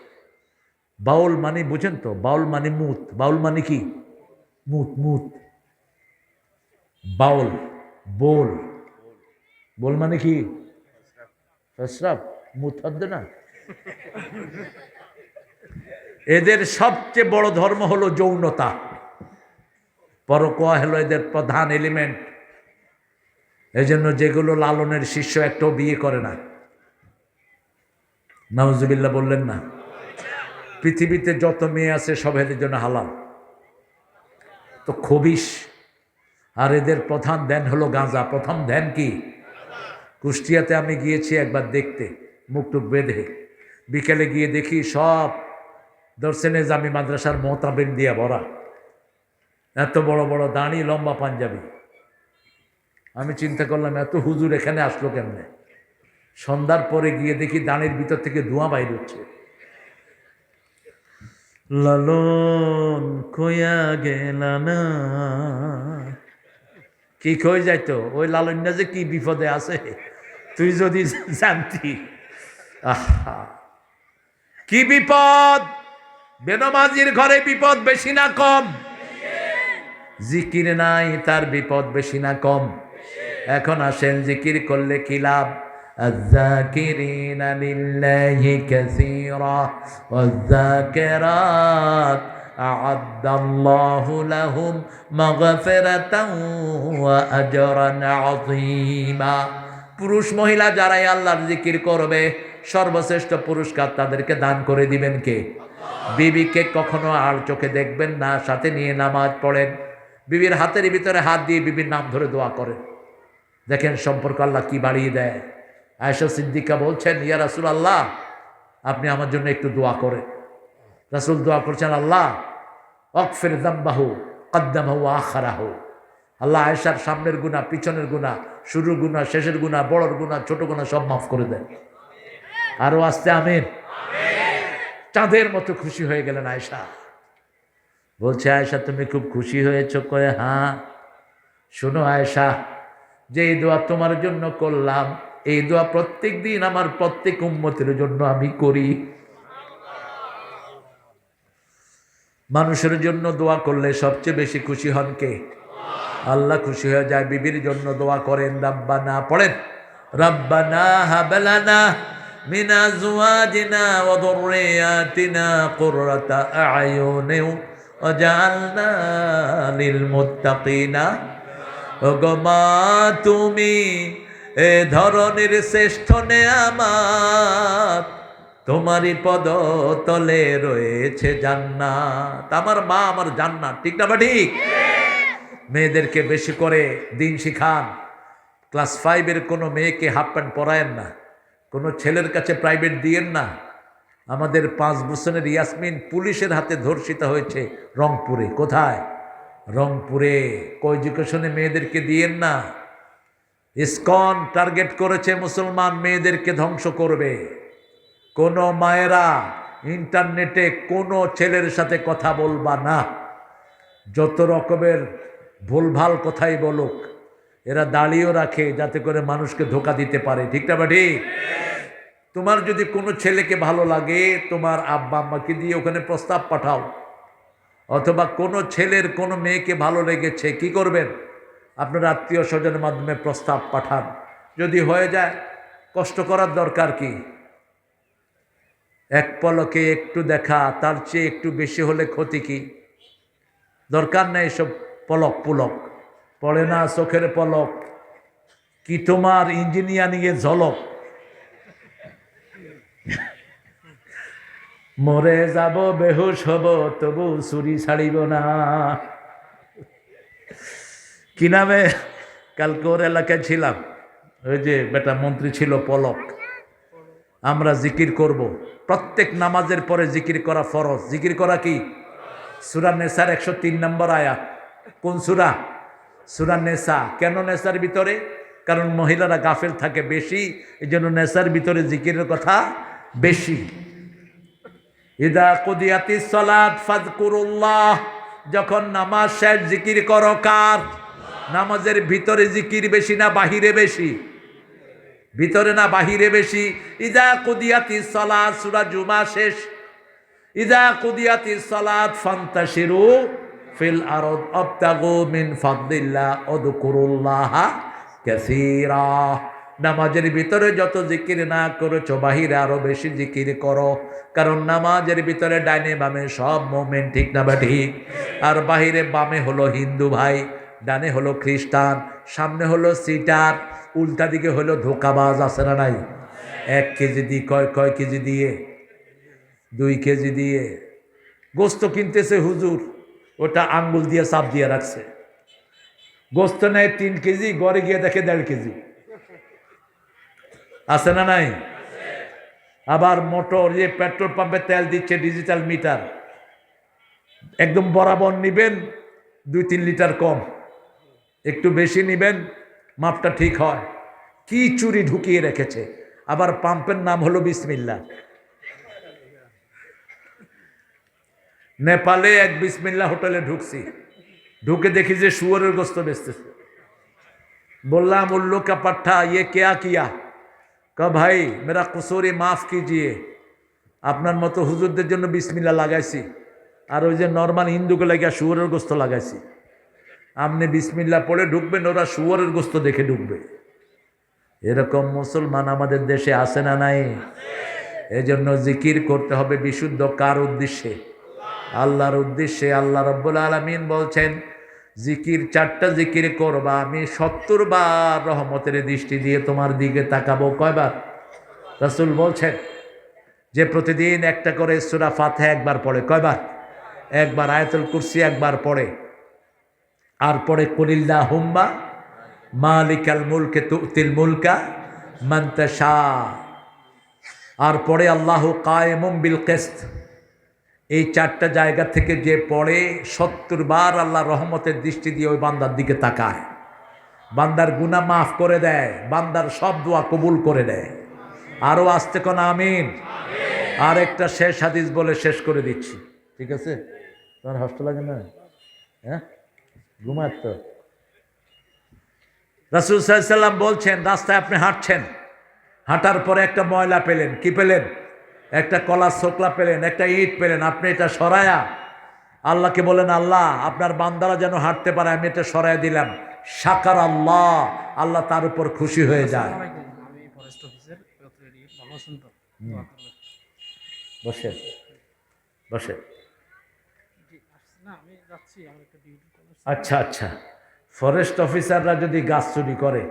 বাউল মানে বুঝেন তো? বাউল মানে মুত। বাউল মানে কি? মুত। মুত বাউল। বোল, বোল মানে কি? ফসরাব। মুত হদ্দ না। এদের সবচেয়ে বড় ধর্ম হলো যৌনতা। পরকীয়া হলো এদের প্রধান এলিমেন্ট। এজন্য যেগুলো লালনের শিষ্য একটাও বিয়ে করে না। নাউজুবিল্লাহ বললেন না? পৃথিবীতে যত মেয়ে আছে সব এদের জন্য হালাল। তো খবিশ। আর এদের প্রধান ধ্যান হলো গাঁজা। প্রথম ধ্যান কি? কুষ্টিয়াতে আমি গিয়েছি একবার দেখতে, মুখটুক বেঁধে। বিকেলে গিয়ে দেখি সব দর্শনে জামি মাদ্রাসার মোতাবেন দিয়ে ভরা। এত বড় বড় দাড়ি, লম্বা পাঞ্জাবি। আমি চিন্তা করলাম এত হুজুর এখানে আসলো কেমনে? সন্ধ্যার পরে গিয়ে দেখি দাঁড়ির ভিতর থেকে ধোঁয়া বাইর হচ্ছে। লালন কইয়া গেল না, কি কই যাইতো? ওই লালনটা যে কি বিপদে আছে তুই যদি জানতি। আহা, কি বিপদ! বেনমাজির ঘরে বিপদ বেশি না কম? জিকির নাই তার বিপদ বেশি না কম? এখন আসেন, জিকির করলে কি লাভ? الذاكرين لله كثيرا والذاكرات أعد الله لهم مغفرة وأجرا عظيما। পুরুষ মহিলা যারাই আল্লাহর জিকির করবে, সর্বশ্রেষ্ঠ পুরস্কার তাদেরকে দান করে দিবেন কে? বিবিকে কখনো আর চোখে দেখবেন না, সাথে নিয়ে নামাজ পড়েন। বিবির হাতের ভিতরে হাত দিয়ে বিবির নাম ধরে দোয়া করেন। দেখেন সম্পর্ক আল্লাহ কি বাড়িয়ে দেয়। আয়েশা সিদ্দিকা বলছেন, ইয়া রাসূলুল্লাহ, আপনি আমার জন্য একটু দোয়া করেন। রাসূল দোয়া করছেন, আল্লাহ ওয়াগফির যামবাহু কদ্দামাহু ওয়া আখারাহু। আল্লাহ আয়েশার সামনের গুনাহ, পিছনের গুনাহ, শুরুর গুনাহ, শেষের গুনাহ, বড়র গুনাহ, ছোট গুনাহ সব মাফ করে দেন। আরো আসতে আমিন। চাঁদের মতো খুশি হয়ে গেলেন আয়েশা। বলছে, আয়েশা তুমি খুব খুশি হয়েছ? কয়ে হ্যাঁ। শোনো আয়েশা, যে এই দোয়া তোমার জন্য করলাম, এই দোয়া প্রত্যেক দিন আমার প্রত্যেক উম্মতের জন্য আমি করি। মানুষের জন্য দোয়া করলে সবচেয়ে বেশি খুশি হন কে? আল্লাহ খুশি হয়ে যায়। বিবির জন্য দোয়া করেন, রাব্বানা পড়েন, রাব্বানা হাব লানা মিন আজওয়াজিনা ওয়া যুররিয়াতিনা কুররাতা আ'য়ুনিন ওয়াজআলনা লিল মুত্তাকিনা। ওগো মা, তুমি এ ধরনের শ্রেষ্ঠ নেয়ামত, তোমারই পদতলে রয়েছে জান্নাত। আমার মা আমার জান্নাত, ঠিক না? বা ঠিক? মেয়েদেরকে বেশি করে দিন শিখান। ক্লাস 5-এর কোনো মেয়েকে হাফ প্যান্ট পরায়েন না, কোনো ছেলের কাছে প্রাইভেট দিয়েন না। আমাদের 5 বছরের ইয়াসমিন পুলিশের হাতে ধর্ষিত হয়েছে রংপুরে। কোথায়? রংপুরে। কো-এডুকেশনে মেয়েদেরকে দিয়েন না। ইসকন টার্গেট করেছে মুসলমান মেয়েদেরকে ধ্বংস করবে। কোনো মায়েরা ইন্টারনেটে কোনো ছেলের সাথে কথা বলবা না, যত রকমের ভুলভাল কথাই বলুক। এরা দাঁড়িয়েও রাখে যাতে করে মানুষকে ধোঁকা দিতে পারে। ঠিক না বাড়ি? তোমার যদি কোনো ছেলেকে ভালো লাগে, তোমার আব্বা আম্মাকে দিয়ে ওখানে প্রস্তাব পাঠাও। অথবা কোনো ছেলের কোনো মেয়েকে ভালো লেগেছে, কি করবেন? আপনার আত্মীয় স্বজনের মাধ্যমে প্রস্তাব পাঠান। যদি হয়ে যায়, কষ্ট করার দরকার কি? এক পলকে একটু দেখা, তার চেয়ে একটু বেশি হলে ক্ষতি কি? দরকার নেই এসব পলক পুলক। পড়ে না চোখের পলক, কি তোমার ইঞ্জিনিয়ারিংয়ে ঝলক। মরে যাব বেহুশ হব তবু চুরি ছাড়িব না। কি নামে? কালকে ওর এলাকায় ছিলাম, ওই যে বেটা মন্ত্রী ছিল পলক। আমরা জিকির করব, প্রত্যেক নামাজের পরে জিকির করা ফরজ। জিকির করা কি? সূরা নেসার 103 নম্বর আয়াত। কোন সূরা? সূরা নেসা। কেন নেসার ভিতরে? কারণ মহিলারা গাফেল থাকে বেশি, এই জন্য নেসার ভিতরে জিকিরের কথা বেশি। ইদা কুদিয়াতিস সালাত ফাযকুরুল্লাহ, যখন নামাজ শেষ জিকির করো। কার? নামাজের ভিতরে জিকির বেশি না বাহিরে বেশি? ভিতরে না বাহিরে বেশি? ইদা কুদিয়াতিস সালাত, সূরা জুমা শেষ। ইদা কুদিয়াতিস সালাত ফান্তাশিরু ফিল আরদ আবতাগু মিন ফাদলিল্লাহ ওযকুরুল্লাহ কাসীরা। নামাজের ভিতরে যত জিকির না করেছো, বাহিরে আরো বেশি জিকির করো। কারণ নামাজের ভিতরে ডাইনে বামে সব মুমিন। ঠিক না বা ঠিক? আর বাহিরে বামে হলো হিন্দু ভাই, ডানে হলো খ্রিস্টান, সামনে হলো সিটার, উল্টা দিকে হলো ধোকাবাজ। আছে না নাই? 1 কেজি দিয়ে কয় কেজি দিয়ে? 2 কেজি দিয়ে গোস্ত কিনতেছে হুজুর, ওটা আঙ্গুল দিয়ে চাপ দিয়ে রাখছে। গোস্ত নেয় 3 কেজি, ঘরে গিয়ে দেখে 1.5 কেজি। আছে না নাই? আবার মোটর যে পেট্রোল পাম্পে তেল দিচ্ছে, ডিজিটাল মিটার, একদম বরাবর নিবেন, 2-3 লিটার কম, একটু বেশি নিবেন, মাপটা ঠিক হয়। কি চুরি ঢুকিয়ে রেখেছে। আবার পাম্পের নাম হলো বিসমিল্লাহ। নেপালে এক বিসমিল্লাহ হোটেলে ঢুকছি, ঢুকে দেখি যে শুয়োরের গোস্ত বেচতেছে। বললাম উল্লু কা পাঠা, ইয়ে কেয়া কিয়া? কা ভাই মেরা কুসুরি মাফ কিজিয়ে, আপনার মতো হুজুরদের জন্য বিসমিল্লাহ লাগাইছি, আর ওই যে নর্মাল হিন্দুকে লাগিয়া শুয়োরের গোস্ত লাগাইছি। আপনি বিসমিল্লাহ পড়ে ঢুকবেন, ওরা শুয়োরের গোস্ত দেখে ঢুকবে। এরকম মুসলমান আমাদের দেশে আছে না নাই? এজন্য জিকির করতে হবে বিশুদ্ধ। কার উদ্দেশ্যে? আল্লাহর উদ্দেশ্যে। আল্লাহ রাব্বুল আলামিন বলছেন, জিকির 4টা জিকির করবা, আমি 70 বার রহমতের দৃষ্টি দিয়ে তোমার দিকে তাকাবো। কয়বার? রাসূল বলছেন যে প্রতিদিন একটা করে সূরা ফাতিহা একবার পড়ে। কয়বার? একবার। আয়াতুল কুরসি একবার পড়ে, আর পড়ে কুলিল্লাহুম্মা মালিকাল মুলকে তুতিল মুলকা মান তাশা, আর পড়ে আল্লাহু কায়েমুম বিল কিসত। এই 4টা জায়গা থেকে যে পড়ে 70 বার আল্লাহ রহমতের দৃষ্টি দিয়ে ওই বান্দার দিকে তাকায়, বান্দার গুনাহ মাফ করে দেয়, বান্দার সব দোয়া কবুল করে দেয়। আরো আসতে কোন আমিন। আর একটা শেষ হাদিস বলে শেষ করে দিচ্ছি, ঠিক আছে? তোমার কষ্ট লাগে না? হ্যাঁ, ঘুমায় তো। রাসূল সাল্লাল্লাহু আলাইহি ওয়াসাল্লাম বলছেন, রাস্তায় আপনি হাঁটছেন, হাঁটার পরে একটা ময়লা পেলেন। কি পেলেন? একটা কলার ছোকলা পেলেন, একটা ইট পেলেন। আপনি এটা সরায়া আল্লাহকে বলেন, আল্লাহ আপনার বান্দারা যেন হাঁটতে পারে, আমি এটা সরায়া দিলাম। শাকার আল্লাহ, আল্লাহ তার উপর খুশি হয়ে যায়। বসে বসে। আচ্ছা আচ্ছা, ফরেস্ট অফিসাররা যদি গাছ চুরি করে,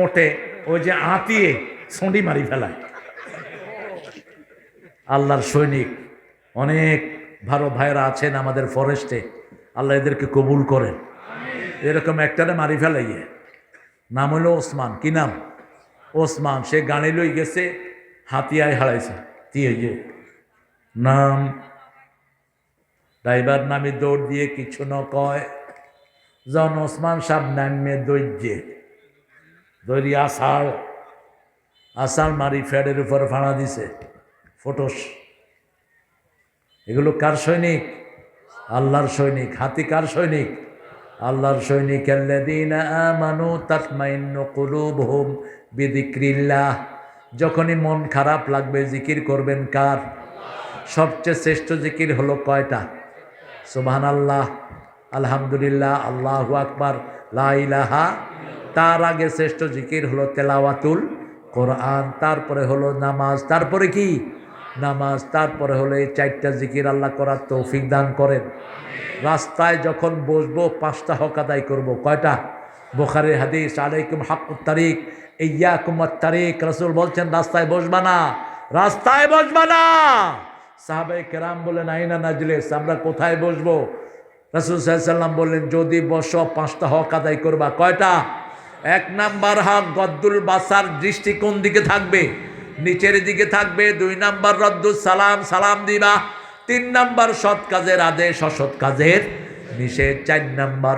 ওটে ওই যে আঁতিয়ে ছুঁড়ি মারি ফেলায়। আল্লাহর সৈনিক অনেক ভালো ভাইরা আছেন আমাদের ফরেস্টে, আল্লাহ এদেরকে কবুল করেন। এরকম একটারে মারি ফেলাইয়ে, নাম হলো ওসমান। কি নাম? ওসমান। সে গাড়ি লই গেছে, হাতিয়ায় হারাইছে। এই যে নাম ড্রাইভার নামে দৌড় দিয়ে কিছু ন কয় জন ওসমান সাহেব নামে দৈর্যে দৈরি আসাল মারি ফ্যাডের উপর ফাঁড়া দিছে ফটোস। এগুলো কার সৈনিক? আল্লাহর সৈনিক। হাতি কার সৈনিক? আল্লাহর সৈনিক। আল্লাযীনা আমানু তাতমাইন্নু কুলুবুহুম বিযিকরিল্লাহ। যখনই মন খারাপ লাগবে জিকির করবেন কার? সবচেয়ে শ্রেষ্ঠ জিকির হলো কয়টা? সুবহানাল্লাহ, আলহামদুলিল্লাহ, আল্লাহু আকবার, লা ইলাহা। তার আগে শ্রেষ্ঠ জিকির হলো তেলাওয়াতুল কোরআন, তারপরে হলো নামাজ, তারপরে কি? নামাজ, তারপরে হলো এই 4টা জিকির। আল্লাহ করার তৌফিক দান করেন। রাস্তায় যখন বসবো 5টা হক আদায় করবো। কয়টা? বুখারীর হাদিস, আলাইকুম হাক্কুত তারিক ইয়্যাকুম আত-তারিক। রাসূল বলছেন রাস্তায় বসবা না, রাস্তায় বসবা না। সাহাবায়ে কেরাম বলেন আইনা নাজলিস, আমরা কোথায় বসবো? রাসূল সাল্লাল্লাহু আলাইহি ওয়াসাল্লাম বললেন যদি বসো 5টা হক আদায় করবা। কয়টা? 1 নাম্বার হক গদ্দুল বাসার, দৃষ্টি কোন দিকে থাকবে? নিচের দিকে থাকবে। 2 নাম্বার রদ্দুস সালাম, সালাম দিবা। 3 নাম্বার সৎ কাজের আদেশ, অসৎ কাজের নিষেধ। 4 নাম্বার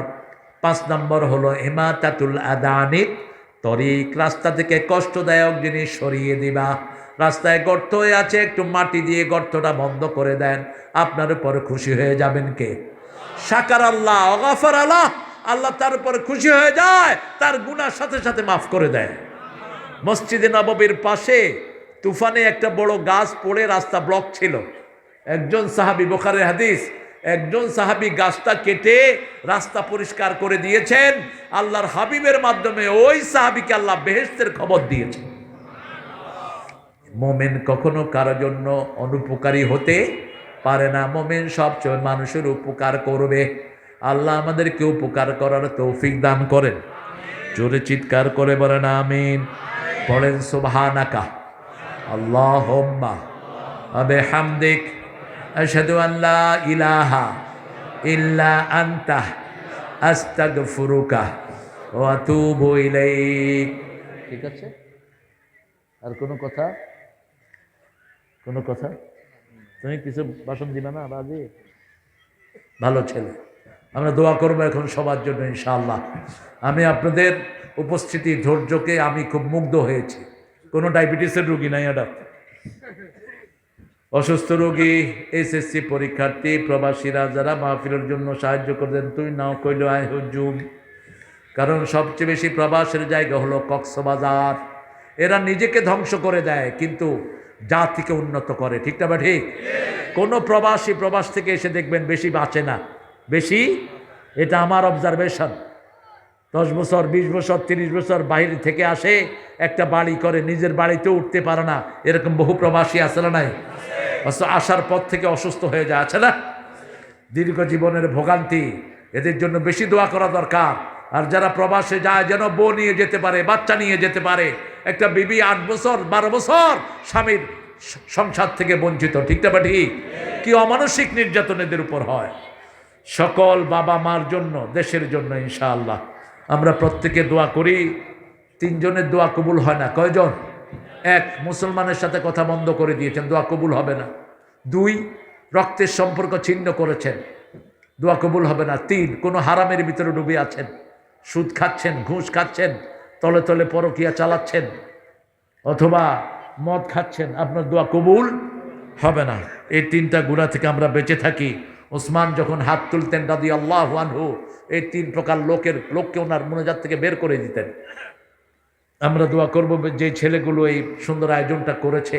5 নাম্বার হলো ইমাতাতুল আদানিত তরিক, রাস্তা থেকে কষ্টদায়ক জিনিস সরিয়ে দিবা। রাস্তায় গর্ত হয়ে আছে, একটু মাটি দিয়ে গর্তটা বন্ধ করে দেন। আপনার উপর খুশি হয়ে যাবেন কে? শাকার আল্লাহ ওয়াগাফার আল্লাহ। আল্লাহ তার উপর খুশি হয়ে যায়, তার গুনার সাথে সাথে মাফ করে দেয়। মসজিদে নববীর পাশে তুফানে একটা বড় গাছ পড়ে রাস্তা ব্লক ছিল। একজন সাহাবী, বুখারীর হাদিস, একজন সাহাবী গাছটা কেটে রাস্তা পরিষ্কার করে দিয়েছেন। আল্লাহর হাবিবের মাধ্যমে ওই সাহাবীকে আল্লাহ বেহেশতের খবর দিয়েছেন। মোমেন কখনো কারো জন্য অনুপকারী হতে পারে না। মোমেন সবচেয়ে মানুষের উপকার করবে। আল্লাহ আমাদেরকে উপকার করার তৌফিক দান করেন। জোরে চিৎকার করে বলেন আমিন। পড়েন সুবহানাকা আল্লাহুম্মা ওয়া বিহামদিক আশহাদু আন লা ইলাহা ইল্লা আনতা আস্তাগফিরুকা ওয়া আতুবু ইলাইক। ঠিক আছে? আর কোনো কথা? কোনো কথা? তুমি কিছু ভাষণ দিবে না? বাজে ভালো ছেলে। আমরা দোয়া করবো এখন সবার জন্য ইনশাআল্লাহ। আমি আপনাদের উপস্থিতি ধৈর্যকে আমি খুব মুগ্ধ হয়েছি। কোনো ডায়াবেটিসের রোগী নাই, এটা অসুস্থ রোগী, এসএসসি পরীক্ষার্থী, প্রবাসীরা যারা মাহফিলের জন্য সাহায্য করতেন, তুই নাও কইলো আয় হুজুম। কারণ সবচেয়ে বেশি প্রবাসের জায়গা হলো কক্সবাজার। এরা নিজেকে ধ্বংস করে দেয় কিন্তু জাতিকে উন্নত করে। ঠিক না বা ঠিক? কোনো প্রবাসী প্রবাস থেকে এসে দেখবেন বেশি বাঁচে না, বেশি। এটা আমার অবজারভেশন। 10 বছর 20 বছর 30 বছর বাইরে থেকে আসে, একটা বাড়ি করে, নিজের বাড়িতে উঠতে পারে না। এরকম বহু প্রবাসী আছে না নাই? আসার পর থেকে অসুস্থ হয়ে যায়, আছে না? দীর্ঘ জীবনের ভোগান্তি। এদের জন্য বেশি দোয়া করা দরকার। আর যারা প্রবাসে যায় যেন বউ নিয়ে যেতে পারে, বাচ্চা নিয়ে যেতে পারে। একটা বিবি 8 বছর 12 বছর স্বামীর সংসার থেকে বঞ্চিত। ঠিক না বা ঠিক? কি অমানসিক নির্যাতন এদের উপর হয়। সকল বাবা মার জন্য, দেশের জন্য ইনশাআল্লাহ আমরা প্রত্যেকে দোয়া করি। 3 জনের দোয়া কবুল হয় না। কয়জন? 1, মুসলমানের সাথে কথা বন্ধ করে দিয়েছেন, দোয়া কবুল হবে না। 2, রক্তের সম্পর্ক ছিন্ন করেছেন, দোয়া কবুল হবে না। 3, কোনো হারামের ভিতরে ডুবে আছেন, সুদ খাচ্ছেন, ঘুষ খাচ্ছেন, তলে তলে পরকিয়া চালাচ্ছেন, অথবা মদ খাচ্ছেন, আপনার দোয়া কবুল হবে না। এই 3টা গুনাহ থেকে আমরা বেঁচে থাকি। ওসমান যখন হাত তুলতেন রাদিয়াল্লাহু আনহু, এই 3 প্রকার লোককে ওনার মুনাজাত থেকে বের করে দিতেন। আমরা দোয়া করব যে ছেলেগুলো এই সুন্দর আয়োজনটা করেছে